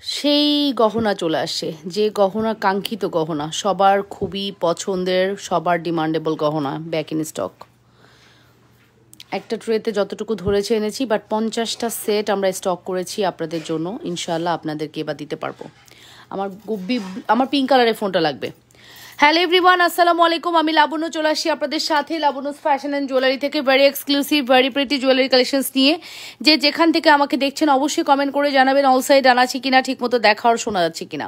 সেই গহনা চলে আসে, যে গহনা কাঙ্ক্ষিত গহনা, সবার খুবই পছন্দের, সবার ডিমান্ডেবল গহনা ব্যাক ইন স্টক। একটা ট্রেতে যতটুকু ধরেছে এনেছি, বাট 50টা সেট আমরা স্টক করেছি আপনাদের জন্য। ইনশাআল্লাহ আপনাদেরকে এবার দিতে পারবো। আমার পিঙ্ক কালারের ফোনটা লাগবে। হ্যালো এভরিওয়ান, আসসালামু আলাইকুম। আমি লাবণ্য চলে আসি আপনাদের সাথে লাবণ্যস ফ্যাশন অ্যান্ড জুয়েলারি থেকে very exclusive very pretty jewellery collections নিয়ে। যেখান থেকে আমাকে দেখছেন অবশ্যই কমেন্ট করে জানাবেন অল সাইড আনা আছে কিনা, ঠিক মতো দেখা আর শোনা যাচ্ছে কিনা,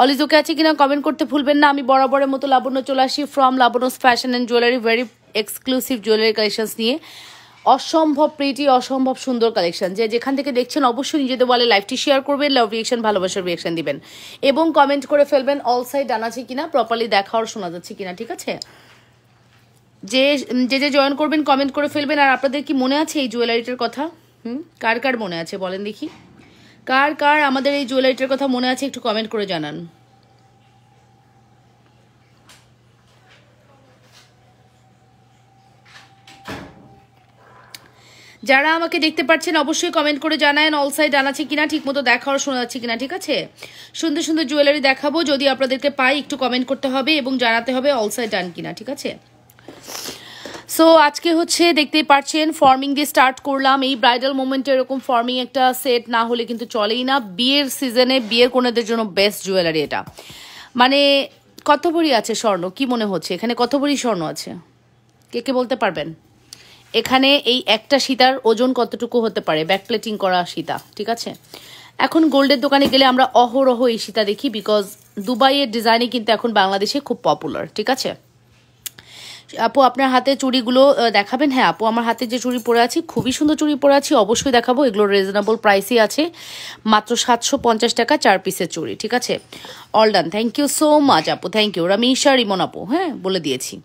অলিজ ওকে আছে কিনা কমেন্ট করতে ভুলবেন না। আমি বরাবরের মতো লাবণ্য চলে আসি from Labanya's fashion and jewellery very exclusive jewellery collections নিয়ে। অসম্ভব প্রিটি, অসম্ভব সুন্দর কালেকশন। যেখান থেকে দেখছেন অবশ্যই নিজেদের বলে লাইভটি শেয়ার করবেন, লাভ রিয়েকশন, ভালোবাসার রিয়েকশন দিবেন এবং কমেন্ট করে ফেলবেন অল সাইড ডান আছে কিনা, প্রপারলি দেখা আর শোনা যাচ্ছে কিনা, ঠিক আছে? যে জয়েন করবেন কমেন্ট করে ফেলবেন। আর আপনাদের কি মনে আছে এই জুয়েলারিটার কথা? কার কার মনে আছে বলেন দেখি, কার কার আমাদের এই জুয়েলারিটার কথা মনে আছে একটু কমেন্ট করে জানান। যারা আমাকে দেখতে পাচ্ছেন অবশ্যই কমেন্ট করে জানায়েন অল সাইড ডান আছে কিনা, ঠিক মতো দেখা আর শোনা যাচ্ছে কিনা, ঠিক আছে? সুন্দর সুন্দর জুয়েলারি দেখাবো, যদি আপনাদেরকে পাই একটু কমেন্ট করতে হবে এবং জানাতে হবে অল সাইড ডান কিনা, ঠিক আছে? সো আজকে হচ্ছে দেখতেই পাচ্ছেন ফর্মিং দিয়ে স্টার্ট করলাম। এই ব্রাইডাল মোমেন্টে এরকম ফর্মিং একটা সেট না হলে কিন্তু চলেই না। বিয়ের সিজনে বিয়ের কোনেদের জন্য বেস্ট জুয়েলারি এটা। মানে কত ভরি আছে স্বর্ণ, কি মনে হচ্ছে এখানে কত ভরি স্বর্ণ আছে? কে কে বলতে পারবেন? এখানে এই একটা সীতার ওজন কতটুকু হতে পারে? ব্যাকপ্লেটিং করা সীতা, ঠিক আছে? এখন গোল্ডের দোকানে গেলে আমরা অহরহ এই সীতা দেখি, বিকজ দুবাইয়ের ডিজাইনে কিন্তু এখন বাংলাদেশে খুব পপুলার, ঠিক আছে? আপু আপনার হাতে চুড়িগুলো দেখাবেন? হ্যাঁ আপু, আমার হাতে যে চুড়ি পরে আছি খুবই সুন্দর চুড়ি পরে আছি, অবশ্যই দেখাবো। এগুলো রিজনেবল প্রাইসই আছে, মাত্র 750 টাকা 4 পিসের চুড়ি, ঠিক আছে? All done, thank you so much আপু, থ্যাংক ইউ। রামিশা রিমন আপু, হ্যাঁ বলে দিয়েছি।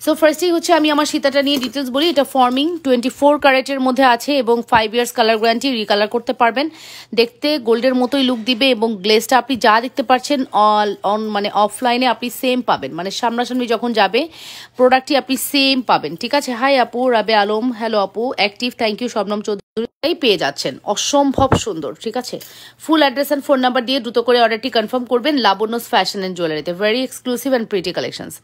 সো ফার্স্টেই হচ্ছে আমি আমার সীতাটা নিয়ে ডিটেলস বলি। এটা ফর্মিং 24 ক্যারেটের মধ্যে আছে এবং 5 ইয়ার্স কালার গ্যারান্টি, রিকালার করতে পারবেন। দেখতে গোল্ডের মতোই লুক দিবে এবং গ্লেজটা আপনি যা দেখতে পাচ্ছেন মানে অফলাইনে আপনি সেম পাবেন, মানে সামনাসামনি যখন যাবে প্রোডাক্টটি আপনি সেম পাবেন, ঠিক আছে? হাই আপু, রাবে আলম, হ্যালো আপু, active, thank you. Shabnam Chowdhury পেয়ে যাচ্ছেন, অসম্ভব সুন্দর, ঠিক আছে? Full address and phone number দিয়ে দ্রুত করে অর্ডারটি কনফার্ম করবেন লাবণ্যস ফ্যাশন অ্যান্ড জুয়েলারিতে। Very exclusive and pretty collections.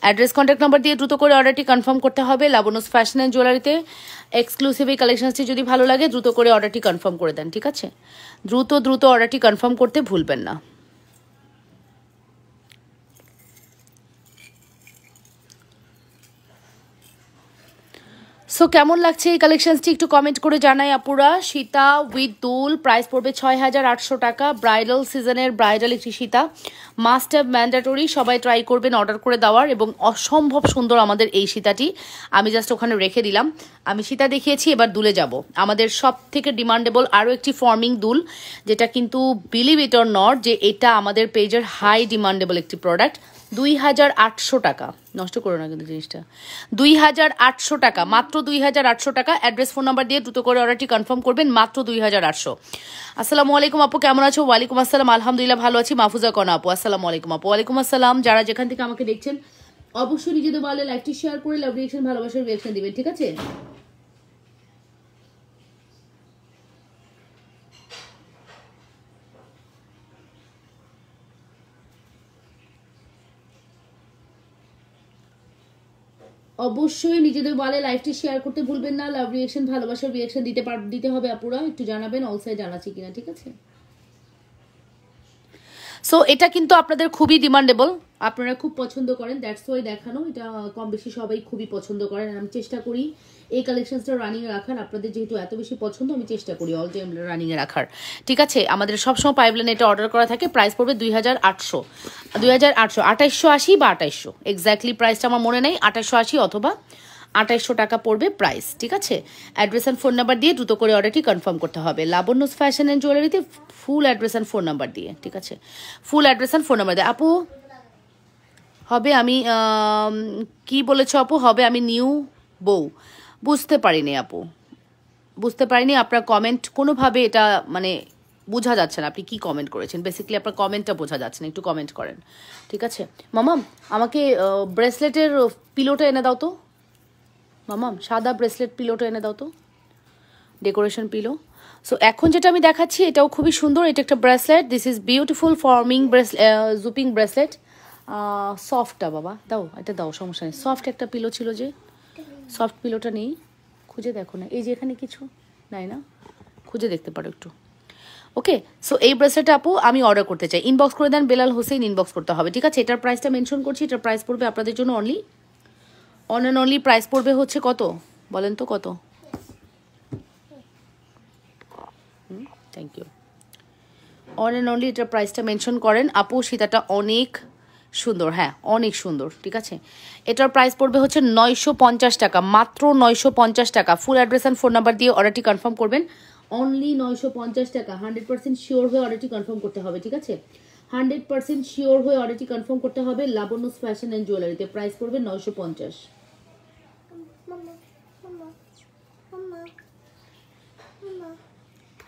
Address contact number দিয়ে দ্রুত করে অর্ডারটি কনফার্ম করতে হবে লাবণ্যস ফ্যাশন অ্যান্ড জুয়েলারিতে। এক্সক্লুসিভ এই কালেকশনসটি যদি ভালো লাগে দ্রুত করে অর্ডারটি কনফার্ম করে দেন, ঠিক আছে? দ্রুত দ্রুত অর্ডারটি কনফার্ম করতে ভুলবেন না। সো কেমন লাগছে এই কালেকশনসটি একটু কমেন্ট করে জানাই আপুরা। সীতা উইথ দুল, প্রাইস পড়বে 6800 টাকা। ব্রাইডাল সিজনের ব্রাইডাল একটি সীতা, মাস্ট হ্যাভ, ম্যান্ডেটরি, সবাই ট্রাই করবেন অর্ডার করে দেওয়ার। এবং অসম্ভব সুন্দর আমাদের এই সীতাটি, আমি জাস্ট ওখানে রেখে দিলাম। আমি সীতা দেখিয়েছি, এবার দুলে যাব। আমাদের সব থেকে ডিমান্ডেবল আরও একটি ফর্মিং দুল, যেটা কিন্তু বিলিভ ইট অর নট যে এটা আমাদের পেজের হাই ডিমান্ডেবল একটি প্রোডাক্ট। 2800 টাকা, নষ্ট করো না কিন্তু জিনিসটা। 2800 টাকা, মাত্র 2800 টাকা। অ্যাড্রেস ফোন নাম্বার দিয়ে দ্রুত করে অর্ডারটি কনফার্ম করবেন, মাত্র 2800। আসসালামু আলাইকুম আপু, কেমন আছো? ওয়ালাইকুম আসসালাম, আলহামদুলিল্লাহ ভালো আছি। মাহফুজা কনা আপু, আসসালামু আলাইকুম আপু। ওয়ালাইকুম আসসালাম। যারা যেখান থেকে আমাকে দেখছেন অবশ্যই নিজেদের বলে লাইকটি শেয়ার করে লাভ রিয়েকশন, ভালোবাসার রিয়েকশন দিবেন, ঠিক আছে? অবশ্যই নিজেদের বলে লাইভটি শেয়ার করতে ভুলবেন না। লাভ রিয়েকশন, ভালোবাসার রিয়েকশন দিতে হবে আপুরা, একটু জানাবেন অল সাইড জানাচ্ছি কিনা, ঠিক আছে? সো এটা কিন্তু আপনাদের খুবই ডিমান্ডেবল, আপনারা খুব পছন্দ করেন, দ্যাটস ওয়াই দেখানো। এটা কম বেশি সবাই খুবই পছন্দ করেন। আমি চেষ্টা করি এই কালেকশনসটা রানিংয়ে রাখার, আপনাদের যেহেতু এত বেশি পছন্দ আমি চেষ্টা করি অল টাইম রানিংয়ে রাখার, ঠিক আছে? আমাদের সবসময় পাইপলাইনে এটা অর্ডার করা থাকে। প্রাইস পড়বে 2800, 2880 বা 2800, এক্স্যাক্টলি প্রাইসটা আমার মনে নেই, 2880 অথবা 2800 টাকা পড়বে প্রাইস, ঠিক আছে? অ্যাড্রেস অ্যান্ড ফোন নাম্বার দিয়ে দ্রুত করে অর্ডারটি কনফার্ম করতে হবে লাবণ্যস ফ্যাশন অ্যান্ড জুয়েলারিতে। Full address and phone number দিয়ে, ঠিক আছে? Full address and phone number দিয়ে। আপু হবে আমি কি বলেছ আপু? হবে আমি নিউ বউ? বুঝতে পারিনি আপু, বুঝতে পারিনি আপনার কমেন্ট কোনোভাবে, এটা মানে বোঝা যাচ্ছে না আপনি কি কমেন্ট করেছেন। বেসিক্যালি আপনার কমেন্টটা বোঝা যাচ্ছে না, একটু কমেন্ট করেন, ঠিক আছে? মামাম আমাকে ব্রেসলেটের পিলোটা এনে দাও তো, মামাম সাদা ব্রেসলেট পিলোটা এনে দাও তো। Decoration pillow. সো এখন যেটা আমি দেখাচ্ছি এটাও খুবই সুন্দর। এটা একটা bracelet, this is beautiful forming Xuping bracelet. সফটটা বাবা দাও, এটা দাও, সমস্যা নেই। সফট একটা পিলো ছিল, যে সফট পিলোটা নেই, খুঁজে দেখো না, এই যে এখানে কিছু নাই না, খুঁজে দেখতে পারো একটু। ওকে, সো এই ব্রেসলেটটা আপু আমি অর্ডার করতে চাই, ইনবক্স করে দেন, বেলাল হোসেন ইনবক্স করতে হবে, ঠিক আছে? এটার প্রাইসটা মেনশন করছি, এটার প্রাইস পড়বে আপনাদের জন্য only one and only price পড়বে হচ্ছে কত বলেন তো, কত? Thank you. One and only এটার প্রাইসটা মেনশন করেন আপু। সীতাটা অনেক সুন্দর, হ্যাঁ অনেক সুন্দর, ঠিক আছে? এটার প্রাইস পড়বে হচ্ছে 950 টাকা, মাত্র 950 টাকা। Full address and phone number দিয়ে অর্ডারটি কনফার্ম করবেন, অনলি 950 টাকা। 100% শিওর হয়ে অর্ডারটি কনফার্ম করতে হবে, ঠিক আছে? 100% শিওর হয়ে অর্ডারটি কনফার্ম করতে হবে। লাবণ্যস ফ্যাশন অ্যান্ড জুয়েলারিতে প্রাইস পড়বে 950।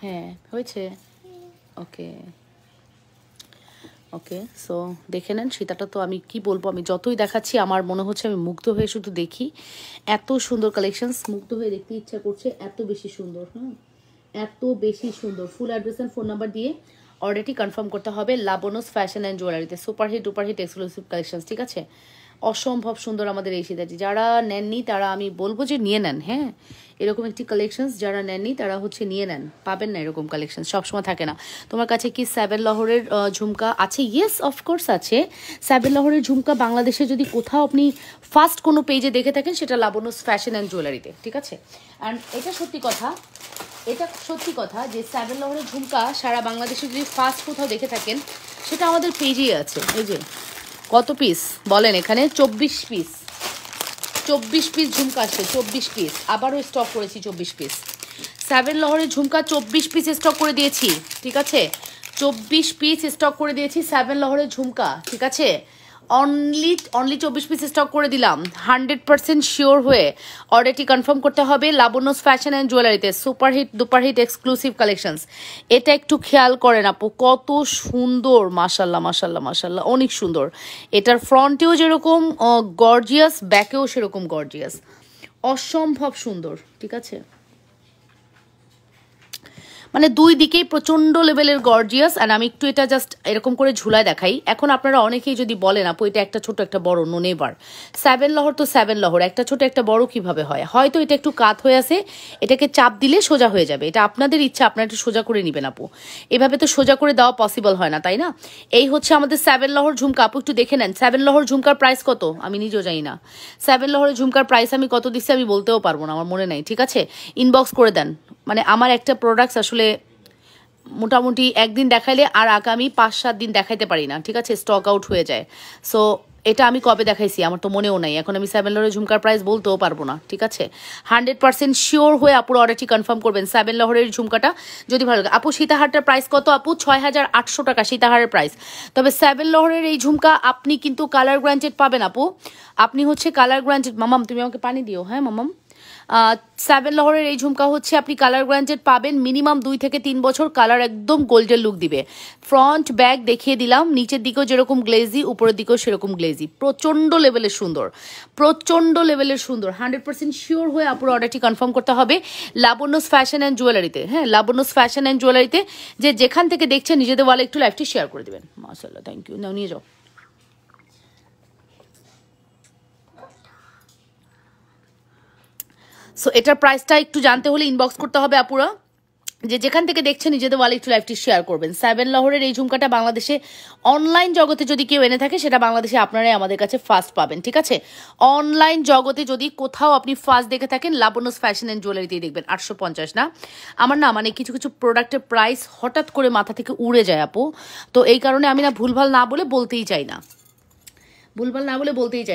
হ্যাঁ হয়েছে, ওকে ওকে। সো দেখে নেন সীতাটা, তো আমি কি বলবো, আমি যতই দেখাচ্ছি আমার মনে হচ্ছে আমি মুগ্ধ হয়ে শুধু দেখি। এত সুন্দর কালেকশনস, মুগ্ধ হয়ে দেখতে ইচ্ছা করছে, এত বেশি সুন্দর, হ্যাঁ এত বেশি সুন্দর। Full address and phone number দিয়ে অর্ডারটি কনফার্ম করতে হবে লাবণ্যস ফ্যাশন অ্যান্ড জুয়েলারিতে। সুপারহিট ডুপারহিট এক্সক্লুসিভ কালেকশনস, ঠিক আছে? অসম্ভব সুন্দর আমাদের এই সীতাটি। যারা নেননি তারা আমি বলবো যে নিয়ে নেন, হ্যাঁ এরকম একটি কালেকশনস যারা নেননি তারা হচ্ছে নিয়ে নেন, পাবেন না এরকম কালেকশন, সবসময় থাকে না। তোমার কাছে কি 7 লহরের ঝুমকা আছে? ইয়েস অফকোর্স আছে। 7 লহরের ঝুমকা বাংলাদেশে যদি কোথাও আপনি ফার্স্ট কোনো পেজে দেখে থাকেন সেটা লাবণ্যস ফ্যাশন অ্যান্ড জুয়েলারিতে, ঠিক আছে? অ্যান্ড এটা সত্যি কথা, এটা সত্যি কথা যে 7 লহরের ঝুমকা সারা বাংলাদেশে যদি ফার্স্ট কোথাও দেখে থাকেন সেটা আমাদের পেজেই আছে। এই যে কত পিস বলেন এখানে, 24 পিস, 24 পিস ঝুমকা আসছে, 24 পিস। আবারও স্টক করেছি 24 পিস। 7 লহরের ঝুমকা 24 পিস স্টক করে দিয়েছি, ঠিক আছে? 24 পিস স্টক করে দিয়েছি 7 লহরের ঝুমকা, ঠিক আছে? অনলি 24 পিস স্টক করে দিলাম। 100% শিওর হয়ে অর্ডারটি কনফার্ম করতে হবে লাবণ্যস ফ্যাশন অ্যান্ড জুয়েলারিতে। Superhit duper hit exclusive collections. এটা একটু খেয়াল করেন আপু, কত সুন্দর, মাশাল্লাহ মাশাল্লাহ মাশাল্লাহ, অনেক সুন্দর। এটার ফ্রন্টেও যেরকম গর্জিয়াস, ব্যাকেও সেরকম গর্জিয়াস, অসম্ভব সুন্দর, ঠিক আছে? মানে দুই দিকেই প্রচণ্ড লেভেলের গর্জিয়াস। অ্যান্ড আমি একটু এটা জাস্ট এরকম করে ঝুলায় দেখাই। এখন আপনারা অনেকেই যদি বলেন আপু এটা একটা ছোট একটা বড়, নো নেভার। 7 লহর তো 7 লহর, একটা ছোট একটা বড় কিভাবে হয়? হয়তো এটা একটু কাত হয়ে আছে, এটাকে চাপ দিলে সোজা হয়ে যাবে, এটা আপনাদের ইচ্ছা, আপনারা একটু সোজা করে নেবেন আপু। এভাবে তো সোজা করে দেওয়া পসিবল হয় না, তাই না? এই হচ্ছে আমাদের 7 লহর ঝুমকা। আপু একটু দেখে নেন 7 লহর ঝুমকার প্রাইস কত, আমি নিজেও জানি না। 7 লহরের ঝুমকার প্রাইস আমি কত দিচ্ছি আমি বলতেও পারবো না, আমার মনে নাই, ঠিক আছে? ইনবক্স করে দেন। মানে আমার একটা প্রোডাক্টস আসলে মোটামুটি একদিন দেখাইলে আর আগামী 5-7 দিন দেখাইতে পারি না, ঠিক আছে? স্টক আউট হয়ে যায়। সো এটা আমি কবে দেখাইছি আমার তো মনেও নাই, এখন আমি 7 লহরের ঝুমকার প্রাইস বলতেও পারবো না, ঠিক আছে? 100% শিওর হয়ে আপুর অর্ডারটি কনফার্ম করবেন। 7 লহরের ঝুমকাটা যদি ভালো লাগে। আপু সীতাহারটার প্রাইস কত আপু? 6800 টাকা সীতাহারের প্রাইস। তবে 7 লহরের এই ঝুমকা আপনি কিন্তু কালার গ্রান্টেড পাবেন আপু, আপনি হচ্ছে কালার গ্রান্টেড। মামাম তুমি আমাকে পানি দিও, হ্যাঁ মামাম। 7 লহরের এই ঝুমকা হচ্ছে আপনি কালার গ্রান্টেড পাবেন, মিনিমাম 2 থেকে 3 বছর কালার একদম গোল্ডেন লুক দিবে। ফ্রন্ট ব্যাক দেখিয়ে দিলাম, নিচের দিকেও যেরকম গ্লেজি, উপরের দিকেও সেরকম গ্লেজি, প্রচণ্ড লেভেলের সুন্দর, প্রচণ্ড লেভেলের সুন্দর। 100% শিওর হয়ে আপুর অর্ডারটি কনফার্ম করতে হবে লাবণ্যস ফ্যাশন অ্যান্ড জুয়েলারিতে। হ্যাঁ লাবণ্যস ফ্যাশন অ্যান্ড জুয়েলারিতে, যে যেখান থেকে দেখছেন নিজেদের ওয়ালে একটু লাইভটি শেয়ার করে দেবেন। মাশাআল্লাহ, থ্যাংক ইউ। নাও নিয়ে যাও। সো এটার প্রাইসটা একটু জানতে হলে ইনবক্স করতে হবে আপুরা, যে যেখান থেকে দেখছেন নিজেদের ওয়ালে একটু লাইভটি শেয়ার করবেন। 7 লহরের এই ঝুমকাটা বাংলাদেশে অনলাইন জগতে যদি কেউ এনে থাকে সেটা বাংলাদেশে আপনারাই আমাদের কাছে ফার্স্ট পাবেন, ঠিক আছে? অনলাইন জগতে যদি কোথাও আপনি ফার্স্ট দেখে থাকেন লাবণ্যস ফ্যাশন অ্যান্ড জুয়েলারিতেই দেখবেন। 850 না, আমার না মানে কিছু কিছু প্রোডাক্টের প্রাইস হঠাৎ করে মাথা থেকে উড়ে যায় আপু, তো এই কারণে আমি না ভুলভাল না বলতেই চাই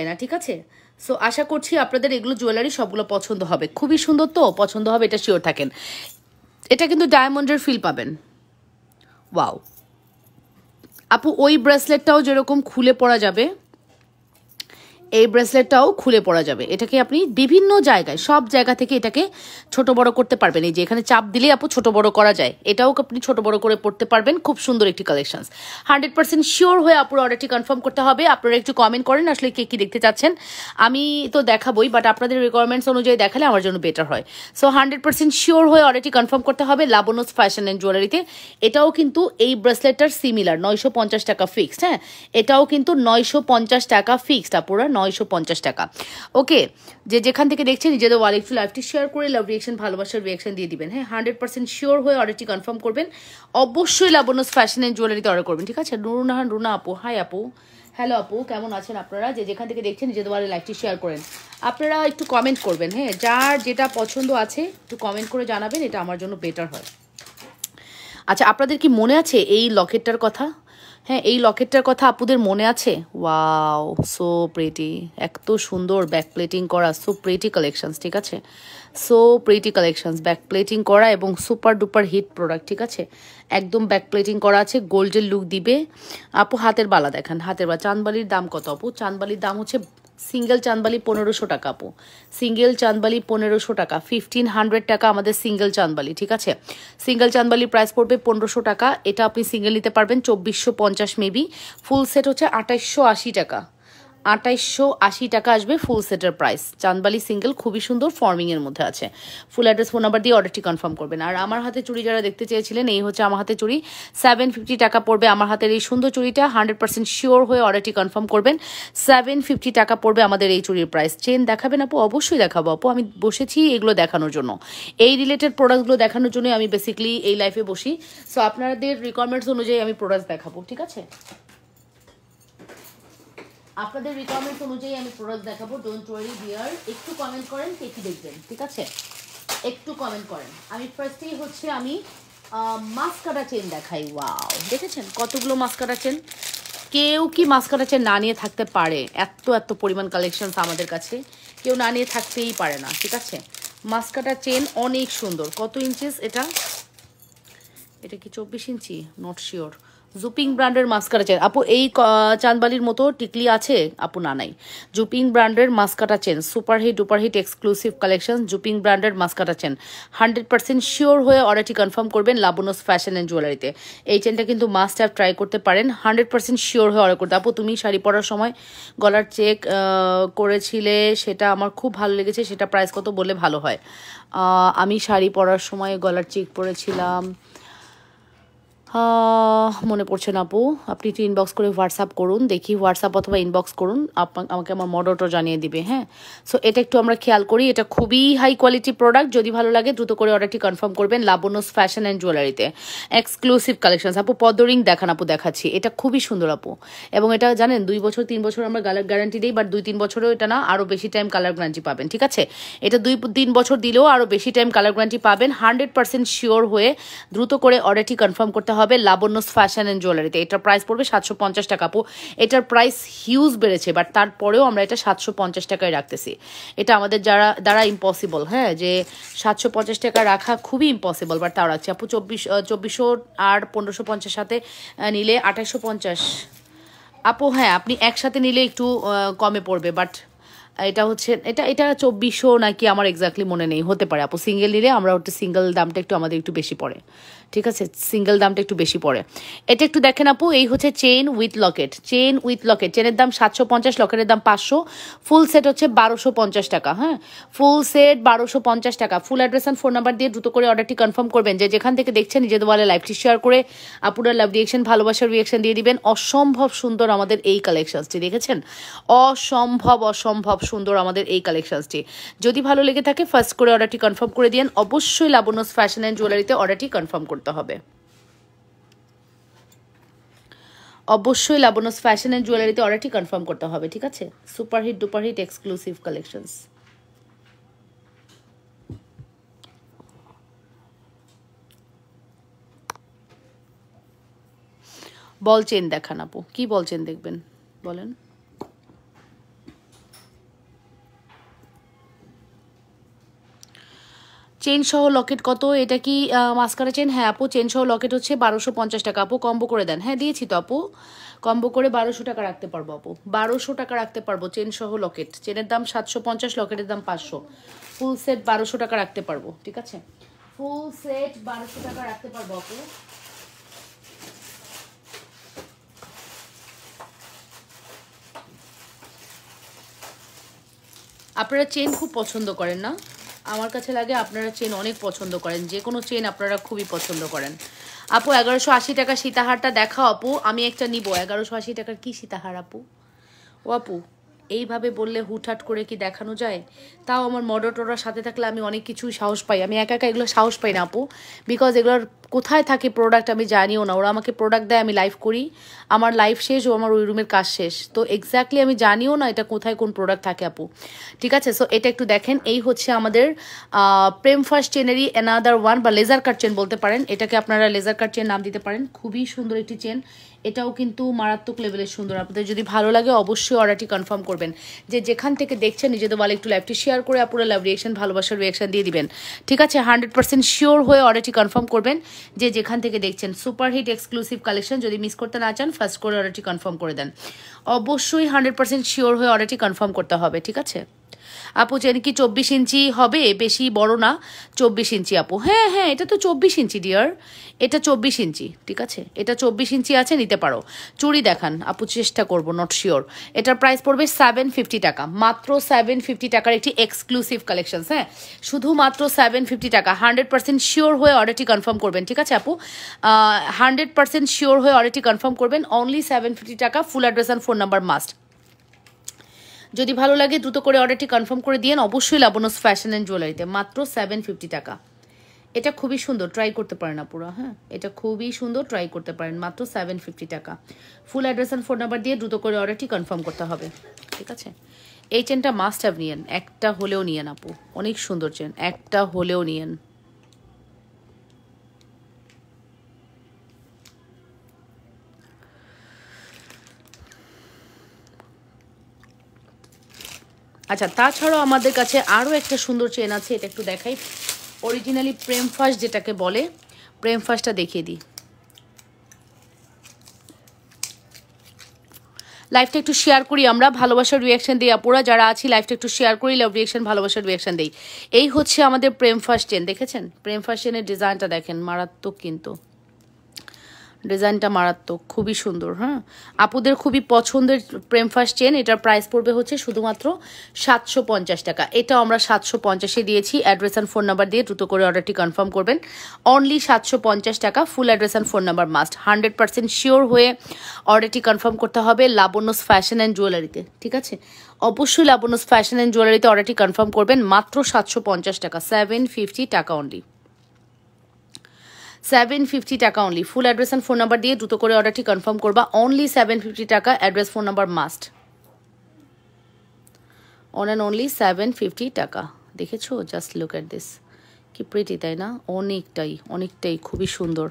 না, ঠিক আছে? সো আশা করছি আপনাদের এগুলো জুয়েলারি সবগুলো পছন্দ হবে, খুবই সুন্দর, তো পছন্দ হবে এটা শিওর থাকেন। এটা কিন্তু ডায়মন্ডের ফিল পাবেন। ওয়াও আপু, ওই ব্রেসলেটটাও যেরকম খুলে পড়া যাবে, এই ব্রেসলেটটাও খুলে পড়া যাবে। এটাকে আপনি বিভিন্ন জায়গায়, সব জায়গা থেকে এটাকে ছোট বড় করতে পারবেন। এই যে এখানে চাপ দিলে আপু ছোট বড় করা যায়, এটাও আপনি ছোট বড় করে পড়তে পারবেন। খুব সুন্দর একটি কালেকশন। 100% শিওর হয়ে আপুর অর্ডারটি কনফার্ম করতে হবে। আপনারা একটু কমেন্ট করেন আসলে কে কি দেখতে চাচ্ছেন। আমি তো দেখাবই, বাট আপনাদের রিকোয়ারমেন্টস অনুযায়ী দেখালে আমার জন্য বেটার হয়। সো 100% শিওর হয়ে অর্ডারটি কনফার্ম করতে হবে লাবণ্যস ফ্যাশন অ্যান্ড জুয়েলারিতে। এটাও কিন্তু এই ব্রেসলেটটার সিমিলার, 950 টাকা ফিক্সড। হ্যাঁ, এটাও কিন্তু 950 টাকা ফিক্সড আপুরা, 950 টাকা। ওকে, যে যেখান থেকে দেখছেন নিজেদের ওয়ালে একটু লাইভটি শেয়ার করে লাভ রিয়েকশন, ভালোবাসার রিয়েকশন দিয়ে দিবেন। হ্যাঁ, 100% শিওর হয়ে অর্ডারটি কনফার্ম করবেন। অবশ্যই লাবণ্যস ফ্যাশন অ্যান্ড জুয়েলারিতে অর্ডার করবেন, ঠিক আছে? নুরুনাহান রুনা আপু, হাই আপু, হ্যালো আপু, কেমন আছেন আপনারা? যে যেখান থেকে দেখছেন নিজেদের ওয়ালে লাইভটি শেয়ার করেন। আপনারা একটু কমেন্ট করবেন। হ্যাঁ, যার যেটা পছন্দ আছে একটু কমেন্ট করে জানাবেন, এটা আমার জন্য বেটার হয়। আচ্ছা, আপনাদের কি মনে আছে এই লকেটটার কথা? হ্যাঁ, এই লকেটটার কথা আপুদের মনে আছে? ওয়াও, সো প্রিটি, এত সুন্দর ব্যাক প্লেটিং করা, সো প্রিটি কালেকশনস, ঠিক আছে? So pretty collections, back plating করা এবং সুপার ডুপার হিট প্রোডাক্ট, ঠিক আছে? একদম ব্যাক প্লেটিং করা আছে, গোল্ডের লুক দিবে। আপু হাতের বালা দেখান, হাতের বালা। চাঁদবালির দাম কত আপু? চাঁদবালির দাম হচ্ছে সিঙ্গেল চাঁদবালি 1500 টাকা আপু। সিঙ্গেল চাঁদবালি 1500 টাকা, 1500 টাকা আমাদের সিঙ্গেল চাঁদবালি, ঠিক আছে? সিঙ্গেল চাঁদবালির প্রাইস পড়বে 1500 টাকা। এটা আপনি সিঙ্গেল নিতে পারবেন 2450 মেবি। ফুল সেট হচ্ছে 2880 টাকা। 2880 টাকা আসবে ফুল সেটের প্রাইস। চাঁদবালি সিঙ্গেল খুবই সুন্দর, ফর্মিংয়ের মধ্যে আছে। ফুল অ্যাড্রেস, ফোন নাম্বার দিয়ে অর্ডারটি কনফার্ম করবেন। আর আমার হাতে চুড়ি যারা দেখতে চেয়েছিলেন, এই হচ্ছে আমার হাতে চুড়ি। 750 টাকা পড়বে আমার হাতের এই সুন্দর চুড়িটা। 100% শিওর হয়ে অর্ডারটি কনফার্ম করবেন। 750 টাকা পড়বে আমাদের এই চুড়ির প্রাইস। চেন দেখাবেন আপু? অবশ্যই দেখাবো আপু, আমি বসেছি এগুলো দেখানোর জন্য। এই রিলেটেড প্রোডাক্টগুলো দেখানোর জন্য আমি বেসিক্যালি এই লাইফে বসি। সো আপনাদের রিকোয়ারমেন্টস অনুযায়ী আমি প্রোডাক্ট দেখাবো, ঠিক আছে? আপনাদের রিকোয়ারমেন্টস অনুযায়ী আমি প্রোডাক্ট দেখাবো। ডোন্ট ওয়ারি ডিয়ার, একটু কমেন্ট করেন কে কি দেখবেন, ঠিক আছে? একটু কমেন্ট করেন। আমি ফার্স্টেই হচ্ছে আমি মাস্কারা চেন দেখাই। ওয়াও, দেখেছেন কতগুলো মাস্কারা চেন? কেউ কি মাস্কারা চেন না নিয়ে থাকতে পারে? এত এত পরিমাণ কালেকশনস আমাদের কাছে, কেউ না নিয়ে থাকতেই পারে না, ঠিক আছে? মাস্কারা চেন অনেক সুন্দর। কত ইঞ্চেস এটা? এটা কি 24 ইঞ্চি? Not sure. জুপিং ব্র্যান্ডের মাস্কারা চেন আপু। এই চাঁদবালির মতো টিকলি আছে আপু? না, নাই। জুপিং ব্র্যান্ডের mascara chain, super hit duper hit exclusive collection. Xuping ব্র্যান্ডের মাস্কারা চেন 100% শিওর হয়ে অর্ডারটি কনফার্ম করবেন লাবণ্যস ফ্যাশন অ্যান্ড জুয়েলারিতে। এই চেনটা কিন্তু মাস্ট হ্যাভ ট্রাই করতে পারেন। 100% শিওর হয়ে অর্ডার করতে। আপু তুমি শাড়ি পরার সময় গলার চেক করেছিলে, সেটা আমার খুব ভালো লেগেছে, সেটা প্রাইস কত বললে ভালো হয়? আমি শাড়ি পরার সময় গলার চেক পরেছিলাম, মনে পড়ছে না আপু। আপনি একটু ইনবক্স করে হোয়াটসঅ্যাপ করুন, দেখি হোয়াটসঅ্যাপ অথবা ইনবক্স করুন, আমাকে আমার মডেলটা জানিয়ে দিবে। হ্যাঁ, সো এটা একটু আমরা খেয়াল করি। এটা খুবই হাই কোয়ালিটি প্রোডাক্ট। যদি ভালো লাগে দ্রুত করে অর্ডারটি কনফার্ম করবেন লাবণ্যস ফ্যাশন অ্যান্ড জুয়েলারিতে। এক্সক্লুসিভ কালেকশনস আপু। পদ্মরিং দেখান আপু, দেখাচ্ছি। এটা খুবই সুন্দর আপু, এবং এটা জানেন 2 বছর 3 বছর আমরা কালার গ্যারান্টি দিই, বাট 2-3 বছরেও এটা না, আরও বেশি টাইম কালার গ্যারান্টি পাবেন, ঠিক আছে? এটা 2-3 বছর দিলেও আরও বেশি টাইম কালার গ্যারান্টি পাবেন। 100% শিওর হয়ে দ্রুত করে অর্ডারটি কনফার্ম করতে হবে লাবণ্যস ফ্যাশন অ্যান্ড জুয়েলারিতে। এটার প্রাইস পড়বে 750 টাকা আপু। এটার প্রাইস হিউজ বেড়েছে, বাট তারপরেও আমরা এটা 750 টাকায় রাখতেছি। এটা আমাদের দ্বারা ইম্পসিবল, হ্যাঁ, যে 750 টাকা রাখা খুবই ইম্পসিবল, বাট তাও রাখছি আপু। 2400 আর 1550 সাথে নিলে 2850 আপু। হ্যাঁ, আপনি একসাথে নিলে একটু কমে পড়বে, বাট এটা হচ্ছে এটা 2400 নাকি আমার এক্স্যাক্টলি মনে নেই, হতে পারে আপু। সিঙ্গেল নিলে আমরা হচ্ছে সিঙ্গেল দামটা একটু আমাদের একটু বেশি পড়ে, ঠিক আছে? সিঙ্গেল দামটা একটু বেশি পড়ে। এটা একটু দেখেন আপু। এই হচ্ছে chain with Locket, chain with Locket. চেনের দাম 750, লকেটের দাম 500। ফুল সেট হচ্ছে 1250 টাকা। হ্যাঁ, ফুল সেট 1250 টাকা। Full address and phone number দিয়ে দ্রুত করে অর্ডারটি কনফার্ম করবেন। যে যেখান থেকে দেখছেন নিজেদের ওয়ালে লাইভটি শেয়ার করে আপুরা লাভ রিয়েকশন, ভালোবাসার রিয়েকশন দিয়ে দিবেন। অসম্ভব সুন্দর আমাদের এই কালেকশনসটি, দেখেছেন? অসম্ভব সুন্দর আমাদের এই কালেকশনসটি। যদি ভালো লেগে থাকে ফার্স্ট করে অর্ডারটি কনফার্ম করে দিন। অবশ্যই লাবণ্যস ফ্যাশন অ্যান্ড জুয়েলারিতে অর্ডারটি কনফার্ম করতে হবে। অবশ্যই লাবণ্যস ফ্যাশন অ্যান্ড জুয়েলারিতে অর্ডারটি কনফার্ম করতে হবে, ঠিক আছে? Super hit duper hit exclusive collections. Ball chain দেখান আপু, কি বল চেন দেখবেন বলেন? চেন সহ লকেট কত? এটা কি মাস্কারা চেন? হ্যাঁ আপু, চেন সহ লকেট হচ্ছে 1250 টাকা। আপু কম্বো করে দেন। হ্যাঁ দিয়েছি তো আপু, কম্বো করে 1200 টাকা রাখতে পারবো আপু, 1200 টাকা রাখতে পারবো চেন সহ লকেট। চেনের দাম 750, লকেটের দাম 500, ফুল সেট 1200 টাকা রাখতে পারবো। ঠিক আছে, ফুল সেট 1200 টাকা রাখতে পারবো আপু। আপনারা চেন খুব পছন্দ করেন না? আমার কাছে লাগে আপনারা চেন অনেক পছন্দ করেন, যে কোনো চেন আপনারা খুবই পছন্দ করেন। আপু 1180 টাকা সীতাহারটা দেখাও আপু, আমি একটা নিব। 1180 টাকার কি সীতাহার আপু? ও আপু এইভাবে বললে হুটহাট করে কি দেখানো যায়? তাও আমার মডারেটররা সাথে থাকলে আমি অনেক কিছুই সাহস পাই, আমি একা একা এগুলো সাহস পাই না আপু। বিকজ এগুলোর কোথায় থাকে প্রোডাক্ট আমি জানিও না, ওরা আমাকে প্রোডাক্ট দেয়, আমি লাইভ করি, আমার লাইভ শেষ ও আমার ওই রুমের কাজ শেষ, তো এক্স্যাক্টলি আমি জানিও না এটা কোথায় কোন প্রোডাক্ট থাকে আপু। ঠিক আছে, সো এটা একটু দেখেন, এই হচ্ছে আমাদের প্রেম ফার্স্ট চেনেরই অ্যানাদার ওয়ান, বা লেজার কাট চেন বলতে পারেন, এটাকে আপনারা লেজার কাট চেন নাম দিতে পারেন। খুবই সুন্দর একটি চেন, এটাও কিন্তু মারাত্মক লেভেলের সুন্দর। আপনাদের যদি ভালো লাগে অবশ্যই অর্ডারটি কনফার্ম করবেন। যে যেখান থেকে দেখছেন নিজেদের বলে একটু লাইভটি শেয়ার করে আপনারা লাভ রিয়েকশন, ভালোবাসার রিয়েকশন দিয়ে দিবেন। ঠিক আছে, 100% শিওর হয়ে অর্ডারটি কনফার্ম করবেন যে যেখান থেকে দেখছেন। সুপারহিট এক্সক্লুসিভ কালেকশন, যদি মিস করতে না চান ফার্স্ট করে অর্ডারটি কনফার্ম করে দেন। অবশ্যই 100% শিওর হয়ে অর্ডারটি কনফার্ম করতে হবে। ঠিক আছে আপু, চেন কি 24 ইঞ্চি হবে? বেশি বড় না, 24 ইঞ্চি আপু। হ্যাঁ হ্যাঁ, এটা তো 24 ইঞ্চি ডিয়ার, এটা 24 ইঞ্চি। ঠিক আছে, এটা 24 ইঞ্চি আছে, নিতে পারো। চুড়ি দেখান আপু, চেষ্টা করবো, নট শিওর। এটার প্রাইস পড়বে 750 টাকা, মাত্র 750 টাকার একটি এক্সক্লুসিভ কালেকশন। হ্যাঁ শুধুমাত্র 750 টাকা। 100% শিওর হয়ে অর্ডারটি কনফার্ম করবেন। ঠিক আছে আপু, 100% শিওর হয়ে অর্ডারটি কনফার্ম করবেন। অনলি 750 টাকা, full address and phone number must. যদি ভালো লাগে দ্রুত করে অর্ডারটি কনফার্ম করে দিন অবশ্যই লাবণ্যস ফ্যাশন অ্যান্ড জুয়েলারিতে, মাত্র 750 টাকা। এটা খুবই সুন্দর, ট্রাই করতে পারেন আপুরা। হ্যাঁ এটা খুবই সুন্দর, ট্রাই করতে পারেন, মাত্র 750 টাকা। Full address and phone number দিয়ে দ্রুত করে অর্ডারটি কনফার্ম করতে হবে। ঠিক আছে, এই চেনটা মাস্ট হ্যাভ নিয়েন, একটা হলেও নিয়েন আপু, অনেক সুন্দর চেন, একটা হলেও নিয়েন। আচ্ছা, তাছাড়াও আমাদের কাছে আরও একটা সুন্দর চেন আছে, এটা একটু দেখাই। অরিজিনালি প্রেম ফার্স্ট যেটাকে বলে, প্রেম ফার্স্টটা দেখিয়ে দিই। লাইভটা একটু শেয়ার করি, আমরা ভালোবাসার রিয়াকশন দিই আপুরা যারা আছি, লাইভটা একটু শেয়ার করি, লাভ রিয়াকশন, ভালোবাসার রিয়াকশন দিই। এই হচ্ছে আমাদের প্রেম ফার্স্ট চেন, দেখেছেন? প্রেম ফার্স্ট চেনের ডিজাইনটা দেখেন, মারাত্মক কিন্তু ডিজাইনটা মারাত্মক, খুবই সুন্দর। হ্যাঁ আপুদের খুবই পছন্দের প্রেম ফার্স্ট চেন, এটার প্রাইস পড়বে হচ্ছে শুধুমাত্র 750 টাকা। এটাও আমরা 750-এ দিয়েছি। অ্যাড্রেস অ্যান্ড ফোন নাম্বার দিয়ে দ্রুত করে অর্ডারটি কনফার্ম করবেন। অনলি 750 টাকা, full address and phone number must. 100% sure হয়ে অর্ডারটি কনফার্ম করতে হবে লাবণ্যস ফ্যাশন অ্যান্ড জুয়েলারিতে। ঠিক আছে, অবশ্যই লাবণ্যস ফ্যাশন অ্যান্ড জুয়েলারিতে অর্ডারটি কনফার্ম করবেন, মাত্র 750 টাকা, 750 টাকা অনলি, 750 টাকা only. Full address and phone number দিয়ে দ্রুত করে অর্ডারটি কনফার্ম করবা। অনলি 750 টাকা, address phone number must. On and only 750 টাকা। দেখেছো, জাস্ট লুক অ্যাট দিস, কি প্রিটি তাই না? অনেকটাই অনেকটাই খুবই সুন্দর,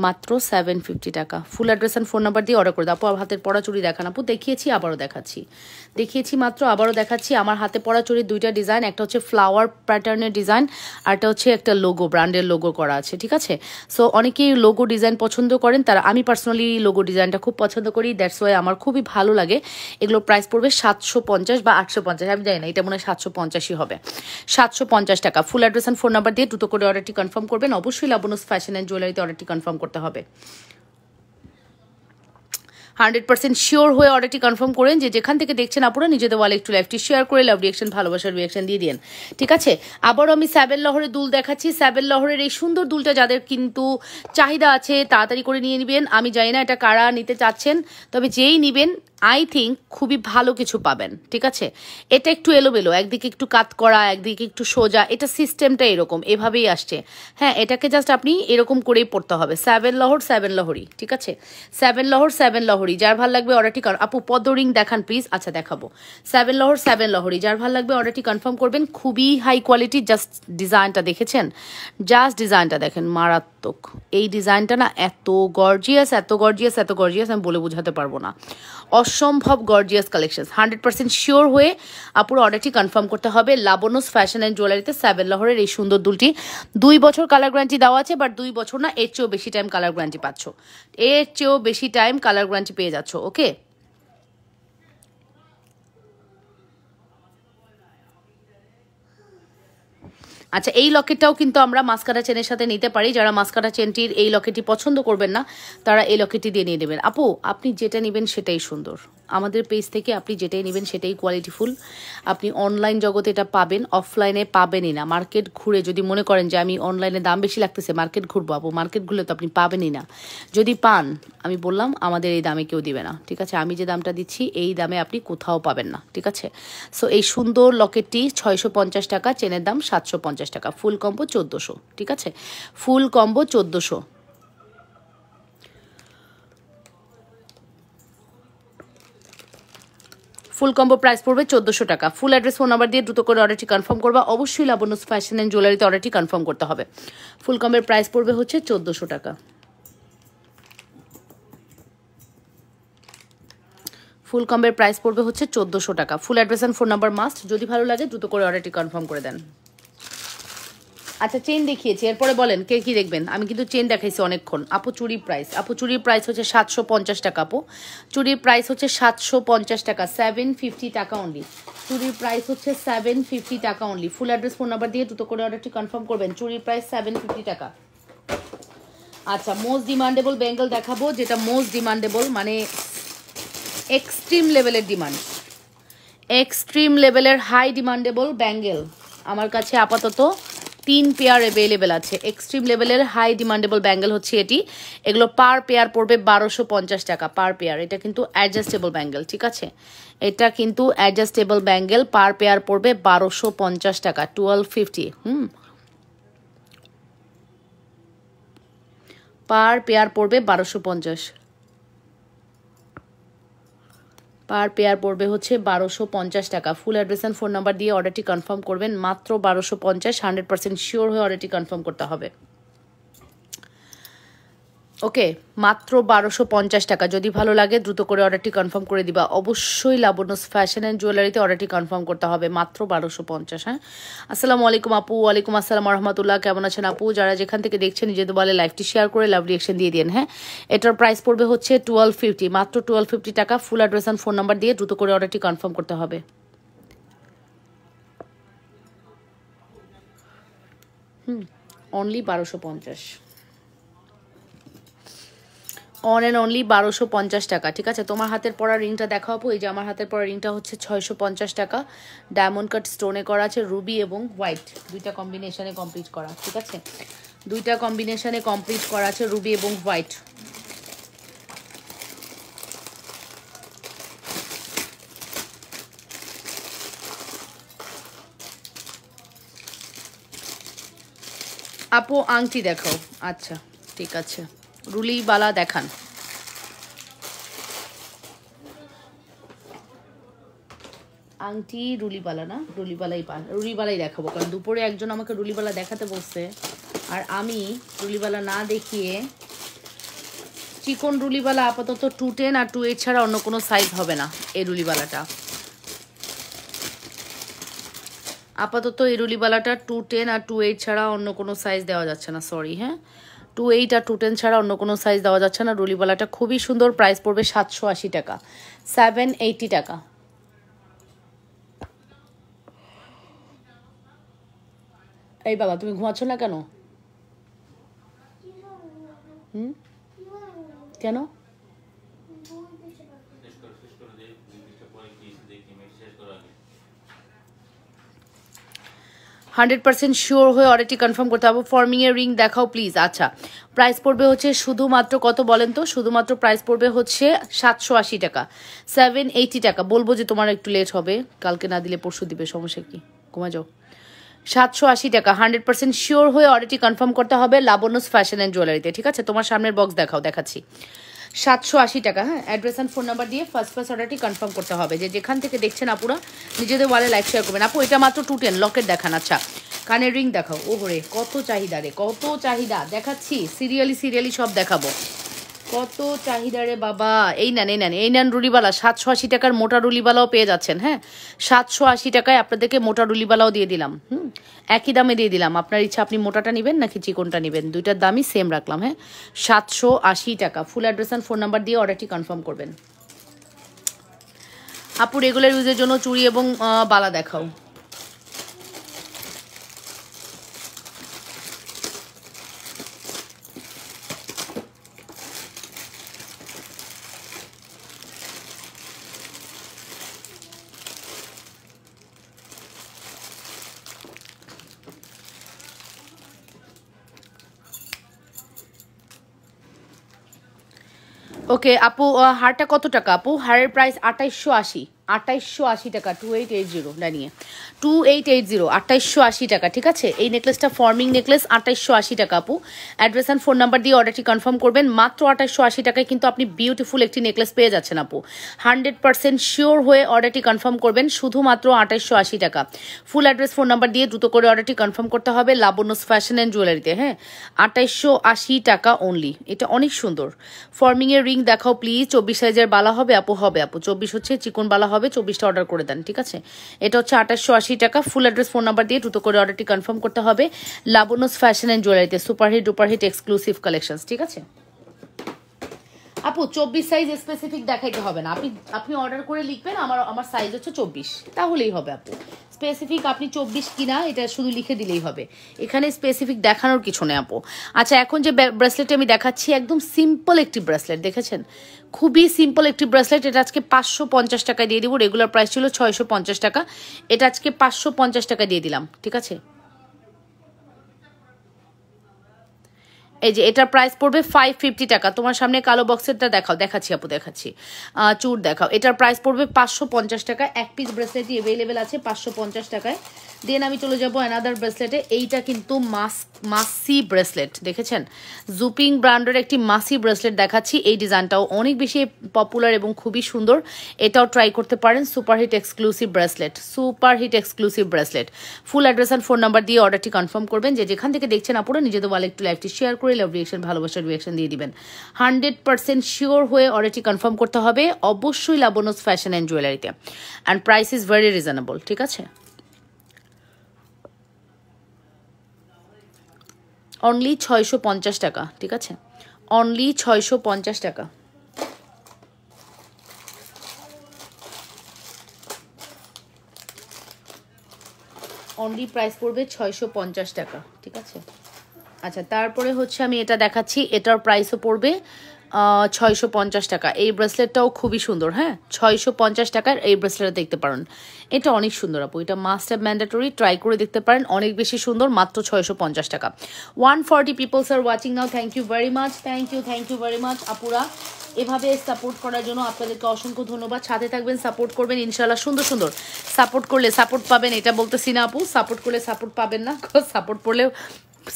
মাত্র 750 টাকা। Full address and phone number দিয়ে অর্ডার করে দাও। আপু হাতের পরা চুড়ি দেখান আপু, দেখিয়েছি আবারও দেখাচ্ছি, দেখিয়েছি মাত্র আবারও দেখাচ্ছি। আমার হাতে পরা চুড়ির দুইটা ডিজাইন, একটা হচ্ছে ফ্লাওয়ার প্যাটার্নের ডিজাইন, আরটা হচ্ছে একটা লোগো, ব্র্যান্ডের লোগো করা আছে। ঠিক আছে, সো অনেকেই লোগো ডিজাইন পছন্দ করেন, তারা, আমি পার্সোনালি লোগো ডিজাইনটা খুব পছন্দ করি, দ্যাটস ওয়াই আমার খুবই ভালো লাগে। এগুলো প্রাইস পড়বে 750 বা 850, আমি জানি না, এটা মনে হয় 750-ই হবে, 750 টাকা। Full address and phone number দিয়ে দ্রুত করে অর্ডারটি কনফার্ম করবেন। অবশ্যই লাবণ্যস ফ্যাশন অ্যান্ড জুয়েলারিতে অর্ডারটি কনফার্ম করতে হবে। 100% শিওর হয়ে অর্ডারটি কনফার্ম করেন যে যেখান থেকে দেখছেন আপনারা নিজেদের ওয়ালে একটু লাইভটি শেয়ার করে লাভ রিয়াকশন, ভালোবাসার রিয়াকশন দিয়ে দিন। ঠিক আছে, আবারও আমি 7 লহরের দুল দেখাচ্ছি। 7 লহরের এই সুন্দর দুলটা যাদের কিন্তু চাহিদা আছে তাড়াতাড়ি করে নিয়ে নেবেন। আমি জানি না এটা কারা নিতে চাচ্ছেন, তবে যেই নেবেন আই থিঙ্ক খুবই ভালো কিছু পাবেন। ঠিক আছে, এটা একটু এলোমেলো, একদিকে একটু কাত করা, একদিকে একটু সোজা, এটা সিস্টেমটা এরকম, এভাবেই আসছে। হ্যাঁ এটাকে জাস্ট আপনি এরকম করেই পড়তে হবে। 7 লহর 7 লহরি। ঠিক আছে, 7 লহর 7 লহরি, যার ভালো লাগবে অর্ডারটি আপু পদ্ম রিং দেখান প্লিজ। আচ্ছা দেখাবো, 7 লহর 7 লহরি, যার ভালো লাগবে অর্ডারটি কনফার্ম করবেন। খুবই হাই কোয়ালিটি, জাস্ট ডিজাইনটা দেখেছেন, জাস্ট ডিজাইনটা দেখেন, মারাত্মক। এই ডিজাইনটা না এত গর্জিয়াস, এত গর্জিয়াস, এত গর্জিয়াস, আমি বলে বোঝাতে পারবো না। অসম্ভব গর্জিয়াস কালেকশন, 100% শিওর হয়ে আপুর অর্ডারটি কনফার্ম করতে হবে। লাবণ্যস ফ্যাশন অ্যান্ড জুয়েলারিতে 7 লহরের এই সুন্দর দুলটি 2 বছর কালার গ্যারান্টি দেওয়া আছে, বাট 2 বছর না, এর চেয়েও বেশি টাইম কালার গ্যারান্টি পাচ্ছ, এর চেয়েও বেশি টাইম কালার গ্যারান্টি পেয়ে যাচ্ছ। ওকে, আচ্ছা এই লকেটটাও কিন্তু আমরা মাস্কারা চেনের সাথে নিতে পারি। যারা মাস্কারা চেনটির এই লকেটটি পছন্দ করবেন না তারা এই লকেটটি দিয়ে নিয়ে দেবেন। আপু আপনি যেটা নেবেন সেটাই সুন্দর, আমাদের পেজ থেকে আপনি যেটাই নেবেন সেটাই কোয়ালিটিফুল। আপনি অনলাইন জগতে এটা পাবেন, অফলাইনে পাবেনই না। মার্কেট ঘুরে যদি মনে করেন যে আমি অনলাইনে দাম বেশি লাগতেছে মার্কেট ঘুরবো, আপু মার্কেট ঘুরলে তো আপনি পাবেনই না। যদি পান আমি বললাম আমাদের এই দামে কেউ দিবে না, ঠিক আছে? আমি যে দামটা দিচ্ছি এই দামে আপনি কোথাও পাবেন না, ঠিক আছে? সো এই সুন্দর লকেটটি 650 টাকা, চেনের দাম 750 টাকা, ফুল কম্বো 1400, ঠিক আছে? ফুল কম্বো 1400। ফুল কম্বো প্রাইস পড়বে 1400 টাকা। ফুল অ্যাড্রেস ফোন নাম্বার দিয়ে দ্রুত করে অর্ডারটি কনফার্ম করবা। অবশ্যই লাবণ্যস ফ্যাশন অ্যান্ড জুয়েলারিতে অর্ডারটি কনফার্ম করতে হবে। ফুল কম্বের প্রাইস পড়বে হচ্ছে 1400 টাকা। ফুল কম্বের প্রাইস পড়বে হচ্ছে 1400 টাকা। Full address and phone number must. যদি ভালো লাগে দ্রুত করে অর্ডারটি কনফার্ম করে দেন। আচ্ছা চেন দেখিয়েছি, এরপরে বলেন কে কি দেখবেন। আমি কিন্তু চেন দেখাইছি অনেকক্ষণ। আপু চুরির প্রাইস, আপু চুরির প্রাইস হচ্ছে 750 টাকা। আপু চুরির প্রাইস হচ্ছে 750 টাকা, 750 টাকা অনলি। চুরির প্রাইস হচ্ছে 750 টাকা only. Full address phone number দিয়ে দ্রুত করে অর্ডারটি কনফার্ম করবেন। চুরির প্রাইস 750 টাকা। আচ্ছা মোস্ট ডিমান্ডেবল বেঙ্গল দেখাবো, যেটা মোস্ট ডিমান্ডেবল মানে এক্সট্রিম লেভেলের ডিমান্ড, এক্সট্রিম লেভেলের হাই ডিমান্ডেবল ব্যাঙ্গেল আমার কাছে আপাতত 3 পেয়ার অ্যাভেলেবেল আছে। এক্সট্রিম লেভেলের হাই ডিমান্ডেবল ব্যাঙ্গেল হচ্ছে এটি। এগুলো পার পেয়ার পড়বে 1250 টাকা পার পেয়ার। এটা কিন্তু অ্যাডজাস্টেবল ব্যাঙ্গেল, ঠিক আছে? এটা কিন্তু অ্যাডজাস্টেবল ব্যাঙ্গেল, পার পেয়ার পড়বে 1250 টাকা, 1250। পার পেয়ার পড়বে 1250, পার পেয়ার পড়বে হচ্ছে 1250 টাকা। Full address and phone number দিয়ে অর্ডারটি কনফার্ম করবেন। মাত্র 1250, 100% শিওর হয়ে অর্ডারটি কনফার্ম করতে হবে। ওকে, মাত্র 1250 টাকা। যদি ভালো লাগে দ্রুত করে অর্ডারটি কনফার্ম করে দিবা। অবশ্যই লাবণ্যস ফ্যাশন অ্যান্ড জুয়েলারিতে অর্ডারটি কনফার্ম করতে হবে। মাত্র 1250। হ্যাঁ, আসসালামু আলাইকুম আপু। ওয়ালাইকুম আসসালাম রহমতুল্লাহ। কেমন আছেন আপু? যারা যেখান থেকে দেখছেন নিজেদের বলে লাইভটি শেয়ার করে লাভ রিয়েকশন দিয়ে দিন। হ্যাঁ, এটার প্রাইস পড়বে হচ্ছে 1250, মাত্র 1250 টাকা। Full address and phone number দিয়ে দ্রুত করে অর্ডারটি কনফার্ম করতে হবে। অনলি 1250, অন অ্যান্ড অনলি 1250 টাকা, ঠিক আছে? তোমার হাতের পরা রিংটা দেখাবো। এই যে আমার হাতের পরা রিংটা হচ্ছে 650 টাকা। ডায়মন্ড কাট স্টোনে করা আছে, রুবি এবং হোয়াইট দুইটা কম্বিনেশনে কমপ্লিট করা, ঠিক আছে? দুইটা কম্বিনেশনে কমপ্লিট করা আছে, রুবি এবং হোয়াইট। আপু আংটি দেখাও। আচ্ছা ঠিক আছে, রুলিবালা দেখান। আংটি রুলিবালা না, রুলিবালাই দেখাবো, কারণ দুপুরে একজন আমাকে রুলিবালা দেখাতে বলছে, আর আমি রুলিবালা না দেখিয়ে চিকন রুলিবালা আপাতত 210 আর 28 ছাড়া অন্য কোনো সাইজ হবে না। এই রুলিবালাটা আপাতত, এই রুলিবালাটা 210 আর 28 ছাড়া অন্য কোনো সাইজ দেওয়া যাচ্ছে না, সরি। হ্যাঁ, 28 আর 210 ছাড়া অন্য কোনো সাইজ দেওয়া যাচ্ছে না। রুলিবালাটা খুবই সুন্দর, প্রাইস পড়বে 780 টাকা, 780 টাকা। এই বাবা তুমি ঘুমাচ্ছ না কেন? কেন? 100% শিওর হয়ে অর্ডারটি কনফার্ম করতে হবে। ফর্মিংয়ের রিং দেখাও প্লিজ। আচ্ছা, প্রাইস পড়বে হচ্ছে শুধুমাত্র কত বলেন তো? শুধুমাত্র প্রাইস পড়বে হচ্ছে 780 টাকা, 780 টাকা। বলবো যে তোমার একটু লেট হবে, কালকে না দিলে পরশু দিবে, সমস্যা কি? ঘুমা যাও। 780 টাকা, 100% শিওর হয়ে অর্ডারটি কনফার্ম করতে হবে লাবণ্যস ফ্যাশন অ্যান্ড জুয়েলারিতে, ঠিক আছে? তোমার সামনের বক্স দেখাও, দেখাচ্ছি। 780 টাকা। হ্যাঁ, অ্যাড্রেস অ্যান্ড ফোন নাম্বার দিয়ে ফার্স্ট অর্ডারটি কনফার্ম করতে হবে। যে যেখান থেকে দেখছেন আপুরা নিজেদের ওয়ালে লাইভ শেয়ার করবেন। আপু এটা মাত্র 210, লকেট দেখান। আচ্ছা, কানের রিং দেখাও। ওহরে কত চাহিদা রে, কত চাহিদা। দেখাচ্ছি সিরিয়ালি সব দেখাবো। কত চাহিদা রে বাবা। এই নেন এই নেন এই নেন রুলিবালা, 780 টাকার মোটা রুলিবালাও পেয়ে যাচ্ছেন। হ্যাঁ, 780 টাকায় আপনাদেরকে মোটা রুলিবালাও দিয়ে দিলাম। একই দামে দিয়ে দিলাম। আপনার ইচ্ছা আপনি মোটাটা নেবেন নাকি চিকনটা নেবেন, দুইটার দামই সেম রাখলাম। হ্যাঁ, 780 টাকা। Full address and phone number দিয়ে অর্ডারটি কনফার্ম করবেন। আপু রেগুলার ইউজের জন্য চুড়ি এবং বালা দেখাও। ওকে আপু, হারটা কত টাকা আপু? হারের প্রাইস 2880। 2880 টাকা, 2880 দাঁড়িয়ে 2880, 2880 টাকা। ঠিক আছে, এই নেকলেসটা ফর্মিং নেকলেস, 2880 টাকা আপু। অ্যাড্রেস অ্যান্ড ফোন নাম্বার দিয়ে অর্ডারটি কনফার্ম করবেন। মাত্র 2880 টাকায় কিন্তু আপনি বিউটিফুল একটি নেকলেস পেয়ে যাচ্ছেন আপু। 100% শিওর হয়ে অর্ডারটি কনফার্ম করবেন, শুধুমাত্র 2880 টাকা। ফুল অ্যাড্রেস ফোন নাম্বার দিয়ে দ্রুত করে অর্ডারটি কনফার্ম করতে হবে লাবণ্যস ফ্যাশন অ্যান্ড জুয়েলারিতে। হ্যাঁ, 2880 টাকা অনলি। এটা অনেক সুন্দর। ফর্মিংয়ের রিং দেখাও প্লিজ। 24 সাইজের বালা হবে আপু? হবে আপু, 24 হচ্ছে চিকন বালা হবে, 24টা অর্ডার করে দেন। ঠিক আছে, এটা হচ্ছে 2880 টাকা। ফুল অ্যাড্রেস ফোন নাম্বার দিয়ে দ্রুত করে অর্ডারটি কনফার্ম করতে হবে লাবণ্যস ফ্যাশন অ্যান্ড জুয়েলারিতে। Superhit duper hit exclusive collections. ঠিক আছে আপু, 24 সাইজ স্পেসিফিক দেখাইতে হবে না। আপনি অর্ডার করে লিখবেন আমার সাইজ হচ্ছে 24, তাহলেই হবে আপু। স্পেসিফিক আপনি 24 কিনা এটা শুধু লিখে দিলেই হবে, এখানে স্পেসিফিক দেখানোর কিছু নেই আপু। আচ্ছা, এখন যে ব্রেসলেট আমি দেখাচ্ছি একদম সিম্পল একটি ব্রেসলেট, দেখেছেন? খুবই সিম্পল একটি ব্রেসলেট। এটা আজকে 550 টাকায় দিয়ে দিব। রেগুলার প্রাইস ছিল 650 টাকা, এটা আজকে 550 টাকা দিয়ে দিলাম। ঠিক আছে, এই যে এটার প্রাইস পড়বে 550 টাকা। তোমার সামনে কালো বক্সেরটা দেখাও, দেখাচ্ছি আপু দেখাচ্ছি। চুর দেখাও। এটার প্রাইস পড়বে 550 টাকা। এক পিস ব্রেসলেটই অ্যাভেলেবেল আছে 550 টাকায়। দেন আমি চলে যাবো অ্যানাদার ব্রেসলেটে। এইটা কিন্তু মাসি ব্রেসলেট, দেখেছেন? জুপিং ব্র্যান্ডের একটি মাসি ব্রেসলেট দেখাচ্ছি। এই ডিজাইনটাও অনেক বেশি পপুলার এবং খুবই সুন্দর। এটাও ট্রাই করতে পারেন। Superhit exclusive bracelet, superhit exclusive bracelet. Full address and phone number দিয়ে অর্ডারটি কনফার্ম করবেন। যে যেখান থেকে দেখছেন আপুরা নিজেদের ওয়ালে একটু লাইভটি শেয়ার করে লাভ রিয়েকশন, ভালোবাসার রিয়েকশন দিয়ে দিবেন। 100% শিওর হয়ে অর্ডারটি কনফার্ম করতে হবে অবশ্যই লাবণ্যস ফ্যাশন অ্যান্ড জুয়েলারিতে। And price is very reasonable. ঠিক আছে, অনলি 650 টাকা। ঠিক আছে, অনলি 650 টাকা। অনলি প্রাইস পড়বে 650 টাকা। ঠিক আছে, আচ্ছা তারপরে হচ্ছে আমি এটা দেখাচ্ছি। এটার প্রাইসও পড়বে 650 টাকা। এই ব্রেসলেটটাও খুবই সুন্দর। হ্যাঁ, 650 টাকার এই ব্রেসলেটটা দেখতে পারেন। এটা অনেক সুন্দর আপু, এটা মাস্ট হ্যাভ ম্যান্ডেটরি, ট্রাই করে দেখতে পারেন। অনেক বেশি সুন্দর, মাত্র 650 টাকা। 140 peoples are watching now. Thank you very much, thank you very much আপুরা। এভাবে সাপোর্ট করার জন্য আপনাদেরকে অসংখ্য ধন্যবাদ। সাথে থাকবেন, সাপোর্ট করবেন ইনশাল্লাহ। সুন্দর সুন্দর সাপোর্ট করলে সাপোর্ট পাবেন, এটা বলতেছি না আপু সাপোর্ট করলে সাপোর্ট পাবেন না।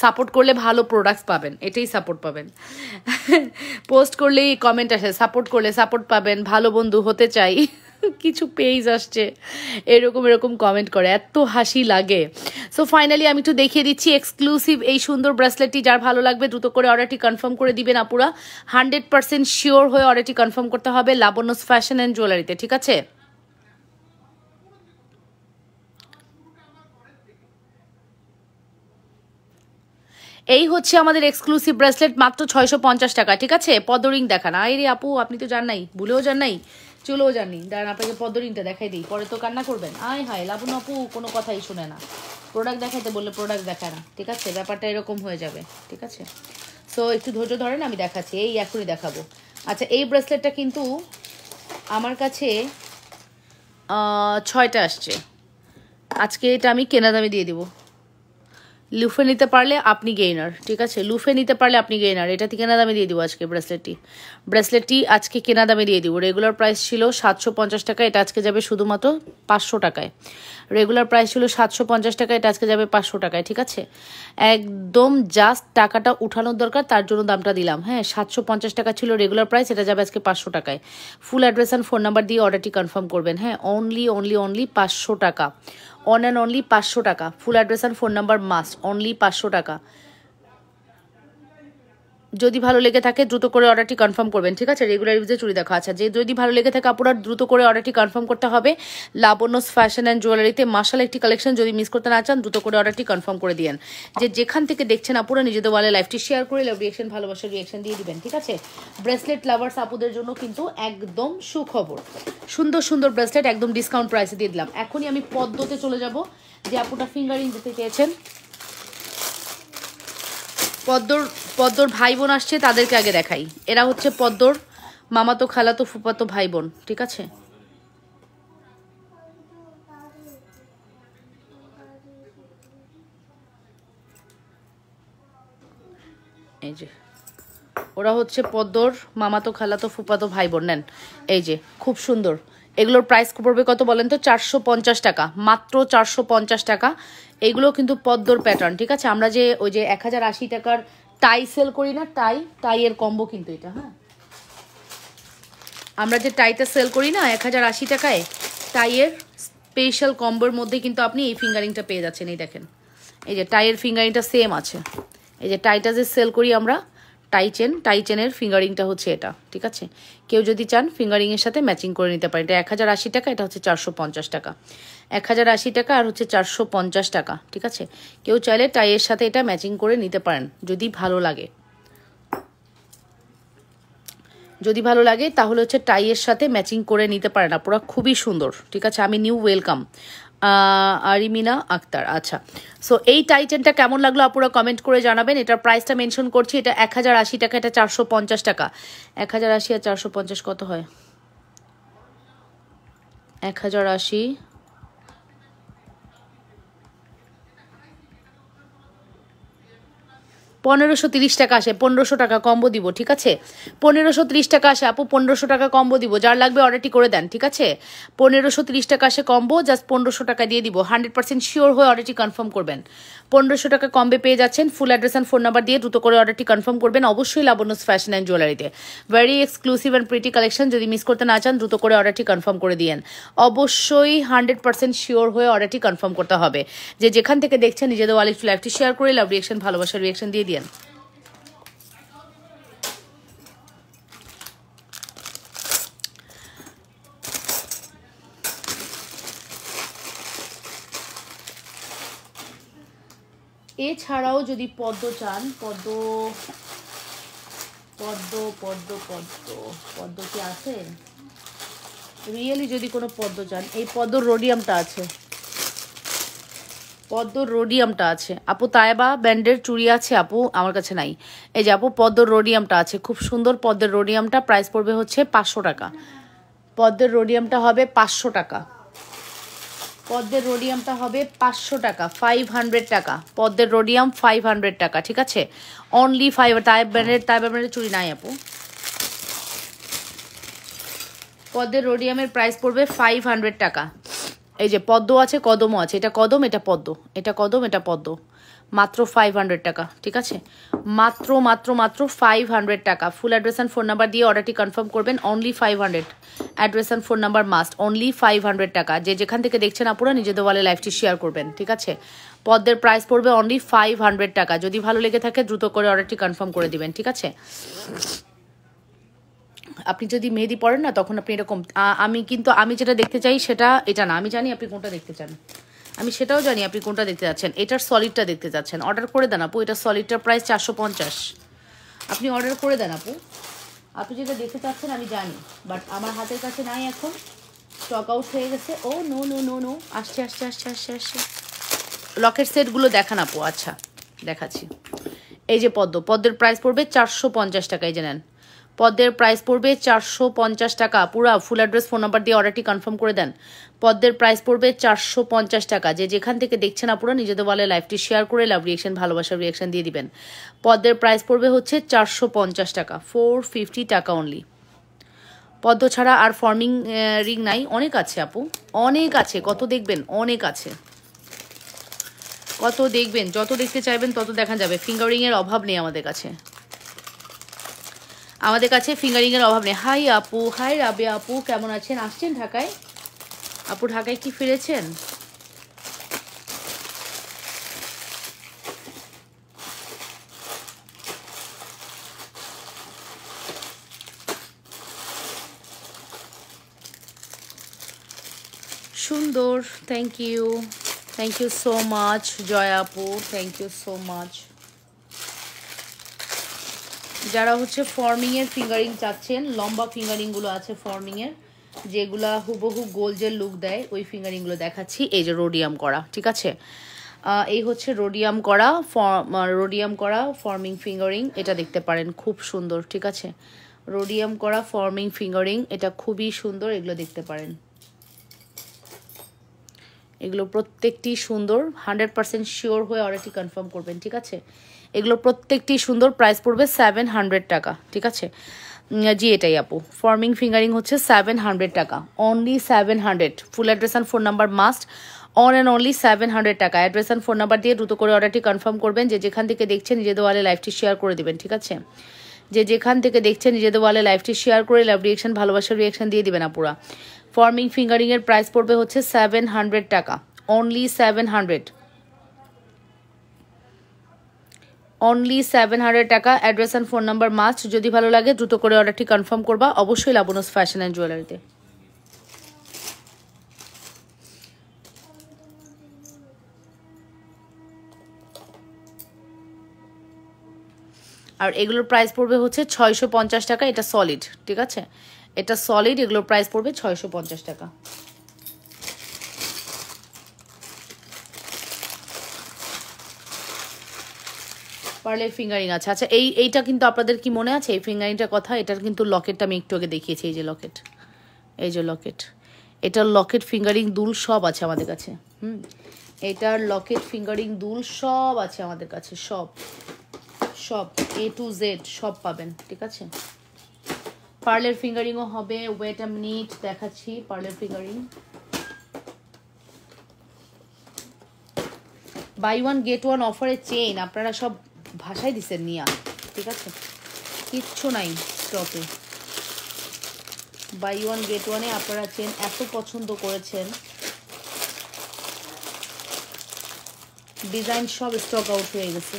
সাপোর্ট করলে ভালো প্রোডাক্টস পাবেন, এটাই সাপোর্ট পাবেন। পোস্ট করলেই কমেন্ট আসে সাপোর্ট করলে সাপোর্ট পাবেন, ভালো বন্ধু হতে চাই। কিছু পেজ আসছে এরকম কমেন্ট করে, এত হাসি লাগে। সো ফাইনালি আমি একটু দেখিয়ে দিচ্ছি এক্সক্লুসিভ এই সুন্দর ব্রেসলেটটি। যার ভালো লাগবে দ্রুত করে অর্ডারটি কনফার্ম করে দিবেন আপুরা। 100% শিওর হয়ে অর্ডারটি কনফার্ম করতে হবে লাবণ্যস ফ্যাশন অ্যান্ড জুয়েলারিতে। ঠিক আছে, এই হচ্ছে আমাদের এক্সক্লুসিভ ব্রেসলেট, মাত্র 650 টাকা। ঠিক আছে, পদরিং দেখান। আরে আপু আপনি তো জান নাই, ভুলেও যান নাই, চলেও জানি। দাঁড়ান আপনাকে পদরিংটা দেখাই দিই, পরে তো কান্না করবেন। আয় হায়, লাবণ্য আপু কোনো কথাই শুনে না, প্রোডাক্ট দেখাইতে বললে প্রোডাক্ট দেখায় না। ঠিক আছে, ব্যাপারটা এরকম হয়ে যাবে। ঠিক আছে, সো একটু ধৈর্য ধরেন, আমি দেখাচ্ছি, এই এখনই দেখাবো। আচ্ছা, এই ব্রেসলেটটা কিন্তু আমার কাছে 6টা আসছে। আজকে এটা আমি কেনা দামে দিয়ে দিব। লুফে নিতে পারলে আপনি গেইনার। ঠিক আছে, লুফে নিতে পারলে আপনি গেইনার। এটা কেনা দামে দিয়ে দিব আজকে। ব্রেসলেটটি আজকে কেনা দামে দিয়ে দিব। রেগুলার প্রাইস ছিল 750 টাকা, এটা আজকে যাবে শুধুমাত্র 500 টাকায়। রেগুলার প্রাইস ছিল 750 টাকা, এটা আজকে যাবে 500 টাকায়। ঠিক আছে, একদম জাস্ট টাকাটা উঠানোর দরকার, তার জন্য দামটা দিলাম। হ্যাঁ, 750 টাকা ছিল রেগুলার প্রাইস, এটা যাবে আজকে 500 টাকায়। ফুল অ্যাড্রেস অ্যান্ড ফোন নাম্বার দিয়ে অর্ডারটি কনফার্ম করবেন। হ্যাঁ, অনলি 500 টাকা, অন অ্যান্ড অনলি 500 টাকা। Full address and phone number must, only 500 টাকা। যদি ভালো লেগে থাকে দ্রুত করে অর্ডারটি কনফার্ম করবেন, ঠিক আছে? রেগুলার ইউজে চুড়ি দেখা। আচ্ছা, যে যদি ভালো লেগে থাকে আপনার দ্রুত করে অর্ডারটি কনফার্ম করতে হবে। লাবণ্যস ফ্যাশন অ্যান্ড জুয়েলারিতে মাশাআল্লাহ একটি কালেকশন, যদি মিস করতে না চান দ্রুত করে অর্ডারটি কনফার্ম করে দিয়েন। যে যেখান থেকে দেখছেন আপুরা নিজেদের ওয়ালে লাইভটি শেয়ার করে লাভ রিয়েকশন, ভালোবাসার রিয়েকশন দিয়ে দিবেন, ঠিক আছে? ব্রেসলেট লাভার্স আপুদের জন্য কিন্তু একদম সুখবর, সুন্দর সুন্দর ব্রেসলেট একদম ডিসকাউন্ট প্রাইসে দিয়ে দিলাম। এখনই আমি পদ্মতে চলে যাব, যে আপুটা ফিঙ্গারিং দিতে চেয়েছেন। পদ্মর ভাই বোন আসছে, তাদেরকে আগে দেখাই। এরা হচ্ছে পদ্মর মামাতো খালাতো ফুফাতো ভাই বোন, ঠিক আছে? এই যে ওরা হচ্ছে পদ্মর মামাতো খালাতো ফুফাতো ভাই বোন। নেন, এই যে খুব সুন্দর। এগুলোর প্রাইস পড়বে কত বলেন তো? 450 টাকা, মাত্র 450 টাকা। এগুলো কিন্তু পদ্মর প্যাটার্ন, ঠিক আছে? আমরা যে ওই যে 1080 টাকার টাই সেল করি না, টাইয়ের কম্বো কিন্তু এটা। হ্যাঁ, আমরা যে টাইটা সেল করি না 1080 টাকায়, টাইয়ের স্পেশাল কম্বোর মধ্যে কিন্তু আপনি এই ফিঙ্গারিংটা পেয়ে যাচ্ছেন। এই দেখেন, এই যে টাইয়ের ফিঙ্গারিংটা সেম আছে। এই যে টাইটা যে সেল করি আমরা, টাই চেনের ফিঙ্গারিংটা হচ্ছে এটা, ঠিক আছে? কেউ যদি চান ফিঙ্গারিংয়ের সাথে ম্যাচিং করে নিতে পারেন। এটা 1080 টাকা, এটা হচ্ছে 450 টাকা। 1080 টাকা আর হচ্ছে 450 টাকা, ঠিক আছে? কেউ চাইলে টাইয়ের সাথে এটা ম্যাচিং করে নিতে পারেন যদি ভালো লাগে। যদি ভালো লাগে তাহলে হচ্ছে টাইয়ের সাথে ম্যাচিং করে নিতে পারেন আপনারা, খুবই সুন্দর, ঠিক আছে? আমি নিউ ওয়েলকাম আরিমিনা আক্তার। আচ্ছা, সো এই টাই চেনটা কেমন লাগলো আপনারা কমেন্ট করে জানাবেন। এটার প্রাইসটা মেনশন করছি, এটা 1080 টাকা, এটা 450 টাকা। 1080 আর 450 কত হয়? 1080 1530 টাকা আসে, 1500 টাকা কম্বো দিব, ঠিক আছে? 1530 টাকা আসে আপু, 1500 টাকা কম্বো দিব। যার লাগবে অর্ডারটি করে দেন, ঠিক আছে? 1530 টাকা আসে কম্বো, জাস্ট 1500 টাকা দিয়ে দিব। 100% শিওর হয়ে অর্ডারটি কনফার্ম করবেন। 1500 টাকা কম্বে পেয়ে যাচ্ছেন। Full address and phone number দিয়ে দ্রুত করে অর্ডারটি কনফার্ম করবেন অবশ্যই লাবণ্যস ফ্যাশন অ্যান্ড জুয়েলারিতে। Very exclusive and pretty collection, যদি মিস করতে না চান দ্রুত করে অর্ডারটি কনফার্ম করে দিয়েন। অবশ্যই 100% শিওর হয়ে অর্ডারটি কনফার্ম করতে হবে। যে যেখান থেকে দেখছেন নিজেদের ওয়ালে একটু লাইভটি শেয়ার করে লাভ রিয়েকশন, ভালোবাসার রিয়েকশন দিয়ে দিয়েন। এছাড়াও যদি পদ্ম চান, পদ্ম পদ্ম পদ্ম পদ্ম পদ্ম কি আছে? রিয়েলি যদি কোনো পদ্ম চান, এই পদ্মর রোডিয়ামটা আছে, পদ্মর রোডিয়ামটা আছে আপু। তাইবা ব্র্যান্ডের চুড়ি আছে আপু, আমার কাছে নাই। এই যে আপু পদ্মর রোডিয়ামটা আছে, খুব সুন্দর পদ্মের রোডিয়ামটা। প্রাইস পড়বে হচ্ছে 500 টাকা। পদ্মের রোডিয়ামটা হবে 500 টাকা। পদ্মের রোডিয়ামটা হবে 500 টাকা, 500 টাকা। পদ্মের রোডিয়াম 500 টাকা, ঠিক আছে? অনলি 5। তাইবা ব্র্যান্ডের চুড়ি নাই আপু। পদ্মের রোডিয়ামের প্রাইস পড়বে 500 টাকা। এই যে পদ্ম আছে, কদমও আছে। এটা কদম, এটা পদ্ম, এটা কদম, এটা পদ্ম। মাত্র 500 টাকা, ঠিক আছে? মাত্র মাত্র মাত্র 500 টাকা। Full address and phone number দিয়ে অর্ডারটি কনফার্ম করবেন। Only 500। Address and phone number must. Only 500 টাকা। যে যেখান থেকে দেখছেন আপুরা নিজেদের ওয়ালে লাইভটি শেয়ার করবেন, ঠিক আছে? পদ্মের প্রাইস পড়বে অনলি 500 টাকা। যদি ভালো লেগে থাকে দ্রুত করে অর্ডারটি কনফার্ম করে দিবেন, ঠিক আছে? আপনি যদি মেহেদি পড়েন না, তখন আপনি এরকম, আমি যেটা দেখতে চাই সেটা এটা না। আমি জানি আপনি কোনটা দেখতে চান, আমি সেটাও জানি আপনি কোনটা দেখতে যাচ্ছেন। এটার সলিডটা দেখতে যাচ্ছেন, অর্ডার করে দেন আপু। এটার সলিডটার প্রাইস 450। আপনি অর্ডার করে দেন আপু। আপনি যেটা দেখতে চাচ্ছেন আমি জানি, বাট আমার হাতের কাছে নাই এখন, স্টক আউট হয়ে গেছে। ও নো নো নো নো, আসছে আসছে আসছে আসছে আসছে। লকেট সেটগুলো দেখান আপু। আচ্ছা দেখাচ্ছি। এই যে পদ্মের প্রাইস পড়বে 450 টাকা। এই যে নেন, পদ্মের প্রাইস পড়বে 450 টাকা। পুরা ফুল অ্যাড্রেস ফোন নাম্বার দিয়ে অর্ডারটি কনফার্ম করে দেন। পদ্মের প্রাইস পড়বে 450 টাকা। যে যেখান থেকে দেখছেন আপুরা নিজেদের ওয়ালে লাইভটি শেয়ার করে লাভ রিয়েকশন, ভালোবাসার রিয়েকশন দিয়ে দিবেন। পদ্মের প্রাইস পড়বে হচ্ছে 450 টাকা, 450 টাকা অনলি। পদ্ম ছাড়া আর ফর্মিং রিং নাই? অনেক আছে আপু, অনেক আছে। কত দেখবেন? অনেক আছে। কত দেখবেন? যত দেখতে চাইবেন তত দেখা যাবে। ফিঙ্গারিংয়ের অভাব নেই আমাদের কাছে, আমাদের কাছে ফিঙ্গারিংয়ের অভাব নেই। হাই আপু, হাই রাবিয়া আপু, কেমন আছেন? আসছেন ঢাকায়? আপু ঢাকায় কি ফিরেছেন? সুন্দর। Thank you so much Joya আপু, থ্যাংক ইউ সো মাচ। যারা হচ্ছে ফর্মিংয়ের ফিঙ্গারিং চাচ্ছেন, লম্বা ফিঙ্গারিংগুলো আছে ফর্মিংয়ের, যেগুলা হুবহু গোল্ডের লুক দেয়, ওই ফিঙ্গারিংগুলো দেখাচ্ছি। এই যে রোডিয়াম করা, ঠিক আছে, এই হচ্ছে রোডিয়াম করা ফর্মিং ফিঙ্গারিং, এটা দেখতে পারেন, খুব সুন্দর, ঠিক আছে। রোডিয়াম করা ফর্মিং ফিঙ্গারিং, এটা খুবই সুন্দর, এগুলো দেখতে পারেন। এগুলো প্রত্যেকটি সুন্দর, 100% শিওর হয়ে অর্ডারটি কনফার্ম করবেন, ঠিক আছে। এগুলো প্রত্যেকটি সুন্দর, প্রাইস পড়বে 700 টাকা, ঠিক আছে। জি এটাই আপু, ফর্মিং ফিঙ্গারিং হচ্ছে 700 টাকা, only 700। Full address and phone number must, on and only 700 টাকা। অ্যাড্রেস অ্যান্ড ফোন নাম্বার দিয়ে দ্রুত করে অর্ডারটি কনফার্ম করবেন। যে যেখান থেকে দেখছেন নিজেদের ওয়ালে লাইভটি শেয়ার করে দিবেন, ঠিক আছে। যে যেখান থেকে দেখছেন নিজেদের ওয়ালে লাইভটি শেয়ার করে লাভ রিয়েকশন, ভালোবাসার রিয়েকশন দিয়ে দিবেন আপুরা। ফর্মিং ফিঙ্গারিংয়ের প্রাইস পড়বে হচ্ছে 700 টাকা, অনলি 700, অনলি 700 টাকা। Address and phone number must. যদি ভালো লাগে দ্রুত করে অর্ডারটি কনফার্ম করবা অবশ্যই লাবণস ফ্যাশন অ্যান্ড জুয়েলারিতে। আর এগুলোর প্রাইস পড়বে হচ্ছে 650 টাকা, এটা সলিড, ঠিক আছে, এটা সলিড, এগুলোর প্রাইস পড়বে 650 টাকা। পার্লের ফিঙ্গারিং আছে। আচ্ছা এইটা কিন্তু আপনাদের কি মনে আছে এই ফিঙ্গারিংটার কথা? এটার কিন্তু লকেটটা আমি একটু আগে দেখিয়েছি, এই যে লকেট, এই যে লকেট, এটার লকেট ফিঙ্গারিং দুল সব আছে আমাদের কাছে। এটার লকেট ফিঙ্গারিং দুল সব আছে আমাদের কাছে, সব A to Z সব পাবেন, ঠিক আছে। পার্লের ফিঙ্গারিংও হবে, ওয়েট আ মিনিট দেখাচ্ছি। পার্লের finger ring buy one get one অফারে চেইন আপনারা সব ভাষায় দিচ্ছেন নিয়া, ঠিক আছে, কিচ্ছু নাই স্টকে। বাই ওয়ান গেট ওয়ানে আপনারা চেন এত পছন্দ করেছেন, ডিজাইন সব স্টক আউট হয়ে গেছে।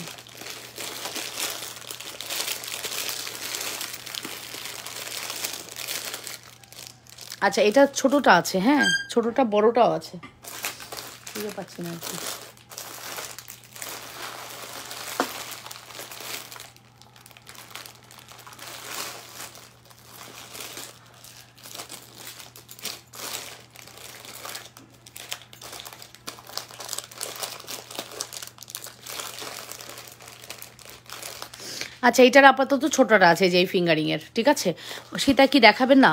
আচ্ছা এটা ছোটটা আছে, হ্যাঁ ছোটটা, বড়টাও আছে, বুঝতে পারছি না আর কি। আচ্ছা এটার আপাতত ছোটটা আছে যে এই ফিঙ্গারিংয়ের, ঠিক আছে। সেটা কি দেখাবেন না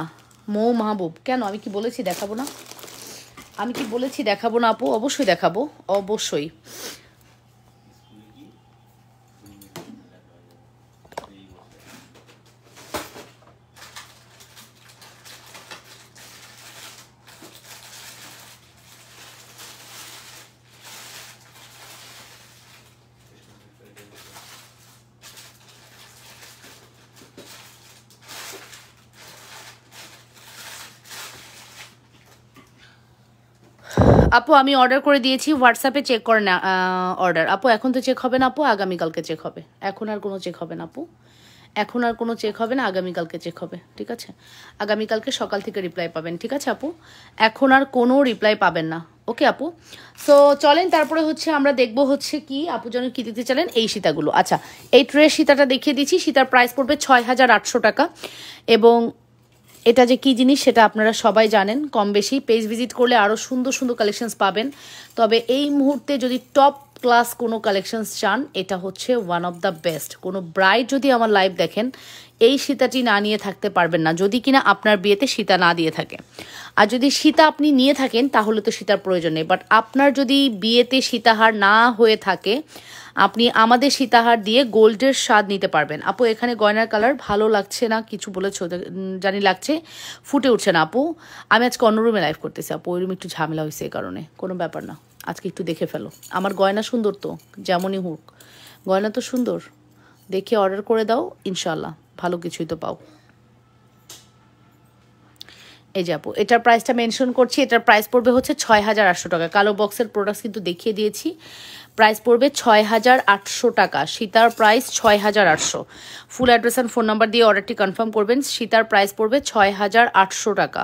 মৌ মাহবুব? কেন, আমি কি বলেছি দেখাবো না? আমি কি বলেছি দেখাবো না আপু? অবশ্যই দেখাবো, অবশ্যই। আপু আমি অর্ডার করে দিয়েছি, হোয়াটসঅ্যাপে চেক করে না অর্ডার। আপু এখন তো চেক হবে না আপু, আগামীকালকে চেক হবে। এখন আর কোনো চেক হবে না আপু, এখন আর কোনো চেক হবে না, আগামীকালকে চেক হবে, ঠিক আছে। আগামীকালকে সকাল থেকে রিপ্লাই পাবেন, ঠিক আছে আপু। এখন আর কোনো রিপ্লাই পাবেন না, ওকে আপু। সো চলেন তারপরে হচ্ছে আমরা দেখবো হচ্ছে কি আপু যেন কি দিতে চাইলেন, এই সীতাগুলো। আচ্ছা এই ট্রে সীতাটা দেখিয়ে দিচ্ছি, সীতার প্রাইস পড়বে 6800 টাকা। এবং এটা যে কি জিনিস সেটা আপনারা সবাই জানেন কম বেশি, পেজ ভিজিট করলে আরও সুন্দর সুন্দর কালেকশনস পাবেন। তবে এই মুহূর্তে যদি টপ ক্লাস কোনো কালেকশনস চান, এটা হচ্ছে ওয়ান অফ দ্য বেস্ট। কোনো ব্রাইড যদি আমার লাইভ দেখেন, এই সীতাটি না নিয়ে থাকতে পারবেন না, যদি কিনা আপনার বিয়েতে সীতা না দিয়ে থাকে। আর যদি সীতা আপনি নিয়ে থাকেন তাহলে তো সীতার প্রয়োজন নেই, বাট আপনার যদি বিয়েতে সীতাহার না হয়ে থাকে, আপনি আমাদের সীতাহার দিয়ে গোল্ডের স্বাদ নিতে পারবেন। আপু এখানে গয়নার কালার ভালো লাগছে না, কিছু বলেছো জানি, লাগছে, ফুটে উঠছে না আপু। আমি আজকে অন্য রুমে লাইভ করতেছি আপু, ওই রুমে একটু ঝামেলা হয়েছে, এই কারণে। কোনো ব্যাপার না, আজকে একটু দেখে ফেলো। আমার গয়না সুন্দর তো, যেমনই হোক গয়না তো সুন্দর, দেখে অর্ডার করে দাও, ইনশাল্লাহ ভালো কিছুই তো পাও। এই যে আপু, এটার প্রাইসটা মেনশন করছি, এটার প্রাইস পড়বে হচ্ছে 6,800 টাকা। কালো বক্সের প্রোডাক্টস কিন্তু দেখিয়ে দিয়েছি। প্রাইস পড়বে 6,800 টাকা। সীতার price 6,800। Full address and phone number দিয়ে অর্ডারটি কনফার্ম করবেন। সীতার প্রাইস পড়বে 6,800 টাকা।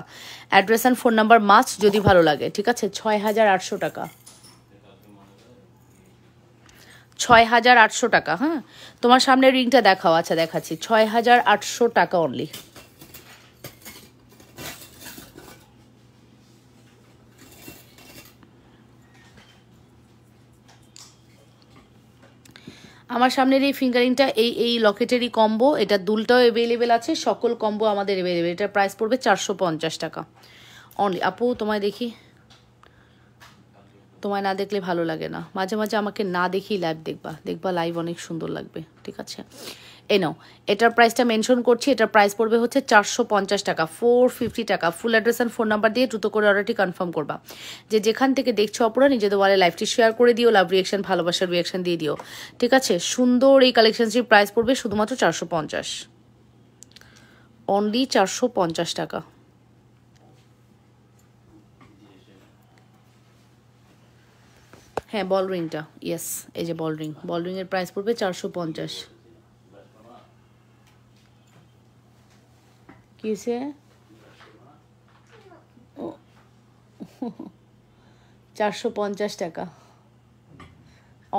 Address and phone number must যদি ভালো লাগে, ঠিক আছে? 6,800 টাকা, 6,800 টাকা। হ্যাঁ, তোমার সামনে রিংটা দেখাও। আচ্ছা দেখাচ্ছি, 6,800 টাকা অনলি। আমার সামনের এই ফিঙ্গারিংটা এই লকেটেরই কম্বো, এটা দুলটাও অ্যাভেলেবেল আছে, সকল কম্বো আমাদের অ্যাভেলেবেল। এটার প্রাইস পড়বে 450 টাকা অনলি। আপু তোমায় দেখি, তোমায় না দেখলে ভালো লাগে না, মাঝে মাঝে আমাকে না দেখেই লাইভ দেখবা, দেখবা লাইভ অনেক সুন্দর লাগবে, ঠিক আছে? এই নাও, এটার প্রাইসটা মেনশন করছি, এটার প্রাইস পড়বে হচ্ছে 450 টাকা, 450 টাকা। Full address and phone number দিয়ে দ্রুত করে অর্ডারটি কনফার্ম করবা। যে যেখান থেকে দেখছো অপরা, নিজেদের ওয়ালে লাইভটি শেয়ার করে দিও, লাভ রিয়াকশন, ভালোবাসার রিয়াকশন দিয়ে দিও, ঠিক আছে? সুন্দর এই কালেকশনটির প্রাইস পড়বে শুধুমাত্র 450, অনলি 450 টাকা। হ্যাঁ, বল রিংটা, ইয়েস, এই যে বল রিং, বল রিংয়ের প্রাইস পড়বে 450। কি হয়েছে? 450 টাকা,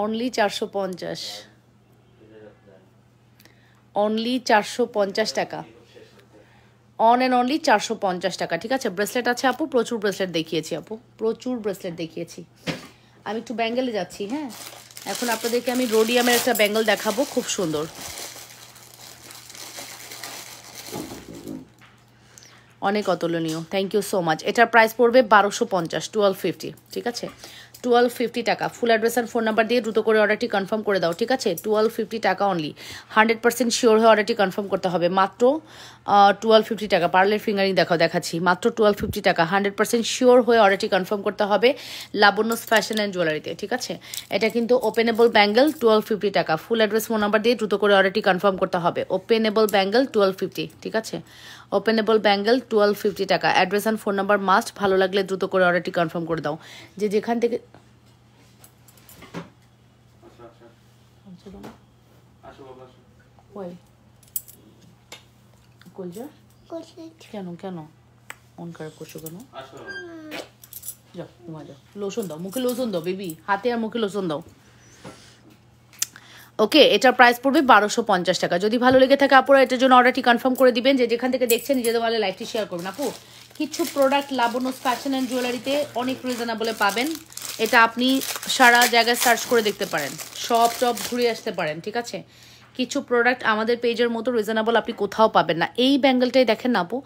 অনলি 450, অনলি 450 টাকা, অন অ্যান্ড অনলি 450 টাকা, ঠিক আছে? ব্রেসলেট আছে আপু, প্রচুর ব্রেসলেট দেখিয়েছি আপু, প্রচুর ব্রেসলেট দেখিয়েছি। আমি একটু ব্যাঙ্গেলে যাচ্ছি। হ্যাঁ, এখন আপনাদেরকে আমি রোডিয়ামের একটা ব্যাঙ্গেল দেখাবো, খুব সুন্দর, অনেক অতুলনীয়। Thank you so much. এটার প্রাইস পড়বে 1250, 1250, ঠিক আছে? 1250 টাকা। ফুল অ্যাড্রেস আর ফোন নাম্বার দিয়ে দ্রুত করে অর্ডারটি কনফার্ম করে দাও, ঠিক আছে? 1250 টাকা অনলি। 100% শিওর হয়ে অর্ডারটি কনফার্ম করতে হবে। মাত্র 1250 টাকা। পার্লের ফিঙ্গারিং দেখাচ্ছি, মাত্র 1250 টাকা। 100% শিওর হয়ে অর্ডারটি কনফার্ম করতে হবে লাবণ্যস ফ্যাশন অ্যান্ড জুয়েলারিতে, ঠিক আছে? এটা কিন্তু ওপেনেবল ব্যাঙ্গেল, 1250 টাকা। ফুল অ্যাড্রেস ফোন নাম্বার দিয়ে দ্রুত করে অর্ডারটি কনফার্ম করতে হবে। ওপেনেবল ব্যাঙ্গেল 1250, ঠিক আছে? ওপেনেবল ব্যাঙ্গেল 1250 টাকা। Address and phone number must, ভালো লাগলে দ্রুত করে অর্ডারটি কনফার্ম করে দাও। যে যেখান থেকে কেন কেন মন খারাপ করছো কেন? যাও ঘুমা যাও, লোশন দাও, মুখে লোশন দাও বেবি, হাতে আর মুখে লোশন দাও। ওকে, এটার প্রাইস পড়বে 1250 টাকা। যদি ভালো লেগে থাকে আপুরা এটার জন্য অর্ডারটি কনফার্ম করে দিবেন। যে যেখান থেকে দেখছেন নিজেদের ভালো লাইভটি শেয়ার করবেন। আপু কিছু প্রোডাক্ট লাবণ্যস ফ্যাশন অ্যান্ড জুয়েলারিতে অনেক রিজনেবলে পাবেন। এটা আপনি সারা জায়গায় সার্চ করে দেখতে পারেন, সব টপ ঘুরে আসতে পারেন, ঠিক আছে? কিছু প্রোডাক্ট আমাদের পেজের মতো রিজনেবল আপনি কোথাও পাবেন না। এই ব্যাঙ্গেলটাই দেখেন না আপু,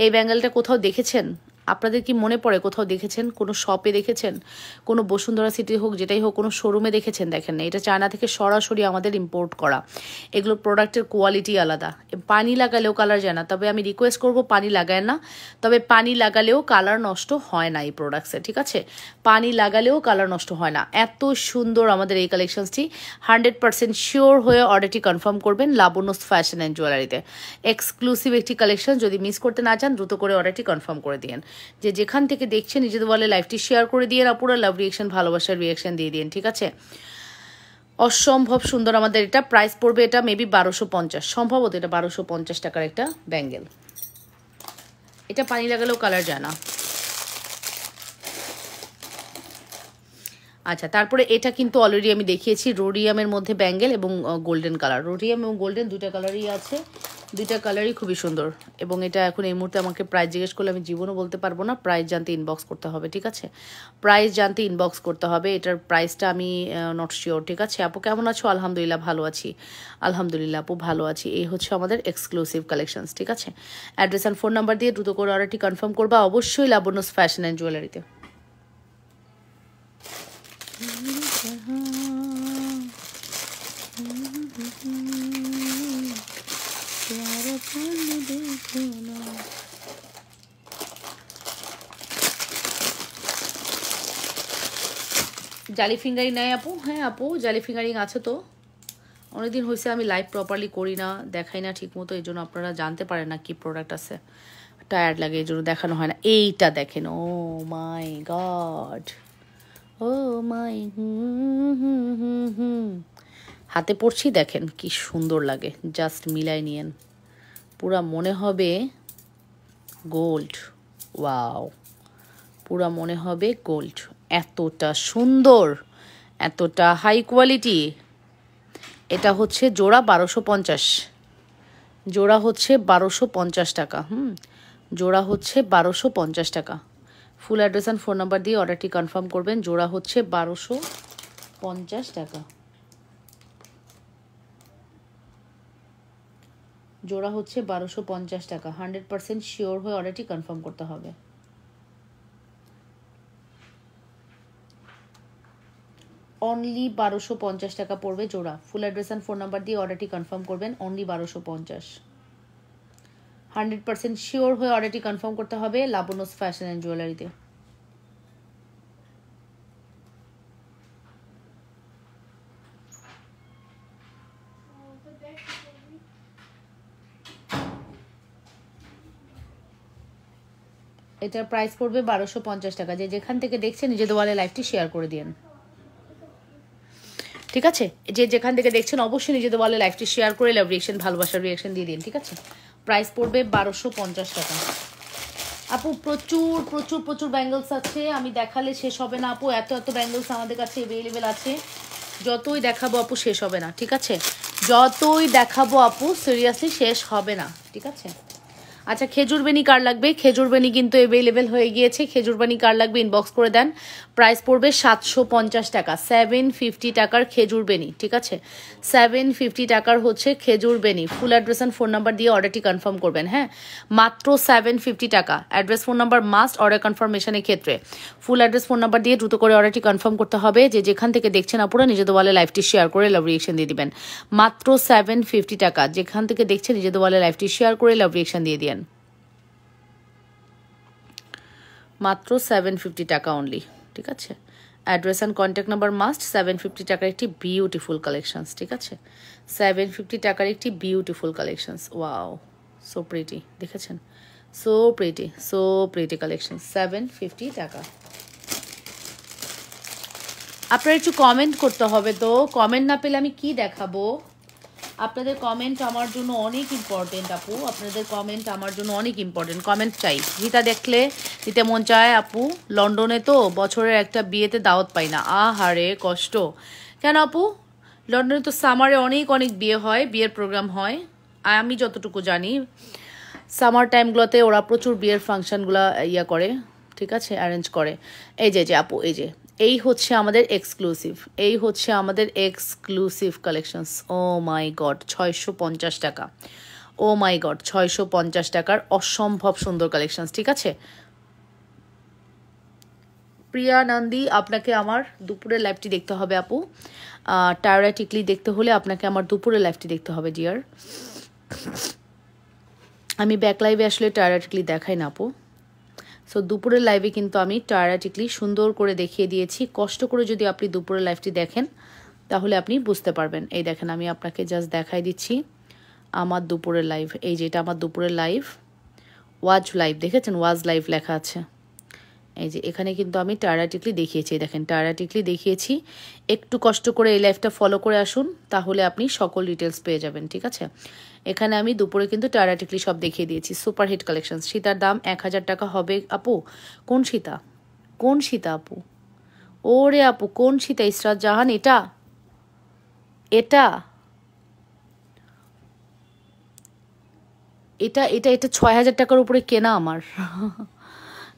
এই ব্যাঙ্গেলটা কোথাও দেখেছেন? আপনাদের কি মনে পড়ে কোথাও দেখেছেন? কোনো শপে দেখেছেন? কোনো বসুন্ধরা সিটি হোক, যেটাই হোক, কোনো শোরুমে দেখেছেন? দেখেন না, এটা চায়না থেকে সরাসরি আমাদের ইম্পোর্ট করা। এগুলো প্রোডাক্টের কোয়ালিটি আলাদা। পানি লাগালেও কালার যায় না, তবে আমি রিকোয়েস্ট করব পানি লাগায় না, তবে পানি লাগালেও কালার নষ্ট হয় না এই প্রোডাক্টসে, ঠিক আছে? পানি লাগালেও কালার নষ্ট হয় না। এত সুন্দর আমাদের এই কালেকশনসটি। 100% শিওর হয়ে অর্ডারটি কনফার্ম করবেন লাবণ্যস ফ্যাশন অ্যান্ড জুয়েলারিতে। এক্সক্লুসিভ একটি কালেকশন, যদি মিস করতে না চান দ্রুত করে অর্ডারটি কনফার্ম করে দিন। যে যেখান থেকে দেখছেন নিজেদের বলে লাইভটি শেয়ার করে দিয়ে আপুরা লাভ রিয়াকশন, ভালোবাসার রিয়াকশন দিয়ে দিন, ঠিক আছে? অসম্ভব সুন্দর আমাদের এটা। প্রাইস পড়বে এটা মেবি 1250, সম্ভবত এটা 1250 টাকার একটা ব্যাঙ্গেল। এটা পানি লাগালেও কালার যায় না। আচ্ছা, তারপরে এটা কিন্তু অলরেডি আমি দেখিয়েছি, রোডিয়ামের মধ্যে ব্যাঙ্গেল এবং গোল্ডেন কালার। রোডিয়াম এবং গোল্ডেন দুইটা কালারই আছে, দুইটা কালারই খুবই সুন্দর। এবং এটা এখন এই মুহূর্তে আমাকে প্রাইস জিজ্ঞেস করলে আমি জীবনও বলতে পারবো না। প্রাইস জানতে ইনবক্স করতে হবে, ঠিক আছে? প্রাইস জানতে ইনবক্স করতে হবে। এটার প্রাইসটা আমি নট শিওর, ঠিক আছে? আপু কেমন আছো? আলহামদুলিল্লাহ ভালো আছি, আলহামদুলিল্লাহ আপু ভালো আছি। এই হচ্ছে আমাদের এক্সক্লুসিভ কালেকশনস, ঠিক আছে? অ্যাড্রেস অ্যান্ড ফোন নাম্বার দিয়ে দ্রুত করে অর্ডারটি কনফার্ম করবা অবশ্যই লাবণ্যস ফ্যাশন অ্যান্ড জুয়েলারিতে। জালি ফিঙ্গারিং নাই আপু? হ্যাঁ আপু, জালি ফিঙ্গারিং আছে তো। অনেকদিন হয়েছে আমি লাইভ প্রপারলি করি না, দেখাই না ঠিক মতো, এই জন্য আপনারা জানতে পারেন না কি প্রোডাক্ট আছে। টায়ার্ড লাগে, এই জন্য দেখানো হয় না। এইটা দেখেন, ও মাই গড, ও মাই, হাতে পড়ছি, দেখেন কি সুন্দর লাগে, জাস্ট মিলাই নিয়েন, পুরা মনে হবে গোল্ড। ওয়াও, পুরা মনে হবে গোল্ড, এতটা সুন্দর, এতটা হাই কোয়ালিটি। এটা হচ্ছে জোড়া 1250, জোড়া হচ্ছে 1250 টাকা। জোড়া হচ্ছে 1250 টাকা। Full address and phone number দিয়ে অর্ডারটি কনফার্ম করবেন। জোড়া হচ্ছে 1250 টাকা। জোড়া হচ্ছে 1250 টাকা। 100% শিওর হয়ে অর্ডারটি কনফার্ম করতে হবে। অনলি 1250 টাকা পড়বে জোড়া। ফুল অ্যাড্রেস অ্যান্ড ফোন নাম্বার দিয়ে অর্ডারটি কনফার্ম করবেন। অনলি 1250। 100% শিওর হয়ে অর্ডারটি কনফার্ম করতে হবে লাবণ্যস ফ্যাশন অ্যান্ড জুয়েলারিতে। এটার প্রাইস পড়বে 1250 টাকা। যে যেখান থেকে দেখছেন নিজেদের ওয়ালে লাইভটি শেয়ার করে দিন, ঠিক আছে? যে যেখান থেকে দেখছেন অবশ্যই নিজেদের ওয়ালে লাইভটি শেয়ার করে লাভ রিয়েকশন, ভালোবাসার রিয়েকশন দিয়ে দিন, ঠিক আছে? প্রাইস পড়বে 1250 টাকা। আপু প্রচুর প্রচুর প্রচুর ব্যাঙ্গলস আছে, আমি দেখালে শেষ হবে না আপু। এত এত ব্যাঙ্গলস আমাদের কাছে অ্যাভেলেবেল আছে, যতই দেখাবো আপু শেষ হবে না, ঠিক আছে? যতই দেখাবো আপু সিরিয়াসলি শেষ হবে না, ঠিক আছে? আচ্ছা, খেজুর বেনি কার লাগবে? খেজুর বেনি কিন্তু অ্যাভেলেবেল হয়ে গিয়েছে। খেজুর বেনি কার লাগবে ইনবক্স করে দেন। প্রাইস পড়বে 750 টাকা। 750 টাকার খেজুর বেনি, ঠিক আছে? 750 টাকার হচ্ছে খেজুর বেনি। Full address and phone number দিয়ে অর্ডারটি কনফার্ম করবেন। হ্যাঁ, মাত্র 750 টাকা। Address phone number must order কনফার্মেশনের ক্ষেত্রে। ফুল অ্যাড্রেস ফোন নাম্বার দিয়ে দ্রুত করে অর্ডারটি কনফার্ম করতে হবে। যে যেখান থেকে দেখছেন আপুরা নিজেদের ওয়ালে লাইভটি শেয়ার করে লাভ রিয়েকশন দিয়ে দিবেন। মাত্র 750 টাকা। যেখান থেকে দেখছেন নিজেদের ওয়ালে লাইভটি শেয়ার করে লাভ রিয়েকশন দিয়ে দিন। মাত্র 750 টাকা অনলি, ঠিক আছে? Address and contact number must. 750 টাকার একটি বিউটিফুল কালেকশনস, ঠিক আছে? 750 টাকার একটি beautiful collections. Wow, so pretty, দেখেছেন? So pretty, so pretty collection. 750 টাকা। আপনার একটু কমেন্ট করতে হবে, তো কমেন্ট না পেলে আমি কি দেখাবো? আপনাদের কমেন্ট আমার জন্য অনেক ইম্পর্টেন্ট আপু, আপনাদের কমেন্ট আমার জন্য অনেক ইম্পর্টেন্ট। কমেন্ট চাই। গীতা দেখলে দিতে মন চায় আপু। লন্ডনে তো বছরের একটা বিয়েতে দাওয়াত পাই না, আহারে কষ্ট। কেন আপু? লন্ডনে তো সামারে অনেক অনেক বিয়ে হয়, বিয়ের প্রোগ্রাম হয়। আমি যতটুকু জানি সামার টাইমগুলোতে ওরা প্রচুর বিয়ের ফাংশনগুলো করে, ঠিক আছে, অ্যারেঞ্জ করে। এই যে আপু, এই হচ্ছে আমাদের এক্সক্লুসিভ, এই হচ্ছে আমাদের এক্সক্লুসিভ কালেকশনস। ও মাই গড, 650 টাকা। ও মাই গড, 650 টাকার অসম্ভব সুন্দর কালেকশনস, ঠিক আছে? প্রিয়া নন্দী, আপনাকে আমার দুপুরের লাইভটি দেখতে হবে আপু। টায়রা টিকলি দেখতে হলে আপনাকে আমার দুপুরের লাইভটি দেখতে হবে ডিয়ার। আমি ব্যাক লাইভে আসলে টায়রা টিকলি দেখাই না আপু। সো দুপুরের লাইভে কিন্তু আমি টায়রা টিকলি সুন্দর করে দেখিয়ে দিয়েছি। কষ্ট করে যদি আপনি দুপুরের লাইভটি দেখেন তাহলে আপনি বুঝতে পারবেন। এই দেখেন, আমি আপনাকে জাস্ট দেখাই দিচ্ছি আমার দুপুরের লাইভ। এই যে এটা আমার দুপুরের লাইভ, ওয়াজ লাইভ, দেখেছেন? ওয়াজ লাইভ লেখা আছে। এই যে এখানে কিন্তু আমি টায়রা টিকলি দেখিয়েছি, দেখেন টায়রা টিকলি দেখিয়েছি। একটু কষ্ট করে এই লাইভটা ফলো করে আসুন, তাহলে আপনি সকল ডিটেলস পেয়ে যাবেন, ঠিক আছে? এখানে আমি দুপুরে কিন্তু টায়রা টিকলি সব দেখিয়ে দিয়েছি। Super hit collection. সীতার দাম 1000 টাকা হবে আপু। কোন সীতা? কোন সীতা আপু? ওরে আপু, কোন সীতা? ইসরাত জাহান? এটা এটা এটা এটা এটা 6000 টাকার উপরে কেনা আমার।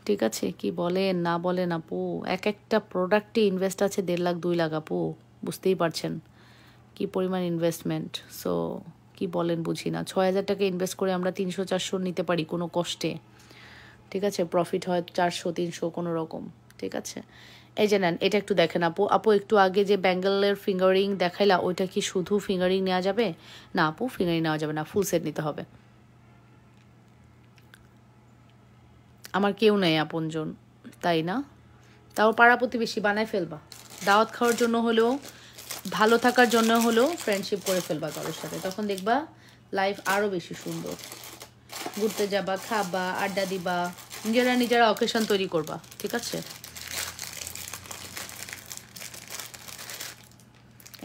ঠিক আছে, কি বলেন না বলেন আপু? এক একটা প্রোডাক্টে ইনভেস্ট আছে 1.5 লাখ 2 লাখ আপু, বুঝতেই পারছেন কি পরিমাণ ইনভেস্টমেন্ট। সো কি বলেন বুঝি না। 6000 টাকা ইনভেস্ট করে আমরা 300-400 নিতে পারি কোনো কষ্টে, ঠিক আছে? প্রফিট হয় 400-300 কোনো রকম, ঠিক আছে? এই যে নেন, এটা একটু দেখেন আপু। আপু একটু আগে যে ব্যাঙ্গলের ফিঙ্গারিং দেখাইলা, ওইটা কি শুধু ফিঙ্গারিং নেওয়া যাবে? না আপু, ফিঙ্গারিং নেওয়া যাবে না, ফুল সেট নিতে হবে। আমার কেউ নেই আপনজন, তাই না? তাও পাড়া প্রতিবেশী বানায় ফেলবা, দাওয়াত খাওয়ার জন্য হলেও, ভালো থাকার জন্য হলেও ফ্রেন্ডশিপ করে ফেলবা কারোর সাথে, তখন দেখবা লাইফ আরও বেশি সুন্দর। ঘুরতে যাবা, খাবা, আড্ডা দিবা, নিজেরা অকেশন তৈরি করবা, ঠিক আছে?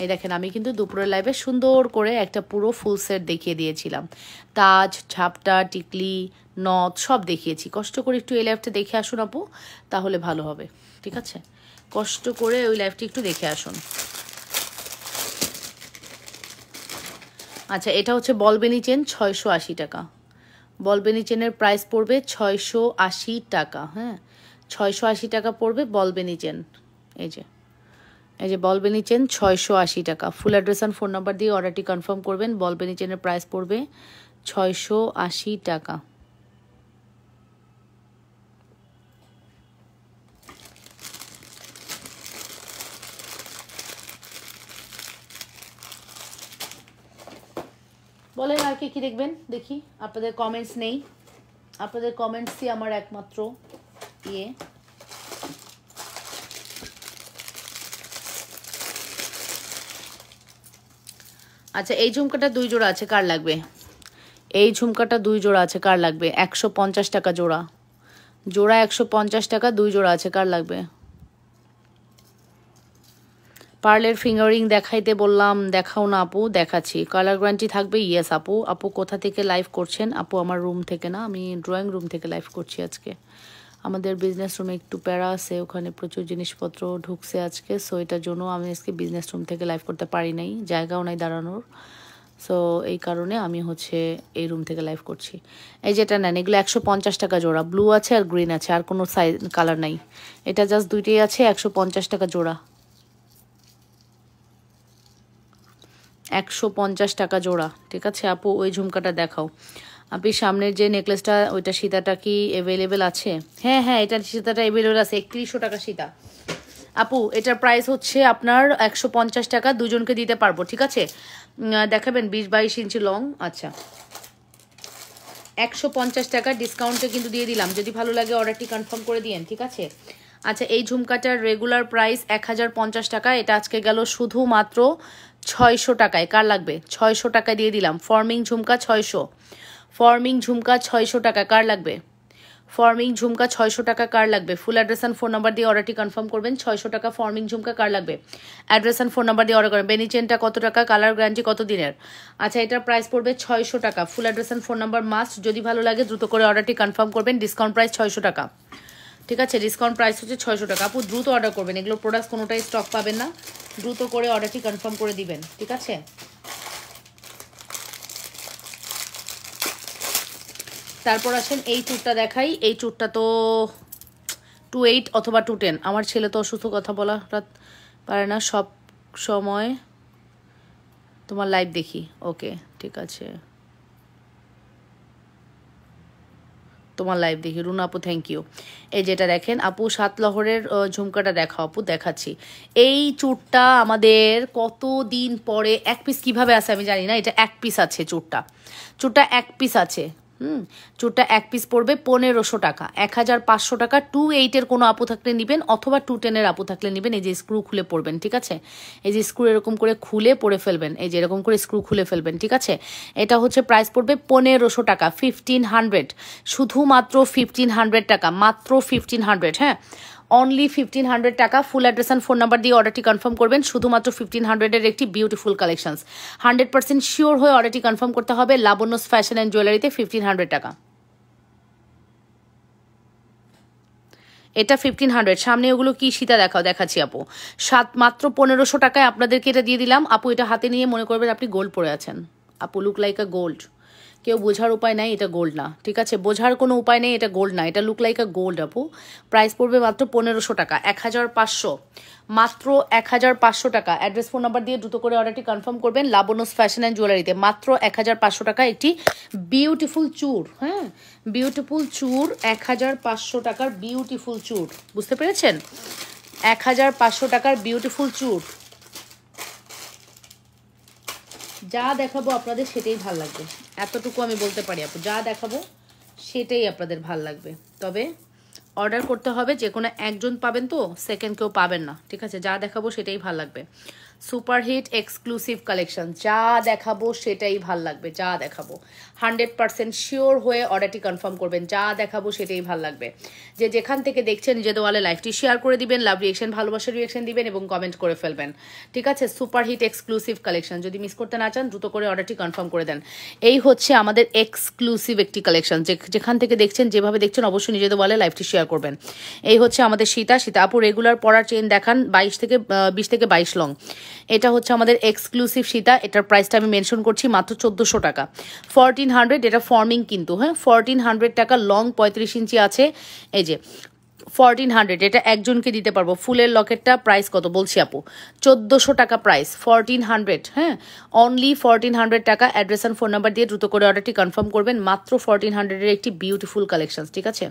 এই দেখেন, আমি কিন্তু দুপুরের লাইভে সুন্দর করে একটা পুরো ফুল সেট দেখিয়ে দিয়েছিলাম। তাজ, ঝাপটা, টিকলি, নথ সব দেখিয়েছি। কষ্ট করে একটু এই লাইভটা দেখে আসুন আপু, তাহলে ভালো হবে, ঠিক আছে? কষ্ট করে ওই লাইভটি একটু দেখে আসুন। আচ্ছা, এটা হচ্ছে বলবেনি চেন, 680 টাকা। বলবেনি চেনের প্রাইস পড়বে 680 টাকা। হ্যাঁ, 680 টাকা পড়বে বলবেনি চেন। এই যে বলবেনি চেন 680 টাকা। Full address and phone number দিয়ে অর্ডারটি কনফার্ম করবেন। বলবেনি চেনের প্রাইস পড়বে 680 টাকা। বলেন আর কি দেখবেন, দেখি। আপনাদের কমেন্টস নেই, আপনাদের কমেন্টসই আমার একমাত্র ইয়ে। আচ্ছা, এই ঝুমকাটা 2 জোড়া আছে, কার লাগবে? এই ঝুমকাটা 2 জোড়া আছে, কার লাগবে? 150 টাকা জোড়া। জোড়া 150 টাকা, 2 জোড়া আছে, কার লাগবে? পার্লের ফিঙ্গারিং দেখাইতে বললাম, দেখাও না আপু। দেখাচ্ছি। কালার গ্যারান্টি থাকবে? ইয়েস আপু। আপু কোথা থেকে লাইভ করছেন? আপু আমার রুম থেকে না, আমি ড্রয়িং রুম থেকে লাইভ করছি আজকে। আমাদের বিজনেস রুমে একটু প্যারা আছে, ওখানে প্রচুর জিনিসপত্র ঢুকছে আজকে, সো এটার জন্য আমি আজকে বিজনেস রুম থেকে লাইভ করতে পারি নাই, জায়গাও নাই দাঁড়ানোর। সো এই কারণে আমি হচ্ছে এই রুম থেকে লাইভ করছি। এই যেটা নেন, এগুলো 150 টাকা জোড়া। ব্লু আছে আর গ্রিন আছে, আর কোনো সাইজ কালার নাই। এটা জাস্ট দুইটাই আছে, 150 টাকা জোড়া। 150 টাকা জোড়া, ঠিক আছে আপু? ওই ঝুমকাটা দেখাও। আপনি সামনের যে নেকলেসটা, ওইটা সীতাটা কি অ্যাভেলেবেল আছে? হ্যাঁ হ্যাঁ, এটা সীতাটা অ্যাভেলেবেল আছে। 3100 টাকা সীতা আপু। এটার প্রাইস হচ্ছে আপনার 150 টাকা, দুজনকে দিতে পারবো, ঠিক আছে? দেখাবেন 20-22 ইঞ্চি লং। আচ্ছা, 150 টাকা ডিসকাউন্টে কিন্তু দিয়ে দিলাম। যদি ভালো লাগে অর্ডারটি কনফার্ম করে দিয়েন, ঠিক আছে? আচ্ছা, এই ঝুমকাটার রেগুলার প্রাইস 1050 টাকা, এটা আজকে গেল শুধুমাত্র 600 টাকায়। কার লাগবে? 600 টাকা দিয়ে দিলাম। ফর্মিং ঝুমকা 600, ফর্মিং ঝুমকা 600 টাকা, কার লাগবে? ফর্মিং ঝুমকা 600 টাকা, কার লাগবে? ফুল অ্যাড্রেস অ্যান্ড ফোন নাম্বার দিয়ে অর্ডারটি কনফার্ম করবেন। 600 টাকা ফর্মিং ঝুমকা, কার লাগবে? অ্যাড্রেস অ্যান্ড ফোন নাম্বার দিয়ে অর্ডার করেন। বেনি চেনটা কত টাকা? কালার গ্যারান্টি কত দিনের? আচ্ছা, এটার প্রাইস পড়বে 600 টাকা। Full address and phone number must. যদি ভালো লাগে দ্রুত করে অর্ডারটি কনফার্ম করবেন। ডিসকাউন্ট প্রাইস 600 টাকা, ঠিক আছে? ডিসকাউন্ট প্রাইস হচ্ছে 600 টাকা। আপু দ্রুত অর্ডার করবেন, এগুলো প্রোডাক্ট কোনোটাই স্টক পাবেন না। দ্রুত করে অর্ডারটি কনফার্ম করে দিবেন, ঠিক আছে? তারপর আসেন এই চুটটা দেখাই। এই চুটটা তো 28 অথবা 210। আমার ছেলে তো অসুস্থ, কথা বলা পারে না সব সময়, তোমার লাইভ দেখি। ওকে, ঠিক আছে, তোমার লাইভ দেখি। রুনা আপু থ্যাংক ইউ। এই যেটা দেখেন আপু, 7 লহরের ঝুমকাটা দেখাও আপু। দেখাচ্ছি। এই চুটটা আমাদের কত দিন পরে এক পিস কিভাবে আছে আমি জানি না, এটা এক পিস আছে চুটটা। চুটটা এক পিস আছে। চুটটা এক পিস পড়বে 1500 টাকা, 1500 টাকা। 28-এর কোনো আপু থাকলে নেবেন, অথবা 210-এর আপু থাকলে নেবেন। এই যে স্ক্রু খুলে পড়বেন, ঠিক আছে? এই যে স্ক্রু এরকম করে খুলে পরে ফেলবেন, এই যে এরকম করে স্ক্রু খুলে ফেলবেন, ঠিক আছে? এটা হচ্ছে প্রাইস পড়বে 1500 টাকা, 1500, শুধুমাত্র 1500 টাকা, মাত্র 1500। হ্যাঁ, অনলি 1500 টাকা। Full address and phone number দিয়ে অর্ডারটি কনফার্ম করবেন। শুধুমাত্র 1500-এর একটি বিউটিফুল কালেকশনস। 100% শিওর হয়ে অর্ডারটি কনফার্ম করতে হবে। লাবণ্যস ফ্যাশন অ্যান্ড জুয়েলারিতে 1500 টাকা। এটা 1500। সামনে ওগুলো কি সীতা দেখাও, দেখাচ্ছি আপু। মাত্র 1500 টাকায় আপনাদেরকে এটা দিয়ে দিলাম। আপু এটা হাতে নিয়ে মনে করবেন আপনি গোল্ড পরে আছেন। আপু লুক লাইক আ গোল্ড। কেউ বোঝার উপায় নাই এটা গোল্ড না, ঠিক আছে? বোঝার কোনো উপায় নেই, এটা গোল্ড না, এটা লুক লাইক আ গোল্ড আপু। প্রাইস পড়বে মাত্র 1500 টাকা, 1500, মাত্র 1500 টাকা। অ্যাড্রেস ফোন নাম্বার দিয়ে দ্রুত করে অর্ডারটি কনফার্ম করবেন। লাবণ্যস ফ্যাশন অ্যান্ড জুয়েলারিতে মাত্র 1500 টাকা একটি বিউটিফুল চূড়। হ্যাঁ, বিউটিফুল চূড়, 1500 টাকার বিউটিফুল চূড়, বুঝতে পেরেছেন? 1500 টাকার বিউটিফুল চূড়। যা দেখাবো আপনাদের সেটাই ভাল লাগবে, এতটুকু আমি বলতে পারি আপু। যা দেখাবো সেটাই আপনাদের ভাল লাগবে, তবে অর্ডার করতে হবে। যে কোনো একজন পাবেন তো, সেকেন্ড কেউ পাবেন না, ঠিক আছে? যা দেখাবো সেটাই ভাল লাগবে। সুপারহিট এক্সক্লুসিভ কালেকশন, যা দেখাবো সেটাই ভাল লাগবে, যা দেখাবো 100% শিওর হয়ে অর্ডারটি কনফার্ম করবেন, যা দেখাবো সেটাই ভাল লাগবে। যে যেখান থেকে দেখছেন নিজেদের ওয়ালে লাইভটি শেয়ার করে দিবেন, লাভ রিয়েকশন ভালোবাসার রিয়েকশন দিবেন এবং কমেন্ট করে ফেলবেন, ঠিক আছে। সুপারহিট এক্সক্লুসিভ কালেকশন, যদি মিস করতে না চান দ্রুত করে অর্ডারটি কনফার্ম করে দেন। এই হচ্ছে আমাদের এক্সক্লুসিভ একটি কালেকশন, যেখান থেকে দেখছেন যেভাবে দেখছেন অবশ্যই নিজেদের ওয়ালে লাইভটি শেয়ার করবেন। এই হচ্ছে আমাদের সীতা আপু রেগুলার পরার চেন দেখান 20 থেকে 22 লং। এটা হচ্ছে আমাদের এক্সক্লুসিভ সীতা, এটার প্রাইসটা আমি মেনশন করছি মাত্র 1400 টাকা, 1400। এটা ফর্মিং কিন্তু, হ্যাঁ 1400 টাকা। লং 35 ইঞ্চি আছে, এই যে 1400, এটা একজনকে দিতে পারবো। ফুলের লকেটটা প্রাইস কত বলছি আপু, 1400 টাকা প্রাইস, 1400, হ্যাঁ অনলি 1400 টাকা। অ্যাড্রেস অ্যান্ড ফোন নাম্বার দিয়ে দ্রুত করে অর্ডারটি কনফার্ম করবেন। মাত্র 1400-এর একটি বিউটিফুল কালেকশন, ঠিক আছে,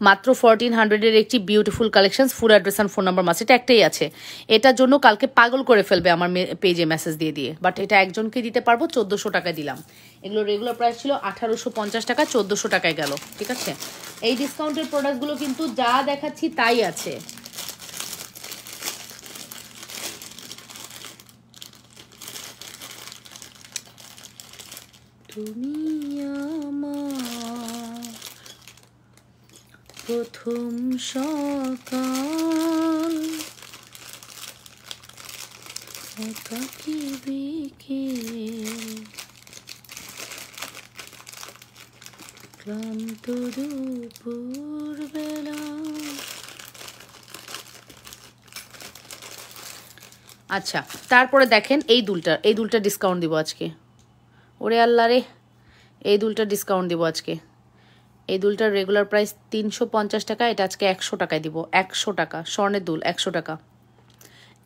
মাত্র 1400-এর একটি beautiful collection. Full address and phone number must, এটা একটাই আছে। এটার জন্য কালকে পাগল করে ফেলবে আমার পেজে মেসেজ দিয়ে, বাট এটা একজনকে দিতে পারবো, 1400 টাকায় দিলাম। এগুলো রেগুলার প্রাইস ছিল 1850 টাকা, 1400 টাকায় গেল, ঠিক আছে। এই ডিসকাউন্টের প্রোডাক্টগুলো কিন্তু যা দেখাচ্ছি তাই আছে। তুমি আমার প্রথম সকাল, একাকী বিকেল, ক্লান্ত দুপুর বেলা। আচ্ছা, তারপরে দেখেন এই দুলটা ডিসকাউন্ট দিব আজকে। ওরে আল্লাহ রে, এই দুলটা ডিসকাউন্ট দিব আজকে। এই দুলটার রেগুলার প্রাইস 350 টাকা, এটা আজকে 100 টাকায় দিব। 100 টাকা স্বর্ণের দুল, 100 টাকা,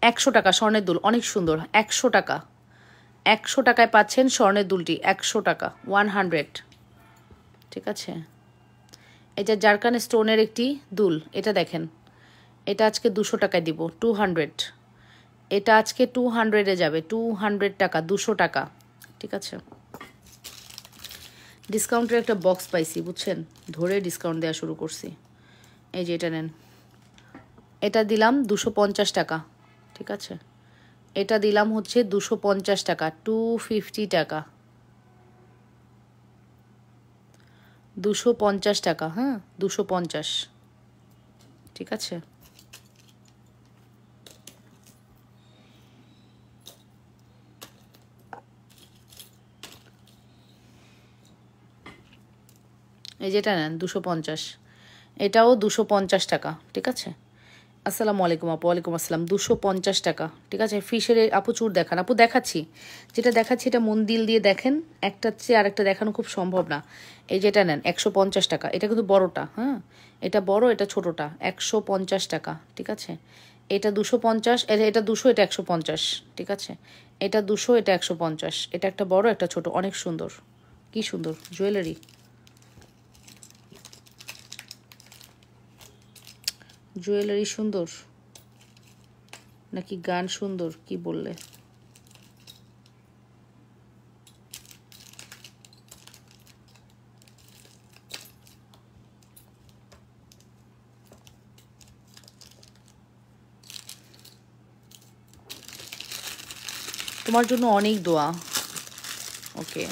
100 টাকা স্বর্ণের দুল, অনেক সুন্দর। 100 টাকা, 100 টাকায় পাচ্ছেন স্বর্ণের দুলটি, 100 টাকা, 100, ঠিক আছে। এটা জারকান স্টোনের একটি দুল, এটা দেখেন, এটা আজকে 200 টাকায় দিব, 200। এটা আজকে 200-এ যাবে, 200 টাকা, 200 টাকা, ঠিক আছে। ডিসকাউন্টের একটা বক্স পাইছি, বুঝছেন, ধরে ডিসকাউন্ট দেওয়া শুরু করছি। এই যে এটা নেন, এটা দিলাম 250 টাকা, ঠিক আছে। এটা দিলাম হচ্ছে 250 টাকা, 250 টাকা, 250 টাকা, হ্যাঁ 250, ঠিক আছে। এই যেটা নেন 250, এটাও 250 টাকা, ঠিক আছে। আসসালামু আলাইকুম আপু। ওয়ালাইকুম আসসালাম। 250 টাকা, ঠিক আছে। ফিশের আপু চুর দেখান, আপু দেখাচ্ছি, যেটা দেখাচ্ছি এটা মন দিল দিয়ে দেখেন, একটা চেয়ে আরেকটা দেখানো খুব সম্ভব না। এই যেটা নেন 150 টাকা, এটা কিন্তু বড়টা, হ্যাঁ এটা বড়, এটা ছোটটা, 150 টাকা, ঠিক আছে। এটা 250, এটা 200, এটা 150, ঠিক আছে। এটা 200, এটা 150, এটা একটা বড় একটা ছোট, অনেক সুন্দর, কি সুন্দর জুয়েলারি, জুয়েলারি সুন্দর নাকি গান সুন্দর, কি বললে? তোমার জন্য অনেক দোয়া। ওকে,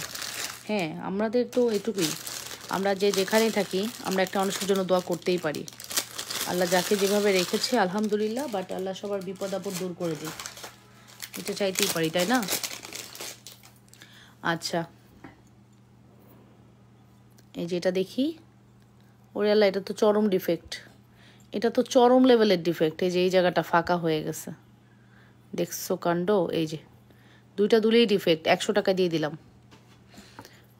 হ্যাঁ আমাদের তো এটুকুই, আমরা যে যেখানেই থাকি আমরা একটা মানুষের জন্য দোয়া করতেই পারি। আল্লাহ যাকে যেভাবে রেখেছে আলহামদুলিল্লাহ, বাট আল্লাহ সবার বিপদ আপদ দূর করে দিই, এটা চাইতেই পারি, তাই না? আচ্ছা, এই যে এটা দেখি, ওরে আল্লাহ, এটা তো চরম ডিফেক্ট, এটা তো চরম লেভেলের ডিফেক্ট। এই যে এই জায়গাটা ফাঁকা হয়ে গেছে, দেখছো কাণ্ড। এই যে দুইটা দুলেই ডিফেক্ট, 100 টাকা দিয়ে দিলাম।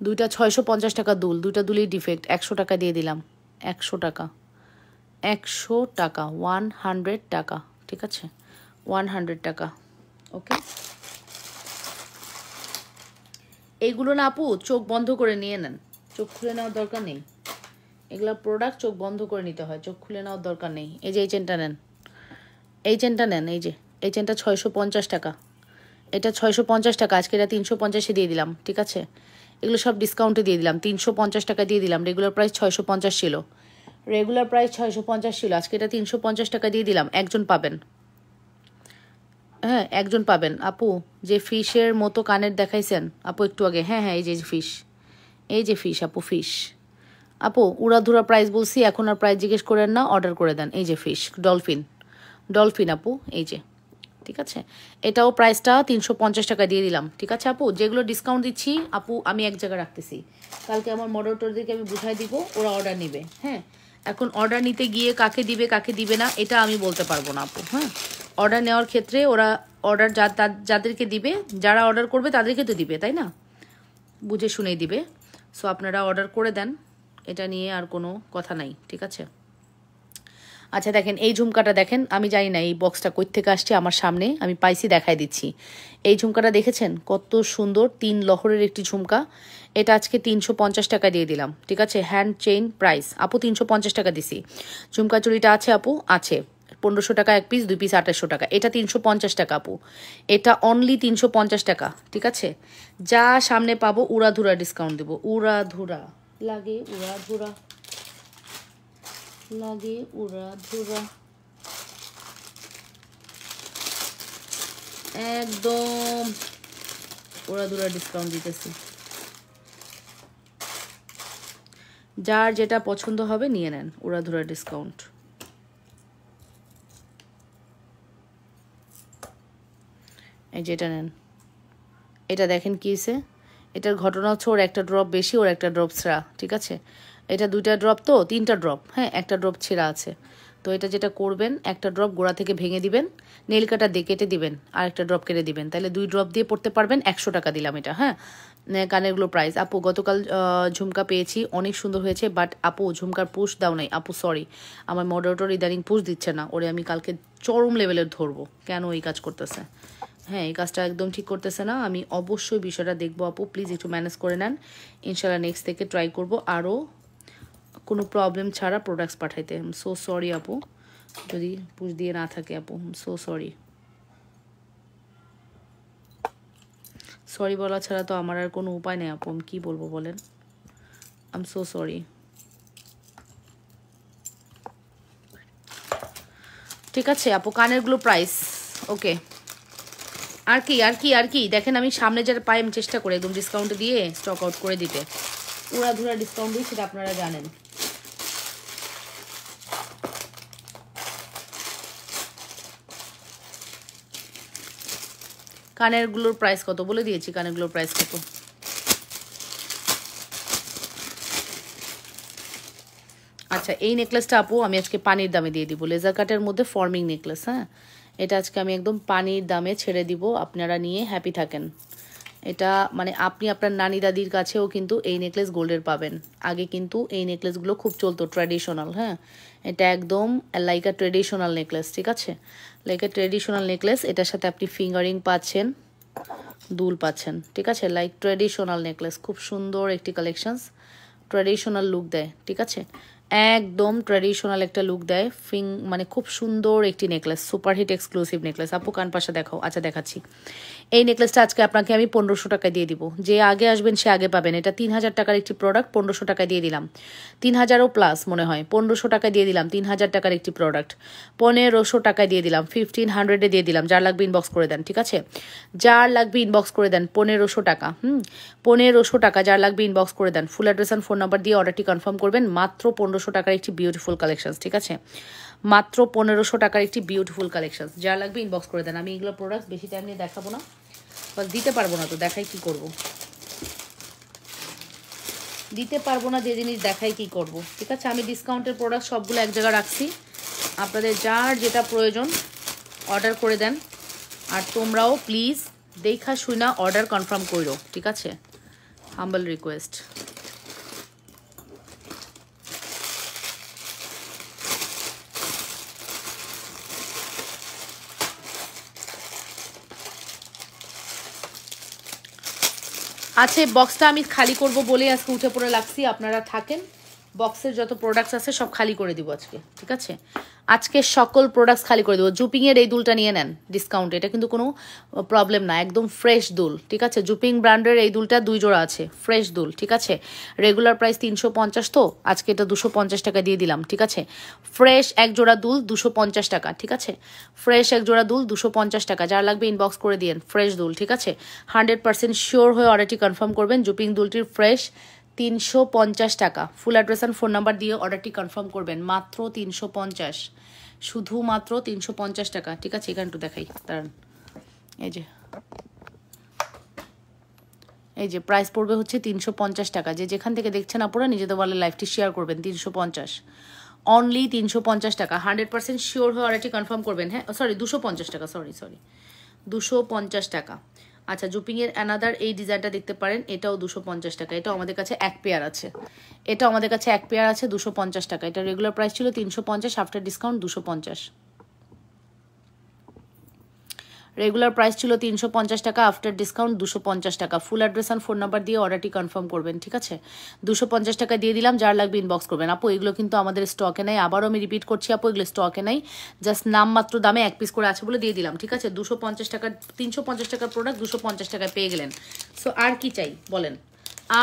দুইটা 650 টাকা দুল, দুইটা দুলেই ডিফেক্ট, 100 টাকা দিয়ে দিলাম। 100 টাকা, 100 টাকা, 100 টাকা, ঠিক আছে, 100 টাকা, ওকে। এইগুলো না আপু চোখ বন্ধ করে নিয়ে নেন, চোখ খুলে নেওয়ার দরকার নেই। এগুলো প্রোডাক্ট চোখ বন্ধ করে নিতে হয়, চোখ খুলে নেওয়ার দরকার নেই। এই যে এই চেনটা নেন, এই চেনটা নেন, এই যে এই চেনটা 650 টাকা, এটা 650 টাকা, আজকে এটা 350-এ দিয়ে দিলাম, ঠিক আছে। এগুলো সব ডিসকাউন্টে দিয়ে দিলাম, 350 টাকা দিয়ে দিলাম। রেগুলার প্রাইস 650 ছিল, রেগুলার প্রাইস 650 ছিল, আজকে এটা 350 টাকা দিয়ে দিলাম। একজন পাবেন, হ্যাঁ একজন পাবেন আপু, যে ফিশের মতো কানের দেখাইছেন আপু একটু আগে, হ্যাঁ হ্যাঁ এই যে ফিশ, এই যে ফিশ আপু, ফিশ আপু উড়াধুরা প্রাইস বলছি, এখন আর প্রাইস জিজ্ঞেস করেন না, অর্ডার করে দেন। এই যে ফিশ, ডলফিন, ডলফিন আপু, এই যে, ঠিক আছে। এটাও প্রাইসটা 350 টাকা দিয়ে দিলাম, ঠিক আছে আপু। যেগুলো ডিসকাউন্ট দিচ্ছি আপু আমি এক জায়গায় রাখতেছি, কালকে আমার মডারেটরদেরকে আমি বুঝাই দিব, ওরা অর্ডার নেবে। হ্যাঁ এখন অর্ডার নিতে গিয়ে কাকে দিবে না এটা আমি বলতে পারবো না আপু। হ্যাঁ অর্ডার নেওয়ার ক্ষেত্রে ওরা অর্ডার যাদেরকে দিবে, যারা অর্ডার করবে তাদেরকে তো দিবে, তাই না, বুঝে শুনেই দিবে। সো আপনারা অর্ডার করে দেন, এটা নিয়ে আর কোনো কথা নাই, ঠিক আছে। আচ্ছা দেখেন এই ঝুমকাটা দেখেন, আমি জানি না এই বক্সটা কই থেকে আসছে, আমার সামনে আমি পাইছি, দেখাই দিচ্ছি। এই ঝুমকাটা দেখেছেন কত সুন্দর, 3 লহরের একটি ঝুমকা। এটা আজকে 350 টাকা দিয়ে দিলাম, ঠিক আছে। হ্যান্ড চেইন প্রাইস আপু 350 টাকা দিছি। ঝুমকা চুড়িটা আছে আপু, আছে 1500 টাকা এক পিস, 2 পিস 2800 টাকা। এটা 350 টাকা আপু, এটা অনলি 350 টাকা, ঠিক আছে। যা সামনে পাবো উড়াধুরা ডিসকাউন্ট দেবো, উড়াধুরা লাগে, উড়াধুরা লাগে, উড়াধুরা একদম উড়াধুরা ডিসকাউন্ট দিতেছি। যার যেটা পছন্দ হবে নিয়ে নেন, উড়াধুরা ডিসকাউন্ট। এই যেটা নেন, এটা দেখেন কি হয়েছে, এটার ঘটনা হচ্ছে ওর একটা ড্রপ বেশি, ওর একটা ড্রপ ছেঁড়া, ঠিক আছে। এটা 2টা ড্রপ তো 3টা ড্রপ, হ্যাঁ একটা ড্রপ ছেঁড়া আছে। তো এটা যেটা করবেন, একটা ড্রপ গোড়া থেকে ভেঙে দিবেন, নেল কাটা দিয়ে কেটে দিবেন, আর একটা ড্রপ কেটে দিবেন, তাহলে 2 ড্রপ দিয়ে পড়তে পারবেন। 100 টাকা দিলাম এটা। হ্যাঁ কানেরগুলো প্রাইস আপু, গতকাল ঝুমকা পেয়েছি, অনেক সুন্দর হয়েছে, বাট আপু ঝুমকার পুশ দাও নাই আপু, সরি। আমার মডারেটর ইদানিং পুশ দিচ্ছে না, ওরে আমি কালকে চরম লেভেলের ধরবো, কেন এই কাজ করতেছে। হ্যাঁ এই কাজটা একদম ঠিক করতেছে না, আমি অবশ্যই বিষয়টা দেখবো আপু, প্লিজ একটু ম্যানেজ করে নেন। ইনশাল্লাহ নেক্সট থেকে ট্রাই করব আরও কোনো প্রবলেম ছাড়া প্রোডাক্টস পাঠাইতে। সো সরি আপু যদি পুষ দিয়ে না থাকে আপু, সো সরি। সরি বলা ছাড়া তো আমার আর কোনো উপায় নেই আপু, আমি কী বলবো বলেন, আই এম সো সরি। ঠিক আছে আপু, কানেরগুলো প্রাইস ওকে। আর কি আর কি আর কি দেখেন, আমি সামনে যারা পাই আমি চেষ্টা করি একদম ডিসকাউন্টে দিয়ে স্টক আউট করে দিতে, উড়াধুরা ডিসকাউন্ট দিই, সেটা আপনারা জানেন। কানেরগুলোর প্রাইস কত বলে দিয়েছি, কানেরগুলোর প্রাইস কত। আচ্ছা এই নেকলেসটা আপু আমি আজকে পানির দামে দিয়ে দিব, লেজার কাটের মধ্যে ফর্মিং নেকলেস। হ্যাঁ এটা আজকে আমি একদম পানির দামে ছেড়ে দিব, আপনারা নিয়ে হ্যাপি থাকেন। এটা মানে আপনি আপনার নানি দাদির কাছেও কিন্তু এই নেকলেস গোল্ডের পাবেন। আগে কিন্তু এই নেকলেসগুলো খুব চলতো ট্র্যাডিশনাল। হ্যাঁ এটা একদম লাইক আ ট্র্যাডিশনাল নেকলেস, ঠিক আছে, লাইক আ ট্র্যাডিশনাল নেকলেস। এটার সাথে আপনি ফিঙ্গারিং পাচ্ছেন, দুল পাচ্ছেন, ঠিক আছে, লাইক ট্র্যাডিশনাল নেকলেস, খুব সুন্দর একটি কালেকশনস, ট্র্যাডিশনাল লুক দেয়, ঠিক আছে, একদম ট্র্যাডিশনাল একটা লুক দেয়। মানে খুব সুন্দর একটি নেকলেস, সুপারহিট এক্সক্লুসিভ নেকলেস। আপু কান পাশে দেখাও, আচ্ছা দেখাচ্ছি। এই নেকলেসটা আজকে আপনাকে আমি 1500 টাকায় দিয়ে দিব, যে আগে আসবেন সে আগে পাবেন। এটা 3000 টাকার একটি প্রোডাক্ট, 1500 টাকায় দিয়ে দিলাম, 3000ও প্লাস মনে হয়, 1500 টাকায় দিয়ে দিলাম। 3000 টাকার একটি প্রোডাক্ট 1500 টাকায় দিয়ে দিলাম, 1500-এ দিয়ে দিলাম। যার লাগবে ইনবক্স করে দেন, ঠিক আছে, যার লাগবে ইনবক্স করে দেন। 1500 টাকা, 1500 টাকা, যার লাগবে ইনবক্স করে দেন। Full address and phone number দিয়ে অর্ডারটি কনফার্ম করবেন। মাত্র 1500 টাকার একটি বিউটিফুল কালেকশন, ঠিক আছে, মাত্র 1500 টাকার একটি বিউটিফুল কালেকশন, যার লাগবে ইনবক্স করে দেন। আমি এগুলো প্রোডাক্ট বেশি টাইম নিয়ে দেখাবো না, বাস দিতে পারবো না তো দেখাই কি করব, দিতে পারবো না যে জিনিস দেখাই কি করব, ঠিক আছে। আমি ডিসকাউন্টের প্রোডাক্ট সবগুলো এক জায়গায় রাখছি, আপনাদের যার যেটা প্রয়োজন অর্ডার করে দেন। আর তোমরাও প্লিজ দেখা শুনা অর্ডার কনফার্ম করো, ঠিক আছে, হাম্বল রিকোয়েস্ট। আচ্ছা বক্সটা আমি খালি করব বলে আজকে উঠে পড়ে লাগছি, আপনারা থাকেন, বক্সের যত প্রোডাক্টস আছে সব খালি করে দিব আজকে, ঠিক আছে? আজকে সকল প্রোডাক্টস খালি করে দেবো। জুপিংয়ের এই দুলটা নিয়ে নেন ডিসকাউন্টে, এটা কিন্তু কোনো প্রবলেম না, একদম ফ্রেশ দুল, ঠিক আছে? জুপিং ব্র্যান্ডের এই দুলটা 2 জোড়া আছে, ফ্রেশ দুল, ঠিক আছে? রেগুলার প্রাইস 350, তো আজকে এটা 250 টাকা দিয়ে দিলাম, ঠিক আছে? ফ্রেশ এক জোড়া দুল 250 টাকা, ঠিক আছে? ফ্রেশ এক জোড়া দুল 250 টাকা, যার লাগবে ইনবক্স করে দিন। ফ্রেশ দুল, ঠিক আছে? 100% শিওর হয়ে অর্ডারটি কনফার্ম করবেন। জুপিং দুলটির ফ্রেশ 350 টাকা। Full address and phone number দিয়ে অর্ডারটি কনফার্ম করবেন। মাত্র 350, শুধুমাত্র 350 টাকা, ঠিক আছে? এখানে একটু দেখাই, দাঁড়ান। এই যে প্রাইস পড়বে হচ্ছে 350 টাকা। যে যেখান থেকে দেখছেন আপনারা নিজেদের বলে লাইভটি শেয়ার করবেন। 350, অনলি 350 টাকা। 100% শিওর হয়ে অর্ডারটি কনফার্ম করবেন। হ্যাঁ, সরি 250 টাকা, সরি 250 টাকা। আচ্ছা, জুপিংয়ের অ্যানাদার এই ডিজাইনটা দেখতে পারেন, এটাও 250 টাকা। এটাও আমাদের কাছে এক পেয়ার আছে, 250 টাকা। এটা রেগুলার প্রাইস ছিল 350, আফটার ডিসকাউন্ট 250। রেগুলার প্রাইস ছিল 350 টাকা, আফটার ডিসকাউন্ট 250 টাকা। Full address and phone number দিয়ে অর্ডারটি কনফার্ম করবেন, ঠিক আছে? 250 টাকা দিয়ে দিলাম, যার লাগবে ইনবক্স করবেন। আপু এগুলো কিন্তু আমাদের স্টকে নাই, আবারও আমি রিপিট করছি আপু, এগুলো স্টকে নাই, জাস্ট নামমাত্র দামে 1 পিস করে আছে বলে দিয়ে দিলাম, ঠিক আছে? 250 টাকা, 350 টাকার প্রোডাক্ট 250 টাকায় পেয়ে গেলেন। সো আর কি চাই বলেন,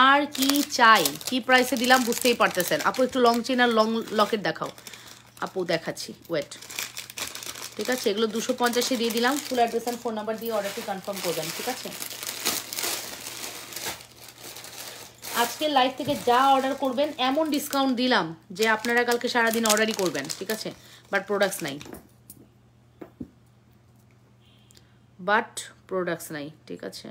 আর কি চাই? কি প্রাইসে দিলাম বুঝতেই পারতেছেন। আপু একটু লং চেন আর লং লকেট দেখাও। আপু দেখাচ্ছি, ওয়েট, ঠিক আছে? এগুলো 250-এ দিয়ে দিলাম। ফুল অ্যাড্রেস অ্যান্ড ফোন নাম্বার দিয়ে অর্ডারটি কনফার্ম করবেন, ঠিক আছে? আজকে লাইভ থেকে যা অর্ডার করবেন এমন ডিসকাউন্ট দিলাম যে আপনারা কালকে সারাদিন অর্ডারই করবেন, ঠিক আছে? বাট প্রোডাক্টস নাই, ঠিক আছে?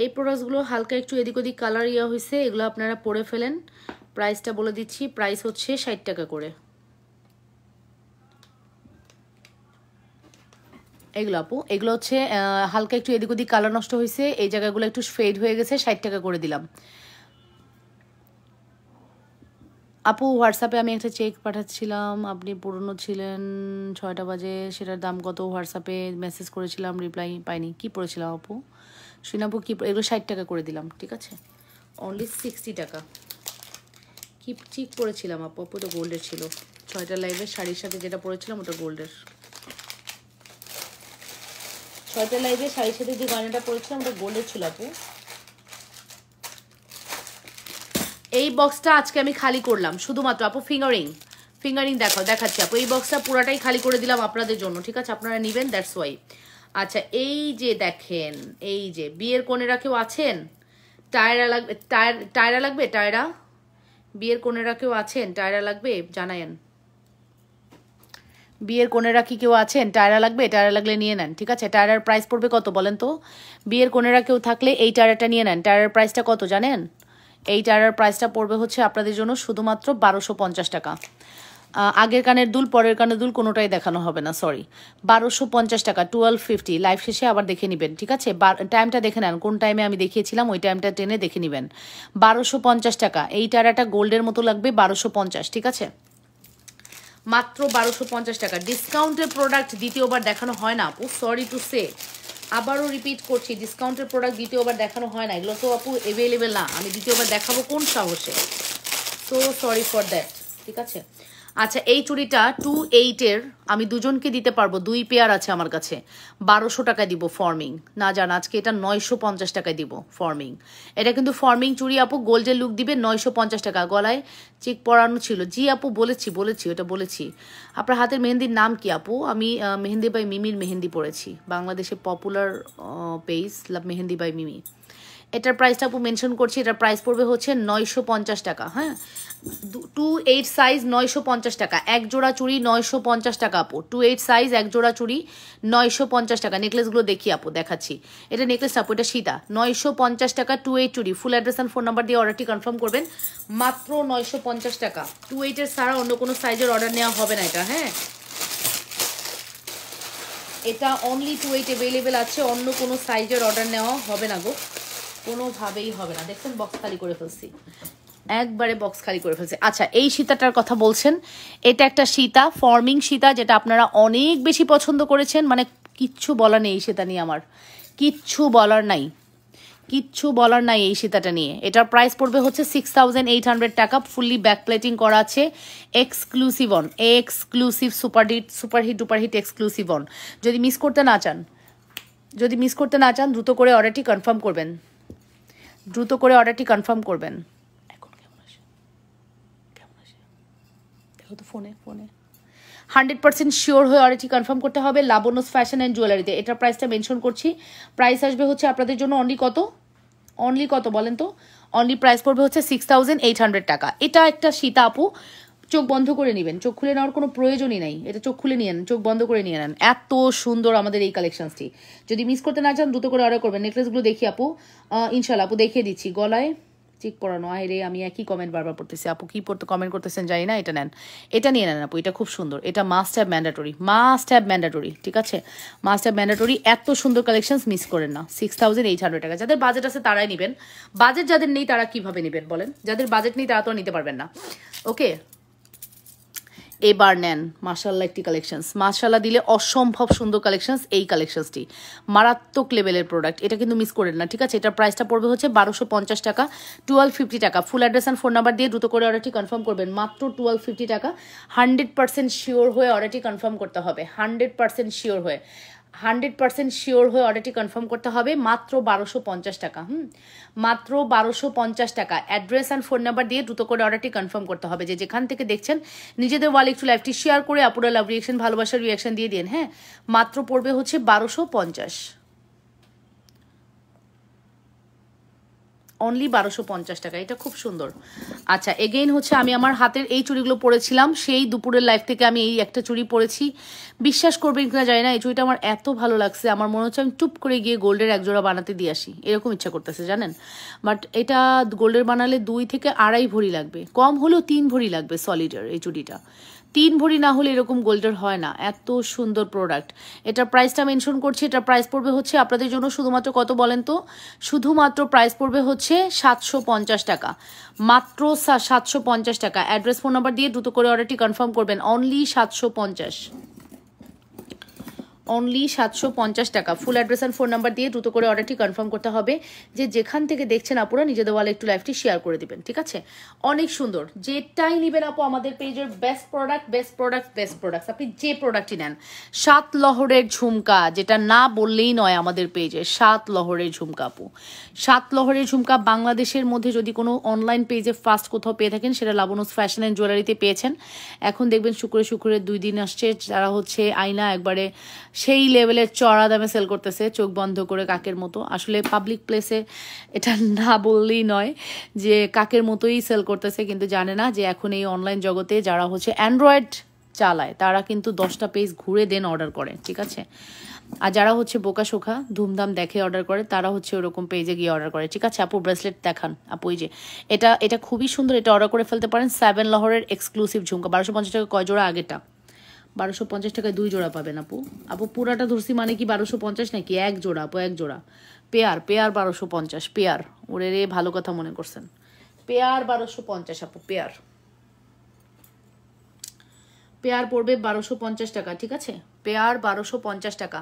এই প্রোডাক্টসগুলো হালকা একটু এদিক ওদিক কালার হয়েছে, এগুলো আপনারা পরে ফেলেন। প্রাইসটা বলে দিচ্ছি, প্রাইস হচ্ছে 60 টাকা করে। এগুলো আপু, এগুলো হচ্ছে হালকা একটু এদিক ওদিক কালার নষ্ট হয়েছে, এই জায়গাগুলো একটু ফেড হয়ে গেছে, 60 টাকা করে দিলাম। আপু হোয়াটসঅ্যাপে আমি একটা চেক পাঠাচ্ছিলাম, আপনি পুরনো ছিলেন 6টা বাজে, সেটার দাম কত? হোয়াটসঅ্যাপে মেসেজ করেছিলাম, রিপ্লাই পাইনি। কি পড়েছিলাম আপু? আপু কি? এগুলো 60 টাকা করে দিলাম, ঠিক আছে? অনলি 60 টাকা। কি ঠিক পরেছিলাম আপু? আপু তো গোল্ডের ছিল। 6টা লাইভের শাড়ির সাথে যেটা পরেছিলাম ওটা গোল্ডের। 6টা লাইভের শাড়ির সাথে যে গয়নাটা পরেছিলাম ওটা গোল্ডের ছিল আপু। এই বক্সটা আজকে আমি খালি করলাম শুধুমাত্র আপু। ফিঙ্গারিং দেখাচ্ছি আপু। এই বক্সটা পুরাটাই খালি করে দিলাম আপনাদের জন্য, ঠিক আছে? আপনারা নেবেন, দ্যাটস ওয়াই। আচ্ছা, এই যে দেখেন, এই যে বিয়ের কনেরা কেউ আছেন? টায়রা লাগবে, টায়রা লাগবে, টায়রা। বিয়ের কনেরা কেউ আছেন? টায়রা লাগবে জানায়েন। বিয়ের কোনেরা কি কেউ আছেন? টায়রা লাগবে? টায়রা লাগলে নিয়ে নেন, ঠিক আছে? টায়রার প্রাইস পড়বে কত বলেন তো? বিয়ের কোনেরা কেউ থাকলে এই টায়রাটা নিয়ে নেন। টায়রার প্রাইসটা কত জানেন? এই টায়রার প্রাইসটা পড়বে হচ্ছে আপনাদের জন্য শুধুমাত্র 1250 টাকা। আগের কানের দুল পরের কানের দুল কোনোটাই দেখানো হবে না, সরি। 1250 টাকা, 1250। লাইভ শেষে আবার দেখে নেবেন, ঠিক আছে? টাইমটা দেখে নেন, কোন টাইমে আমি দেখিয়েছিলাম ওই টাইমটা টেনে দেখে নেবেন। 1250 টাকা। এই টায়রাটা গোল্ডের মতো লাগবে, 1250, ঠিক আছে? মাত্র 1250 টাকা। ডিসকাউন্টের প্রোডাক্ট দ্বিতীয়বার দেখানো হয় না আপু, সরি টু সে। আবারও রিপিট করছি, ডিসকাউন্টের প্রোডাক্ট দ্বিতীয়বার দেখানো হয় না। এগুলো তো আপু অ্যাভেলেবেল না, আমি দ্বিতীয়বার দেখাবো কোন সাহসে? সো সরি ফর দ্যাট, ঠিক আছে? আচ্ছা, এই চুড়িটা 28-এর আমি দুজনকে দিতে পারবো, 2 পেয়ার আছে আমার কাছে। 1200 টাকা দিব ফর্মিং। না জান, আজকে এটা 950 টাকায় দিব ফর্মিং। এটা কিন্তু ফর্মিং চুড়ি আপু, গোল্ডের লুক দিবে 950 টাকা। গলায় চেক পরানো ছিল। জি আপু, বলেছি ওটা বলেছি। আপনার হাতের মেহেন্দির নাম কি আপু? আমি মেহেন্দি বাই মিমির মেহেন্দি পরেছি, বাংলাদেশে পপুলার পেজ মেহেন্দি বাই মিমি। এটার প্রাইসটা আপু মেনশন করছি, এটার প্রাইস পড়বে হচ্ছে 950 টাকা। হ্যাঁ, 28 সাইজ 950 টাকা। এক জোড়া চুড়ি 950 টাকা আপু। 28 সাইজ এক জোড়া চুড়ি 950 টাকা। নেকলেসগুলো দেখি আপু, দেখাচ্ছি। এটা নেকলেস আপু, এটা সীতা। 950 টাকা 28 চুড়ি। ফুল অ্যাড্রেস অ্যান্ড ফোন নাম্বার দিয়ে অর্ডারটি কনফার্ম করবেন। মাত্র 950 টাকা। 28-এর ছাড়া অন্য কোনো সাইজের অর্ডার নেওয়া হবে না এটা। হ্যাঁ, এটা অনলি 28 অ্যাভেলেবেল আছে, অন্য কোনো সাইজের অর্ডার নেওয়া হবে না গো, কোনোভাবেই হবে না। দেখছেন বক্স খালি করে ফেলছি, একবারে বক্স খালি করে ফেলছে। আচ্ছা, এই সীতাটার কথা বলছেন, এটা একটা সীতা, ফর্মিং সীতা, যেটা আপনারা অনেক বেশি পছন্দ করেছেন। মানে কিচ্ছু বলার নেই এই সীতা নিয়ে, আমার কিচ্ছু বলার নাই, কিচ্ছু বলার নাই এই সীতাটা নিয়ে। এটার প্রাইস পড়বে হচ্ছে 6800 টাকা, ফুললি ব্যাক প্লেটিং করা আছে, exclusive on, exclusive superhit exclusive on. যদি মিস করতে না চান, দ্রুত করে অর্ডারটি কনফার্ম করবেন, তো ফোনে 100% শিওর হয়ে অর্ডারটি কনফার্ম করতে হবে লাবণ্যস ফ্যাশন অ্যান্ড জুয়েলারিতে। এটার প্রাইসটা মেনশন করছি, প্রাইস আসবে হচ্ছে আপনাদের জন্য অনলি কত বলেন তো? অনলি প্রাইস পড়বে হচ্ছে 6800 টাকা। এটা একটা সীতা আপু, চোখ বন্ধ করে নেবেন, চোখ খুলে নেওয়ার কোনো প্রয়োজনই নাই, এটা চোখ খুলে নিয়ে নেন, চোখ বন্ধ করে নিয়ে নেন। এত সুন্দর আমাদের এই কালেকশনসটি, যদি মিস করতে না চান দ্রুত করে অর্ডার করবেন। নেকলেসগুলো দেখি আপু, ইনশাল্লাহ আপু দেখিয়ে দিচ্ছি। গলায় চিক পরানো, আরে আমি একই কমেন্ট বারবার পড়তেছি, আপু কি পড়তে কমেন্ট করতেছেন জানি না। এটা নেন, এটা নিয়ে নেন আপু, এটা খুব সুন্দর, এটা মাস্ট হ্যাভ ম্যান্ডেটরি, ঠিক আছে, মাস্ট হ্যাভ ম্যান্ডেটরি। এত সুন্দর কালেকশনস মিস করেন না। 6800 টাকা, যাদের বাজেট আছে তারাই নেবেন, বাজেট যাদের নেই তারা কিভাবে নেবেন বলেন? যাদের বাজেট নেই তারা তো নিতে পারবেন না। ওকে, এবার নেন মাশাআল্লাহ একটি কালেকশনস, মাশাআল্লাহ দিলে অসম্ভব সুন্দর কালেকশনস। এই কালেকশনসটি মারাত্মক লেভেলের প্রোডাক্ট, এটা কিন্তু মিস করেন না, ঠিক আছে। এটার প্রাইসটা পড়বে হচ্ছে 1250 টাকা, 1250 টাকা। Full address and phone number দিয়ে দ্রুত করে অর্ডারটি কনফার্ম করবেন, মাত্র 1250 টাকা। 100% শিওর হয়ে অর্ডারটি কনফার্ম করতে হবে, 100% শিওর হয়ে অর্ডারটি কনফার্ম করতে হবে, মাত্র 1250 টাকা। মাত্র 1250 টাকা। অ্যাড্রেস অ্যান্ড ফোন নাম্বার দিয়ে দ্রুত করে অর্ডারটি কনফার্ম করতে হবে। যে যেখান থেকে দেখছেন নিজেদের ওয়ালে একটু লাইভটি শেয়ার করে আপুরা লাভ রিয়াকশন, ভালোবাসার রিয়াকশন দিয়ে দিন। হ্যাঁ, মাত্র পড়বে হচ্ছে 1250, অনলি 1250 টাকা। এটা খুব সুন্দর। আচ্ছা, এগেইন হচ্ছে আমি আমার হাতের এই চুড়িগুলো পরেছিলাম, সেই দুপুরের লাইফ থেকে আমি এই একটা চুড়ি পরেছি। বিশ্বাস করবেন কিনা জানি না, এই চুড়িটা আমার এত ভালো লাগছে, আমার মনে হচ্ছে আমি টুপ করে গিয়ে গোল্ডের এক জোড়া বানাতে দিয়ে আসি, এরকম ইচ্ছা করতেছে জানেন। বাট এটা গোল্ডের বানালে 2 থেকে আড়াই ভরি লাগবে, কম হলেও 3 ভরি লাগবে সলিডের। এই চুড়িটা 3 ভরি না হলে এরকম গোল্ডের হয় না। এত সুন্দর প্রোডাক্ট। এটার প্রাইসটা মেনশন করছি, এটার প্রাইস পড়বে হচ্ছে আপনাদের জন্য শুধুমাত্র কত বলেন তো? শুধুমাত্র প্রাইস পড়বে হচ্ছে 750 টাকা, মাত্র 750 টাকা। অ্যাড্রেস ফোন নাম্বার দিয়ে দ্রুত করে অর্ডারটি কনফার্ম করবেন, অনলি 750, অনলি 750 টাকা। Full address and phone number দিয়ে দ্রুত করে অর্ডারটি কনফার্ম করতে হবে। যে যেখান থেকে দেখছেন আপুরা নিজেদের ওয়ালে একটু লাইভটি শেয়ার করে দিবেন, ঠিক আছে। অনেক সুন্দর, যেটাই নেবেন আপু আমাদের পেজের বেস্ট প্রোডাক্ট, আপনি যে প্রোডাক্টই নেন। 7 লহরের ঝুমকা, যেটা না বললেই নয় আমাদের পেজে, 7 লহরের ঝুমকা আপু। 7 লহরের ঝুমকা বাংলাদেশের মধ্যে যদি কোনো অনলাইন পেজে ফার্স্ট কোথাও পেয়ে থাকেন সেটা লাবণ্যস ফ্যাশন অ্যান্ড জুয়েলারিতে পেয়েছেন। এখন দেখবেন শুক্রে 2 দিন আসছে, যারা হচ্ছে আয়না একবারে সেই লেভেলের চড়া দামে সেল করতেছে, চোখ বন্ধ করে কাকের মতো। আসলে পাবলিক প্লেসে এটা না বললেই নয় যে কাকের মতোই সেল করতেছে, কিন্তু জানে না যে এখন এই অনলাইন জগতে যারা হচ্ছে অ্যান্ড্রয়েড চালায় তারা কিন্তু 10টা পেজ ঘুরে দেন অর্ডার করে, ঠিক আছে। আর যারা হচ্ছে বোকা শোকা ধুমধাম দেখে অর্ডার করে তারা হচ্ছে ওরকম পেজে গিয়ে অর্ডার করে, ঠিক আছে। আপু ব্রেসলেট দেখান আপু, এই যে এটা খুবই সুন্দর, এটা অর্ডার করে ফেলতে পারেন। 7 লহরের এক্সক্লুসিভ ঝুমকা, 1250 টাকা। কয় জোড়া? আগেটা 1250 টাকায় 2 জোড়া পাবেন আপু। আপু পুরাটা ধরছি মানে কি 1250 নাকি? 1 জোড়া আপু, 1 জোড়া। Pair 1250, pair. ওরে রে, ভালো কথা মনে করছেন, পেয়ার 1250 আপু, পেয়ার পড়বে 1250 টাকা, ঠিক আছে। পেয়ার 1250 টাকা।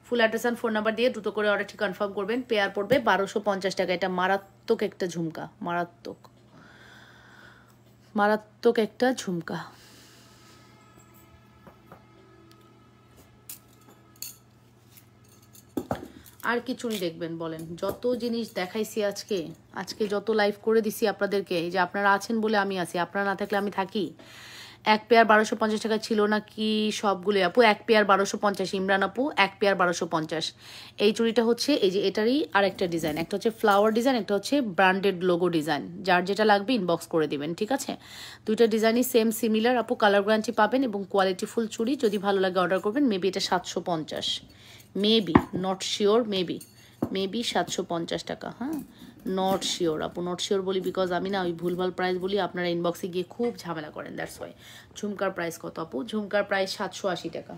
Full address and phone number দিয়ে দ্রুত করে অর্ডারটি কনফার্ম করবেন। পেয়ার পড়বে 1250 টাকা। এটা মারাত্মক একটা ঝুমকা, মারাত্মক একটা ঝুমকা। আর কি চুড়ি দেখবেন বলেন? যত জিনিস দেখাইছি আজকে যত লাইভ করে দিছি আপনাদেরকে, এই যে আপনারা আছেন বলে আমি আছি, আপনারা না থাকলে আমি থাকি। 1 পেয়ার 1250 টাকা ছিল না কি সবগুলো আপু? 1 পেয়ার 1250, ইমরান আপু 1 পেয়ার 1250। এই চুড়িটা হচ্ছে এই যে এটারই আরেকটা ডিজাইন, একটা হচ্ছে ফ্লাওয়ার ডিজাইন, একটা হচ্ছে ব্র্যান্ডেড লোগো ডিজাইন। যার যেটা লাগবে ইনবক্স করে দিবেন, ঠিক আছে। দুইটা ডিজাইনই সেম সিমিলার আপু, কালার গ্যারান্টি পাবেন এবং কোয়ালিটি ফুল চুড়ি। যদি ভালো লাগে অর্ডার করবেন। মেবি এটা 750, মেবি, নট শিওর, মেবি 750 টাকা। হ্যাঁ, নট শিওর আপু, নট শিওর বলি বিকজ আমি না ওই ভুলভাল প্রাইস বলি, আপনারা ইনবক্সে গিয়ে খুব ঝামেলা করেন, দ্যাটস ওয়াই। ঝুমকার প্রাইস কত আপু? ঝুমকার প্রাইস 780 টাকা,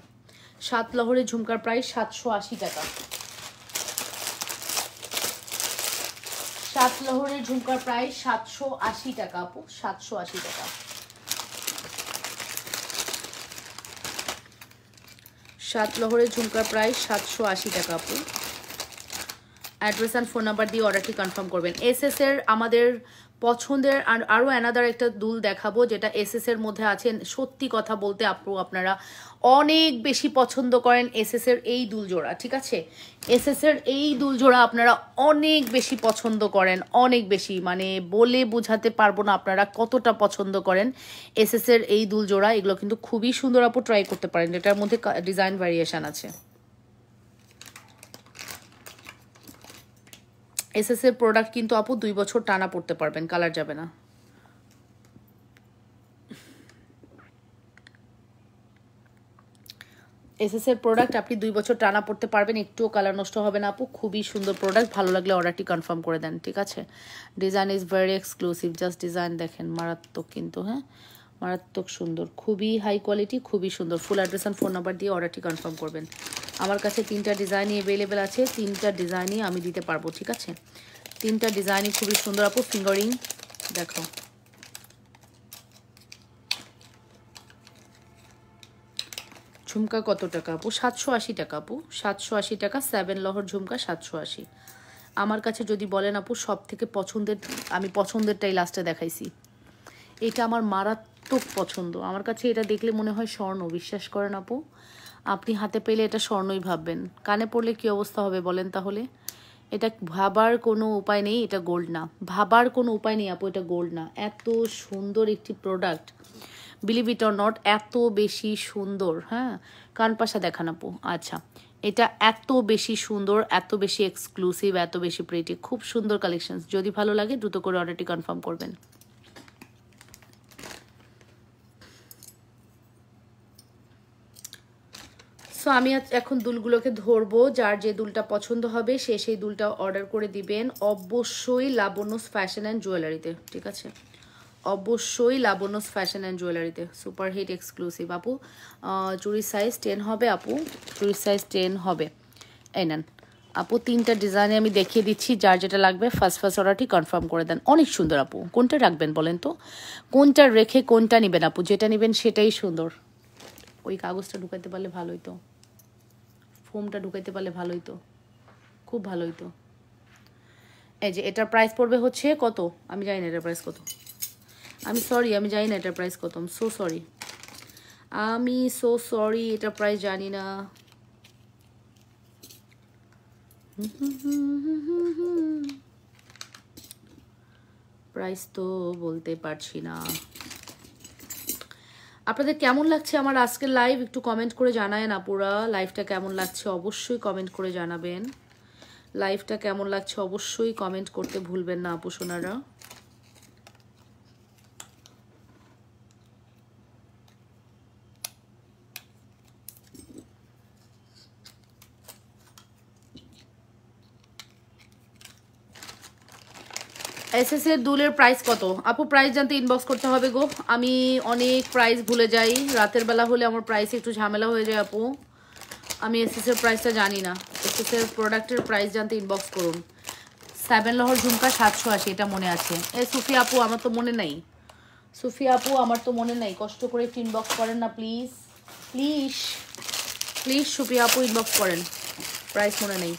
সাত লহরের ঝুমকার প্রাইস 780 টাকা। সাত লহরের ঝুমকার প্রাইস 780 টাকা আপু, 780 টাকা। সাত লহরের ঝুমকার প্রাইস 780 টাকা আপু। অ্যাড্রেস অ্যান্ড ফোন নাম্বার দিয়ে অর্ডারটি কনফার্ম করবেন। এসএস এর আমাদের পছন্দের আরও অ্যানাদার একটা দুল দেখাবো যেটা এসএস এর মধ্যে আছে। সত্যি কথা বলতে আপু আপনারা অনেক বেশি পছন্দ করেন এসএস এর এই দুল জোড়া, ঠিক আছে? এসএস এর এই দুল জোড়া আপনারা অনেক বেশি পছন্দ করেন, অনেক বেশি, মানে বলে বোঝাতে পারবো না আপনারা কতটা পছন্দ করেন এসএস এর এই দুল জোড়া। এগুলো কিন্তু খুবই সুন্দর আপু, ট্রাই করতে পারেন। এটার মধ্যে ডিজাইন ভ্যারিয়েশন আছে। এসএস এর প্রোডাক্ট কিন্তু আপু 2 বছর টানা পড়তে পারবেন, কালার যাবে না। এসএস এর প্রোডাক্ট আপনি 2 বছর টানা পড়তে পারবেন, একটুও কালার নষ্ট হবে না আপু। খুবই সুন্দর প্রোডাক্ট, ভালো লাগলে অর্ডারটি কনফার্ম করে দেন, ঠিক আছে? Design is very exclusive, just design দেখেন, মারাত্মক কিন্তু, হ্যাঁ মারাত্মক সুন্দর, খুবই হাই কোয়ালিটি, খুবই সুন্দর। Full address and phone number দিয়ে অর্ডারটি কনফার্ম করবেন। আমার কাছে 3টা ডিজাইনই অ্যাভেলেবেল আছে, 3টা ডিজাইনই আমি দিতে পারবো, ঠিক আছে? 3টা ডিজাইনই খুবই সুন্দর আপু। ফিঙ্গারিং দেখো, ঝুমকা কত টাকা আপু? 780 টাকা আপু, 780 টাকা। 7 লহর ঝুমকা 780। আমার কাছে যদি বলেন আপু সব থেকে পছন্দের, আমি পছন্দেরটাই লাস্টে দেখাইছি। এটা আমার মারাত্মক পছন্দ, আমার কাছে এটা দেখলে মনে হয় স্বর্ণ। বিশ্বাস করেন আপু, আপনি হাতে পেলে এটা স্বর্ণই ভাববেন। কানে পড়লে কি অবস্থা হবে বলেন তাহলে? এটা ভাবার কোনো উপায় নেই, এটা গোল্ড না, ভাবার কোনো উপায় নেই আপু, এটা গোল্ড না। এত সুন্দর একটি product, believe it or not, এত বেশি সুন্দর। হ্যাঁ, কান পাশা দেখান আপু। আচ্ছা, এটা এত বেশি সুন্দর, এত বেশি এক্সক্লুসিভ, এত বেশি প্রিটি, খুব সুন্দর কালেকশন। যদি ভালো লাগে দ্রুত করে অর্ডারটি কনফার্ম করবেন। সো আমি এখন দুলগুলোকে ধরবো, যার যে দুলটা পছন্দ হবে সে সেই দুলটা অর্ডার করে দিবেন অবশ্যই লাবণ্যস ফ্যাশন অ্যান্ড জুয়েলারিতে, ঠিক আছে? অবশ্যই লাবণ্যস ফ্যাশন অ্যান্ড জুয়েলারিতে। সুপার হিট এক্সক্লুসিভ আপু। চুরির সাইজ 10 হবে আপু, চুরির সাইজ 10 হবে। এই নেন আপু, 3টা ডিজাইনে আমি দেখিয়ে দিচ্ছি, যার যেটা লাগবে ফার্স্ট অর্ডারটি কনফার্ম করে দেন। অনেক সুন্দর আপু, কোনটা রাখবেন বলেন তো? কোনটা রেখে কোনটা নেবেন আপু? যেটা নেবেন সেটাই সুন্দর। ওই কাগজটা ঢুকাইতে পারলে ভালোই তো, ফোমটা ঢুকাইতে পারলে ভালোই তো, খুব ভালোই তো। এই যে এটার প্রাইস পড়বে হচ্ছে কত, আমি জানি না এটার প্রাইস কত, আমি সরি, আমি জানি না এটার প্রাইস কত, আমি সো সরি, আমি সো সরি, এটার প্রাইস জানি না। প্রাইস তো বলতে পারছি না। আপনাদের কেমন লাগছে আমার আজকের লাইভ একটু কমেন্ট করে জানায় না। পুরা লাইভটা কেমন লাগছে অবশ্যই কমেন্ট করে জানাবেন। লাইভটা কেমন লাগছে অবশ্যই কমেন্ট করতে ভুলবেন না আপু সোনারা। এসএস এর দুলের প্রাইস কত আপু? প্রাইস জানতে ইনবক্স করতে হবে গো, আমি অনেক প্রাইস ভুলে যাই, রাতের বেলা হলে আমার প্রাইস একটু ঝামেলা হয়ে যায় আপু। আমি এসএস এর প্রাইসটা জানি না। এসএস এর প্রোডাক্টের প্রাইস জানতে ইনবক্স করুন। 7 লহর ঝুমকা 780, এটা মনে আছে। সুফিয়া আপু আমার তো মনে নাই, সুফিয়া আপু আমার তো মনে নাই, কষ্ট করে একটু ইনবক্স করেন না প্লিজ, প্লিজ প্লিজ সুফিয়া আপু ইনবক্স করেন, প্রাইস মনে নেই।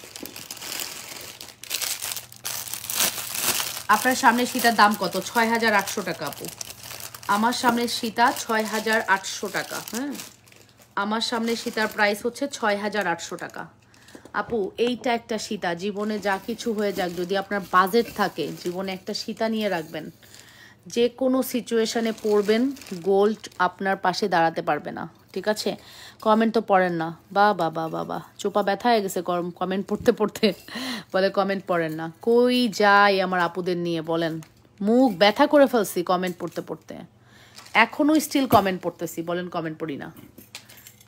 আপনার সামনের সীতার দাম কত? 6800 টাকা আপু। আমার সামনের সীতা 6800 টাকা। হ্যাঁ, আমার সামনের সীতার প্রাইস হচ্ছে 6800 টাকা আপু। এইটা একটা সীতা, জীবনে যা কিছু হয়ে যাক, যদি আপনার বাজেট থাকে জীবনে একটা সীতা নিয়ে রাখবেন, যে কোনো সিচুয়েশনে পড়বেন, গোল্ড আপনার পাশে দাঁড়াতে পারবে না, ঠিক আছে? কমেন্ট তো পড়েন না, বা চোপা ব্যথা হয়ে গেছে কমেন্ট পড়তে পড়তে, বলে কমেন্ট পড়েন না। কই যাই আমার আপুদের নিয়ে বলেন, মুখ ব্যথা করে ফেলছি কমেন্ট পড়তে পড়তে, এখনও স্টিল কমেন্ট পড়তেছি, বলেন কমেন্ট পড়ি না।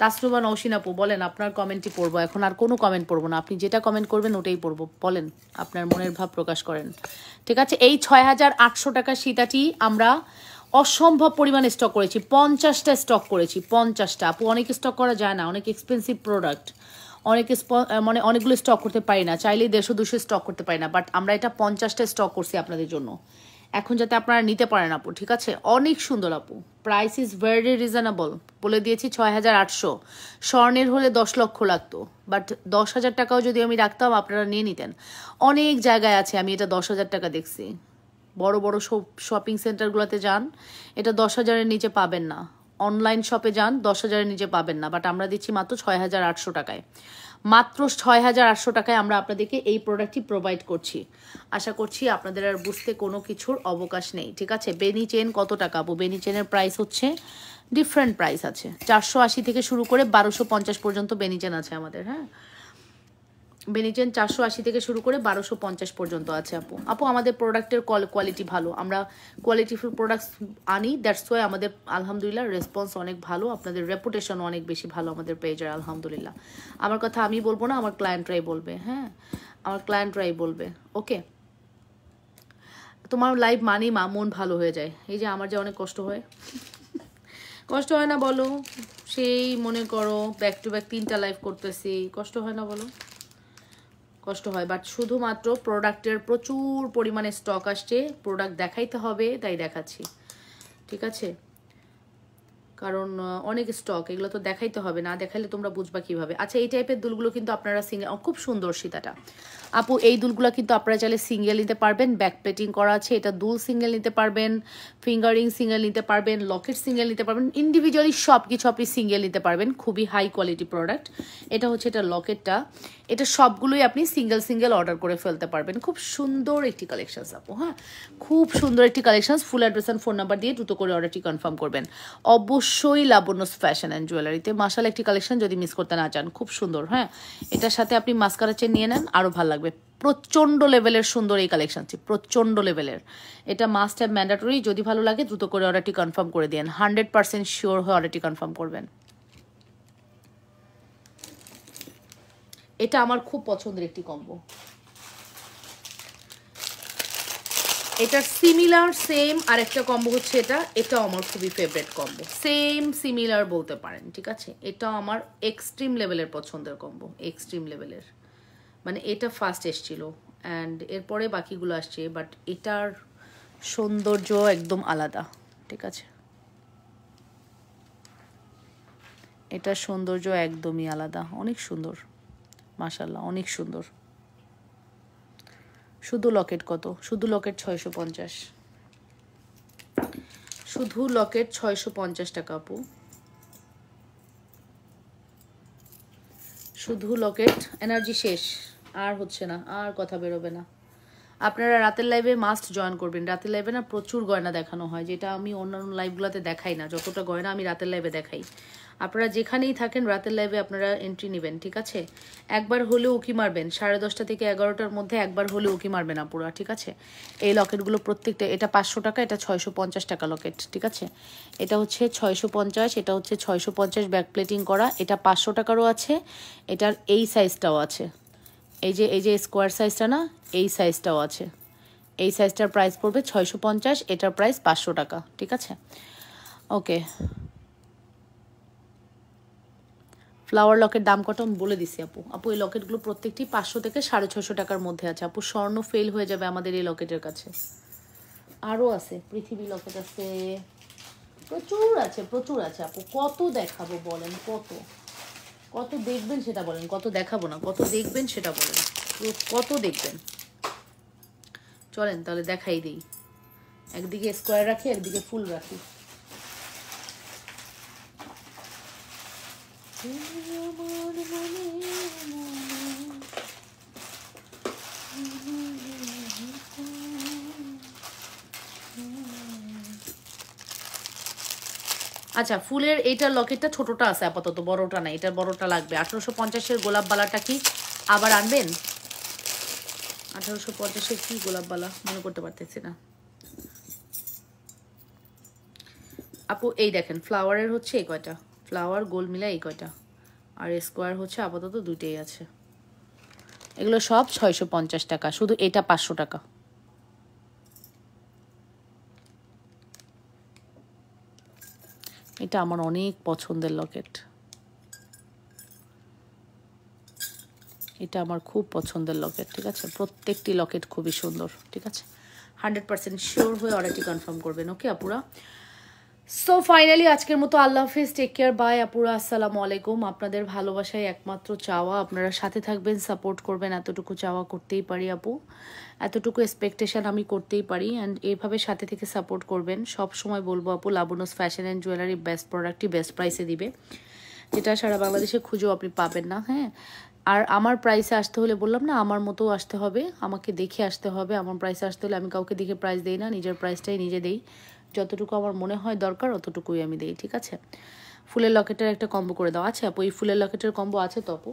তাসনুবা নৌসিন আপু বলেন আপনার কমেন্টই পড়বো, এখন আর কোনো কমেন্ট পড়বো না, আপনি যেটা কমেন্ট করবেন ওটাই পড়বো, বলেন আপনার মনের ভাব প্রকাশ করেন, ঠিক আছে? এই 6800 টাকার সীতাটি আমরা অসম্ভব পরিমাণে স্টক করেছি, 50টা স্টক করেছি, 50টা। আপু অনেক স্টক করা যায় না, অনেক এক্সপেন্সিভ প্রোডাক্ট, অনেকে মানে অনেকগুলো স্টক করতে পারি না, চাইলেই 150-200 স্টক করতে পারি না, বাট আমরা এটা 50টা স্টক করছি আপনাদের জন্য এখন, যাতে আপনারা নিতে পারেন আপু, ঠিক আছে? অনেক সুন্দর আপু, প্রাইস ইজ ভেরি রিজনেবল, বলে দিয়েছি 6800। স্বর্ণের হলে 10 লক্ষ লাগতো, বাট 10,000 টাকাও যদি আমি রাখতাম আপনারা নিয়ে নিতেন। অনেক জায়গায় আছে, আমি এটা 10,000 টাকা দেখছি, বড় বড় শপিং সেন্টারগুলোতে যান, এটা 10,000-এর নিচে পাবেন না। অনলাইন শপে যান, 10,000-এর নিচে পাবেন না, বাট আমরা দিচ্ছি মাত্র 6,800 টাকায়। মাত্র 6,800 টাকায় আমরা আপনাদেরকে এই প্রোডাক্টটি প্রোভাইড করছি। আশা করছি আপনাদের আর বুঝতে কোনো কিছুর অবকাশ নেই, ঠিক আছে? বেনি চেন কত টাকা আপু? বেনি চেনের প্রাইস হচ্ছে ডিফারেন্ট প্রাইস আছে, 480 থেকে শুরু করে 1250 পর্যন্ত বেনি চেন আছে আমাদের। হ্যাঁ, বেনিচেন 480 থেকে শুরু করে 1250 পর্যন্ত আছে আপু। আপু আমাদের প্রোডাক্টের কোয়ালিটি ভালো, আমরা কোয়ালিটিফুল প্রোডাক্টস আনি, দ্যাটস ওয়াই আমাদের আলহামদুলিল্লাহ রেসপন্স অনেক ভালো, আপনাদের রেপুটেশন অনেক বেশি ভালো আমাদের পেজের, আলহামদুলিল্লাহ। আমার কথা আমি বলবো না, আমার ক্লায়েন্টরাই বলবে। হ্যাঁ, আমার ক্লায়েন্টরাই বলবে। ওকে, তোমার লাইভ মানেই মন ভালো হয়ে যায়। এই যে আমার যে অনেক কষ্ট হয়, কষ্ট হয় না বলো? সেই মনে করো ব্যাক টু ব্যাক 3টা লাইভ করতেছি, কষ্ট হয় না বলো? কষ্ট হয়, বাট শুধুমাত্র প্রোডাক্টের প্রচুর পরিমাণে স্টক আসছে, প্রোডাক্ট দেখাইতে হবে তাই দেখাচ্ছি, ঠিক আছে? কারণ অনেক স্টক, এগুলো তো দেখাইতে হবে, না দেখাইলে তোমরা বুঝবা কিভাবে। আচ্ছা, এই টাইপের দুলগুলো কিন্তু আপনারা সিঙ্গেল, খুব সুন্দর সীতাটা আপু, এই দুলগুলো কিন্তু আপনারা চাইলে সিঙ্গেল নিতে পারবেন, ব্যাক প্লেটিং করা আছে, এটা দুল সিঙ্গেল নিতে পারবেন, ফিঙ্গারিং সিঙ্গেল নিতে পারবেন, লকেট সিঙ্গেল নিতে পারবেন, ইন্ডিভিজুয়ালি সব কিছু আপনি সিঙ্গেল নিতে পারবেন, খুবই হাই কোয়ালিটি প্রোডাক্ট। এটা হচ্ছে এটা লকেটটা, এটা সবগুলোই আপনি সিঙ্গেল সিঙ্গেল অর্ডার করে ফেলতে পারবেন। খুব সুন্দর একটি কালেকশনস আপু, হ্যাঁ খুব সুন্দর একটি collections. Full address and phone number দিয়ে দ্রুত করে অর্ডারটি কনফার্ম করবেন অবশ্যই লাবণ্যস ফ্যাশন অ্যান্ড জুয়েলারিতে। মাশাল একটি কালেকশন, যদি মিস করতে না চান, খুব সুন্দর। হ্যাঁ, এটার সাথে আপনি মাস্কারা চেন নিয়ে নেন, আরও ভালো লাগবে। প্রচণ্ড লেভেলের সুন্দর এই কালেকশনটি, প্রচণ্ড লেভেলের। এটা মাস্ট হ্যাভ ম্যান্ডেটরি, যদি ভালো লাগে দ্রুত করে অর্ডারটি কনফার্ম করে দিন, 100% শিওর হয়ে অর্ডারটি কনফার্ম করবেন। এটা আমার খুব পছন্দের একটি কম্বো, এটা সিমিলার সেম আর একটা কম্বো হচ্ছে এটাও আমার খুবই ফেভারিট কম্বো, সেম সিমিলার বলতে পারেন, ঠিক আছে? এটাও আমার এক্সট্রিম লেভেলের পছন্দের কম্বো, এক্সট্রিম লেভেলের, মানে এটা ফার্স্ট এসছিল অ্যান্ড এরপরে বাকিগুলো আসছে, বাট এটার সৌন্দর্য একদম আলাদা, ঠিক আছে? এটার সৌন্দর্য একদমই আলাদা, অনেক সুন্দর, মাশাল্লাহ অনেক সুন্দর। শুধু লকেট কত? শুধু লকেট 650, শুধু লকেট 650 টাকা আপু, শুধু লকেট। এনার্জি শেষ, আর হচ্ছে না, আর কথা বেরোবে না। আপনারা রাতের লাইভে মাস্ট জয়েন করবেন, রাতের লাইভে না প্রচুর গয়না দেখানো হয়, যেটা আমি অন্যান্য লাইভগুলোতে দেখাই না, যতটা গয়না আমি রাতের লাইভে দেখাই। আপনারা যেখানেই থাকেন রাতের লাইভে আপনারা এন্ট্রি নেবেন, ঠিক আছে? একবার হলেও উকি মারবেন, 10:30 থেকে 11টার মধ্যে একবার হলেও উকি মারবেন আপুরা, ঠিক আছে? এই লকেটগুলো প্রত্যেকটা, এটা 500 টাকা, এটা 650 টাকা লকেট, ঠিক আছে? এটা হচ্ছে 650, এটা হচ্ছে 650 ব্যাক প্লেটিং করা, এটা 500 টাকারও আছে, এটার এই সাইজটাও আছে, এই যে স্কোয়ার সাইজটা না, এই সাইজটাও আছে। এই সাইজটার প্রাইস পড়বে 650, এটার প্রাইস 500 টাকা, ঠিক আছে? ওকে, ফ্লাওয়ার লকেট দাম কত আমি বলে দিছি আপু। আপু এই লকেটগুলো প্রত্যেকটি 500 থেকে 650 টাকার মধ্যে আছে আপু, স্বর্ণ ফেল হয়ে যাবে আমাদের এই লকেটের কাছে। আরও আছে, পৃথিবী লকেট আছে, প্রচুর আছে, প্রচুর আছে আপু, কত দেখাবো বলেন? কত কত দেখবেন সেটা বলেন, কত দেখাবো না, কত দেখবেন সেটা বলেন, কত দেখবেন? চলেন তাহলে দেখাই দিই, একদিকে স্কোয়ার রাখি একদিকে ফুল রাখি। আচ্ছা, ফুলের এইটার লকেটটা ছোটটা আছে আপাতত, বড়টা নাই, এটার বড়টা লাগবে। 1850-এর গোলাপ বালাটা কি আবার আনবেন? 1850-এর কি গোলাপ বালা মনে করতে পারতেছি না আপু। এই দেখেন, ফ্লাওয়ারের হচ্ছে এই কয়টা, ফ্লাওয়ার গোল মিলা এই কয়টা, আর স্কোয়ার হচ্ছে আপাতত দুইটাই আছে। এগুলো সব 650 টাকা, শুধু এটা 500 টাকা। এটা আমার অনেক পছন্দের লকেট, এটা আমার খুব পছন্দের লকেট, ঠিক আছে? প্রত্যেকটি লকেট খুবই সুন্দর, ঠিক আছে? 100% শিওর হয়ে অর্ডারটি কনফার্ম করবেন, ওকে আপুরা? সো ফাইনালি আজকের মতো আল্লাহ হাফিজ, টেক কেয়ার, বাই আপুরা, আসসালামু আলাইকুম। আপনাদের ভালোবাসায় একমাত্র চাওয়া, আপনারা সাথে থাকবেন, সাপোর্ট করবেন, এতটুকু চাওয়া করতেই পারি আপু, এতটুকু এক্সপেকটেশন আমি করতেই পারি। অ্যান্ড এইভাবে সাথে থেকে সাপোর্ট করবেন। সব সময় বলবো আপু, Labanya's fashion and jewellery best প্রোডাক্টই বেস্ট প্রাইসে দিবে, যেটা সারা বাংলাদেশে খুঁজেও আপনি পাবেন না। হ্যাঁ, আর আমার প্রাইসে আসতে হলে বললাম না, আমার মতো আসতে হবে, আমাকে দেখে আসতে হবে। আমার প্রাইসে আসতে হলে আমি কাউকে দেখে প্রাইস দেই না, নিজের প্রাইসটাই নিজে দেই। যতটুকু আমার মনে হয় দরকার অতটুকুই আমি দেই, ঠিক আছে? ফুলের লকেটের একটা কম্বো করে দাও। আচ্ছা আপু, এই ফুলের লকেটের কম্বো আছে তো আপু?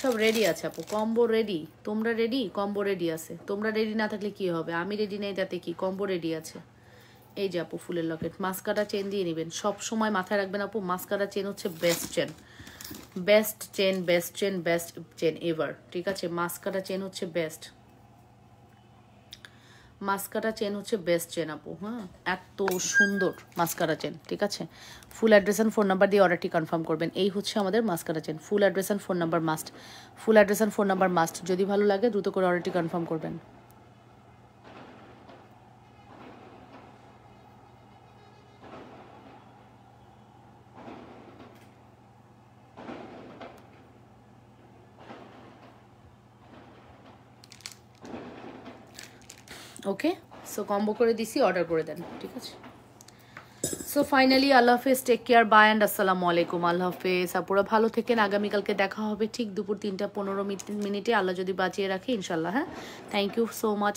সব রেডি আছে আপু, কম্বো রেডি। তোমরা রেডি? কম্বো রেডি আছে। তোমরা রেডি না থাকলে কি হবে? আমি রেডি নেই তাতে কি, কম্বো রেডি আছে। এই যে আপু ফুলের লকেট, মাস্কারা চেন দিয়ে নেবেন। সব সময় মাথায় রাখবেন আপু, মাস্কারা চেন হচ্ছে best chain, best chain, best chain, best chain ever, ঠিক আছে? মাস্কারা চেন হচ্ছে বেস্ট, মাস্কারা চেন হচ্ছে বেস্ট চেন আপু। হ্যাঁ, এত সুন্দর মাস্কারা চেন, ঠিক আছে? Full address and phone number দিয়ে অর্ডারটি কনফার্ম করবেন। এই হচ্ছে আমাদের mascara chain. Full address and phone number must, full address and phone number must. যদি ভালো লাগে দ্রুত করে অর্ডারটি কনফার্ম করবেন। ওকে, সো কম্বো করে দিছি, অর্ডার করে দেন, ঠিক আছে? সো ফাইনালি আল্লাহ হাফেজ, টেক কেয়ার, বাই অ্যান্ড আসসালামু আলাইকুম। আল্লাহ হাফেজ আপুরা, ভালো থেকেন। আগামীকালকে দেখা হবে ঠিক দুপুর 3টা 15 মিনিটে, আল্লাহ যদি বাঁচিয়ে রাখে ইনশাল্লাহ। হ্যাঁ, থ্যাংক ইউ সো মাচ।